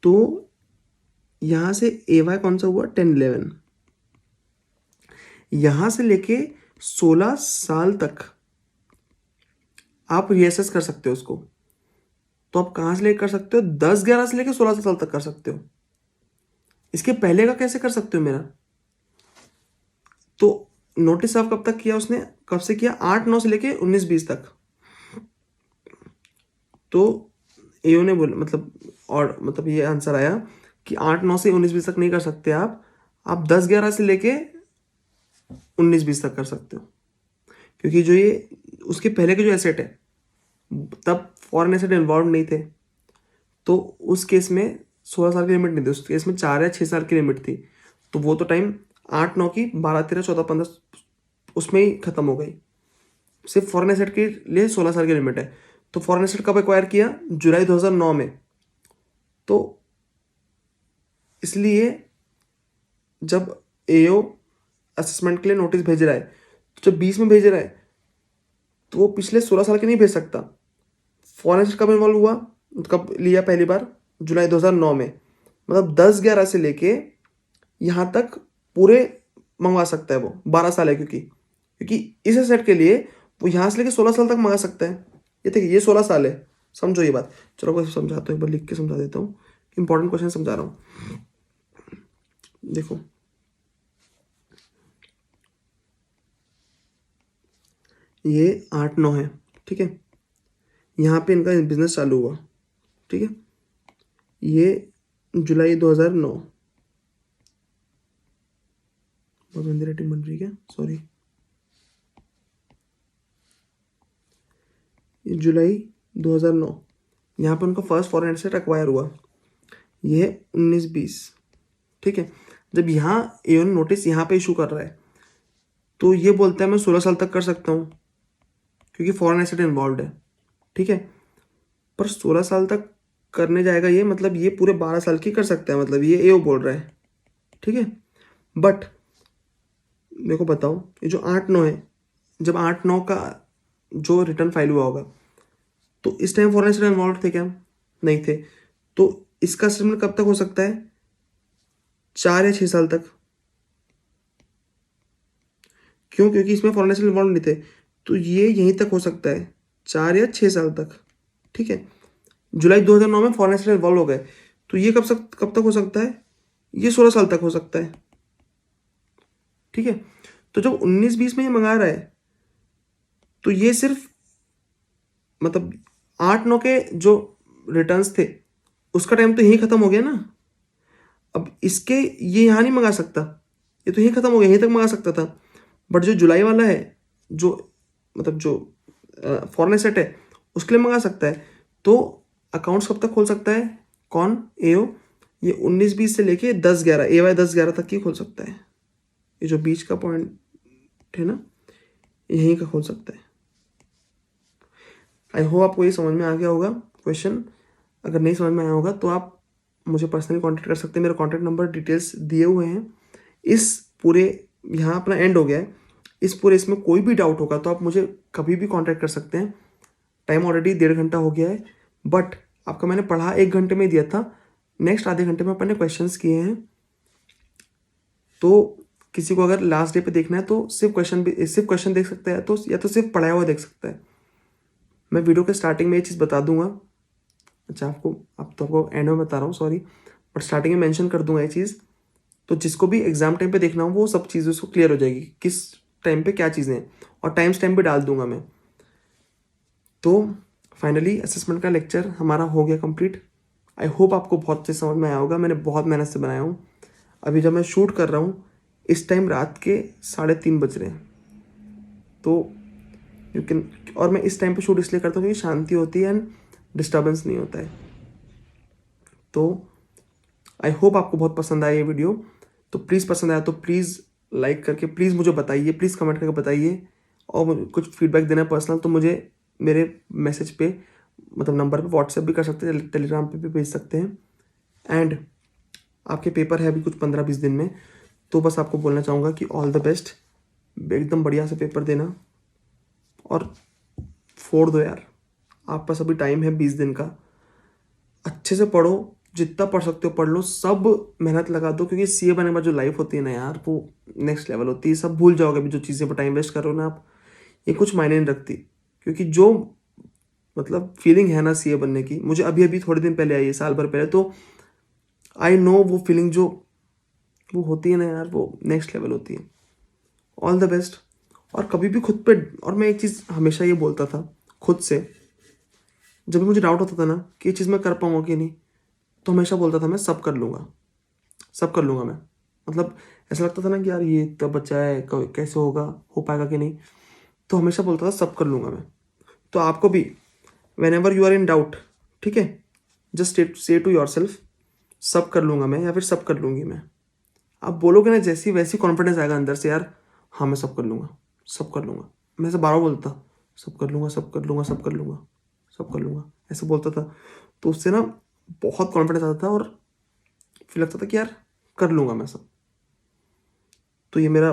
तो यहाँ से एवाई कौन सा हुआ? 10-11, यहाँ से लेके 16 साल तक आप रीअसेस कर सकते हो उसको। तो आप कहाँ से लेकर कर सकते हो? 10-11 से लेकर 16 साल तक कर सकते हो। इसके पहले का कैसे कर सकते हो मेरा? तो नोटिस ऑफ कब तक किया उसने? कब से किया? 8-9 से लेके 19-20 तक। तो एओ ने बोला, मतलब ये आंसर आया कि 8-9 से 19-20 तक नहीं कर सकते आप 10-11 से लेके 19-20 तक कर सकते हो, क्योंकि जो ये उसके पहले के जो एसेट है तब फॉरेन एसेट इन्वॉल्व नहीं थे, तो उस केस में 16 साल की लिमिट नहीं थी, उस केस में 4 या 6 साल की लिमिट थी। तो वो तो टाइम 8-9 की 12-13-14-15 उसमें ही खत्म हो गई। सिर्फ फॉरेन एसेट के लिए 16 साल की लिमिट है। तो फॉरेन एसेट कब एक्वायर किया? जुलाई 2009 में। तो इसलिए जब एओ असेसमेंट के लिए नोटिस भेज रहा है, तो जब 20 में भेज रहा है तो वो पिछले 16 साल के नहीं भेज सकता। फॉरेन एसेट कब इन्वॉल्व हुआ, कब लिया पहली बार? जुलाई 2009 में। मतलब 10-11 से लेके यहाँ तक पूरे मंगवा सकता है वो, 12 साल है, क्योंकि इस एसेट के लिए वो यहाँ से लेके 16 साल तक मंगा सकता है। ये देखिए, ये 16 साल है, समझो ये बात। चलो कोई समझाता हूँ, एक बार लिख के समझा देता हूँ, इंपॉर्टेंट क्वेश्चन समझा रहा हूँ। देखो, ये 8-9 है, ठीक है, यहाँ पे इनका बिजनेस चालू हुआ, ठीक है, ये जुलाई 2009, बहुत गंदी राइटिंग बन रही है, सॉरी, जुलाई 2009, यहाँ पे उनका फर्स्ट फॉरेन एसेट एक्वायर हुआ, ये 19-20, ठीक है। जब यहाँ एओ नोटिस यहाँ पे इशू कर रहा है, तो ये बोलता है मैं 16 साल तक कर सकता हूँ, क्योंकि फॉरेन एसेट इन्वॉल्व है, ठीक है। पर 16 साल तक करने जाएगा ये, मतलब ये पूरे 12 साल की कर सकता है, मतलब ये एओ बोल रहा है, ठीक है। बट मेरे को बताओ, ये जो 8-9 है, जब 8-9 का जो रिटर्न फाइल हुआ होगा, तो इस टाइम फॉरेन एसेट इन्वॉल्व थे क्या? नहीं थे। तो इसका सेटलमेंट कब तक हो सकता है? 4 या 6 साल तक। क्यों? क्योंकि इसमें फॉरेन एसेट इन्वॉल्व नहीं थे, तो ये यहीं तक हो सकता है, 4 या 6 साल तक, ठीक है। जुलाई 2009 में फॉरेन एसेट इन्वॉल्व हो गए, तो ये कब तक हो सकता है? ये 16 साल तक हो सकता है, ठीक है। तो जब 19-20 में ये मंगा रहा है, तो ये सिर्फ मतलब 8-9 के जो रिटर्न्स थे उसका टाइम तो यहीं खत्म हो गया ना। अब इसके ये यहाँ नहीं मंगा सकता, ये तो यहीं खत्म हो गया, यहीं तक मंगा सकता था। बट जो जुलाई वाला है, जो मतलब जो फॉरेन एसेट है, उसके लिए मंगा सकता है। तो अकाउंट्स कब तक खोल सकता है? कौन? एओ। ये 19-20 से लेके 10-11, एवाई 10-11 तक ही खोल सकता है। ये जो बीच का पॉइंट है ना, यहीं का खोल सकता है। आई होप आपको ये समझ में आ गया होगा क्वेश्चन। अगर नहीं समझ में आया होगा तो आप मुझे पर्सनली कांटेक्ट कर सकते हैं, मेरा कांटेक्ट नंबर डिटेल्स दिए हुए हैं। इस पूरे यहाँ अपना एंड हो गया है, इस पूरे इसमें कोई भी डाउट होगा तो आप मुझे कभी भी कांटेक्ट कर सकते हैं। टाइम ऑलरेडी 1.5 घंटा हो गया है, बट आपका मैंने पढ़ा 1 घंटे में दिया था, नेक्स्ट आधे घंटे में अपन ने क्वेश्चंस किए हैं। तो किसी को अगर लास्ट डे पे देखना है तो सिर्फ क्वेश्चन देख सकता है, तो या तो सिर्फ पढ़ाया हुआ देख सकता है। मैं वीडियो के स्टार्टिंग में ये चीज़ बता दूंगा, अच्छा आपको एंड में बता रहा हूँ, सॉरी, बट स्टार्टिंग में मेंशन कर दूंगा ये चीज़, तो जिसको भी एग्जाम टाइम पे देखना हो वो सब चीज़ें उसको क्लियर हो जाएगी, किस टाइम पे क्या चीज़ें हैं, और टाइम स्टैम्प भी डाल दूंगा मैं। तो फाइनली असेसमेंट का लेक्चर हमारा हो गया कंप्लीट। आई होप आपको बहुत अच्छे समझ में आया होगा, मैंने बहुत मेहनत से बनाया हूँ। अभी जब मैं शूट कर रहा हूँ इस टाइम रात के 3:30 बज रहे हैं, तो यू कैन, और मैं इस टाइम पे शूट इसलिए करता हूँ क्योंकि शांति होती है एंड डिस्टर्बेंस नहीं होता है। तो आई होप आपको बहुत पसंद आया ये वीडियो। तो प्लीज़ पसंद आया तो प्लीज़ लाइक करके प्लीज़ मुझे बताइए, प्लीज़ कमेंट करके बताइए। और कुछ फीडबैक देना है पर्सनल तो मुझे मेरे मैसेज पे मतलब नंबर पे व्हाट्सएप भी कर सकते हैं, टेलीग्राम पे भी भेज सकते हैं। एंड आपके पेपर है अभी कुछ 15-20 दिन में, तो बस आपको बोलना चाहूँगा कि ऑल द बेस्ट, एकदम बढ़िया से पेपर देना और फोड़ दो यार। आप पास अभी टाइम है 20 दिन का, अच्छे से पढ़ो, जितना पढ़ सकते हो पढ़ लो, सब मेहनत लगा दो, क्योंकि सीए बनने के बाद जो लाइफ होती है ना यार, वो नेक्स्ट लेवल होती है। सब भूल जाओगे अभी जो चीज़ें पर टाइम वेस्ट कर रहे हो ना आप, ये कुछ मायने नहीं रखती। क्योंकि जो मतलब फीलिंग है ना सीए बनने की, मुझे अभी अभी थोड़े दिन पहले आई है, साल भर पहले, तो आई नो वो फीलिंग जो वो होती है ना यार, वो नेक्स्ट लेवल होती है। All the best. और कभी भी खुद पे, और मैं एक चीज़ हमेशा ये बोलता था खुद से, जब भी मुझे डाउट होता था ना कि ये चीज़ मैं कर पाऊँगा कि नहीं, तो हमेशा बोलता था मैं सब कर लूँगा, सब कर लूँगा मैं। मतलब ऐसा लगता था ना कि यार ये इतना बच्चा है, कैसे होगा, हो पाएगा कि नहीं, तो हमेशा बोलता था सब कर लूँगा मैं। तो आपको भी whenever you are in doubt, ठीक है, just say to your self, सब कर लूँगा मैं या फिर सब कर लूँगी मैं। आप बोलोगे ना जैसी वैसी कॉन्फिडेंस आएगा अंदर से यार, हाँ मैं सब कर लूँगा, सब कर लूँगा। मैं ऐसे बार बोलता, सब कर लूँगा, सब कर लूँगा, सब कर लूँगा, सब कर लूँगा, ऐसे बोलता था। तो उससे ना बहुत कॉन्फिडेंस आता था और फिर लगता था कि यार कर लूँगा मैं सब। तो ये मेरा,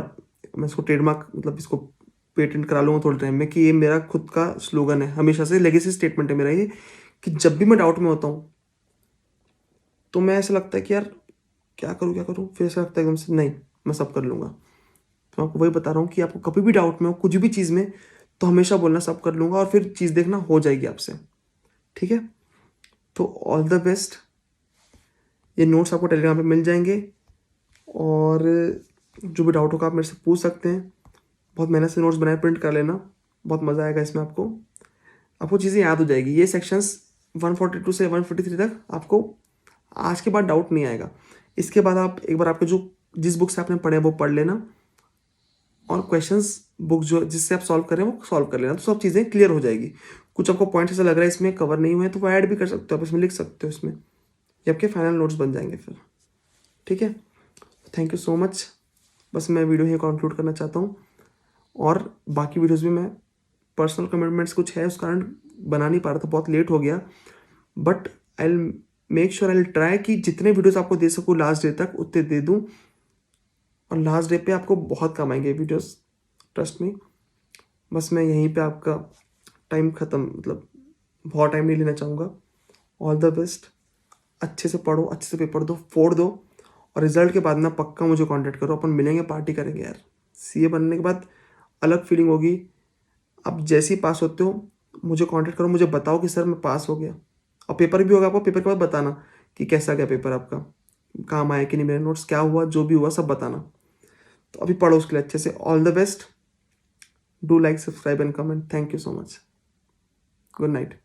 मैं इसको ट्रेडमार्क मतलब इसको पेटेंट करा लूँगा थोड़े टाइम में कि ये मेरा खुद का स्लोगन है, हमेशा से लेगेसी स्टेटमेंट है मेरा ये, कि जब भी मैं डाउट में होता हूँ तो मैं ऐसा लगता है कि यार क्या करूँ, फिर ऐसा लगता है एकदम से नहीं मैं सब कर लूँगा। तो आपको वही बता रहा हूँ कि आपको कभी भी डाउट में हो कुछ भी चीज़ में, तो हमेशा बोलना सब कर लूँगा, और फिर चीज़ देखना हो जाएगी आपसे, ठीक है। तो ऑल द बेस्ट। ये नोट्स आपको टेलीग्राम पे मिल जाएंगे, और जो भी डाउट होगा आप मेरे से पूछ सकते हैं। बहुत मेहनत से नोट्स बनाए, प्रिंट कर लेना, बहुत मज़ा आएगा इसमें। आपको चीज़ें याद हो जाएगी। ये सेक्शंस 142 से 143 तक आपको आज के बाद डाउट नहीं आएगा। इसके बाद आप एक बार आपके जो जिस बुक से आपने पढ़े वो पढ़ लेना, और क्वेश्चंस बुक जो जिससे आप सॉल्व कर रहे हैं वो सॉल्व कर लेना, तो सब चीज़ें क्लियर हो जाएगी। कुछ आपको पॉइंट ऐसा लग रहा है इसमें कवर नहीं हुए हैं तो वो ऐड भी कर सकते हो, आप इसमें लिख सकते हो इसमें, ये आपके फाइनल नोट्स बन जाएंगे फिर, ठीक है। Thank you so much. बस मैं वीडियो ही कंक्लूड करना चाहता हूँ, और बाकी वीडियोज़ भी मैं पर्सनल कमिटमेंट्स कुछ है उस कारण बना नहीं पा रहा था, बहुत लेट हो गया। But I make sure I try कि जितने वीडियोज़ आपको दे सकूँ लास्ट डे तक उतने दे दूँ, और लास्ट डे पे आपको बहुत काम आएंगे वीडियोस, ट्रस्ट मी। बस मैं यहीं पे आपका टाइम ख़त्म, मतलब बहुत टाइम नहीं लेना चाहूँगा। All the best. अच्छे से पढ़ो, अच्छे से पेपर दो, फोड़ दो, और रिजल्ट के बाद ना पक्का मुझे कांटेक्ट करो, अपन मिलेंगे, पार्टी करेंगे यार। सीए बनने के बाद अलग फीलिंग होगी। आप जैसे ही पास होते हो मुझे कांटेक्ट करो, मुझे बताओ कि सर मैं पास हो गया। और पेपर भी होगा आपको, पेपर के बाद बताना कि कैसा गया पेपर आपका, काम आया कि नहीं, मेरे नोट्स क्या हुआ, जो भी हुआ सब बताना। तो अभी पढ़ो उसके लिए अच्छे से। All the best. Do like, subscribe and comment. Thank you so much. Good night.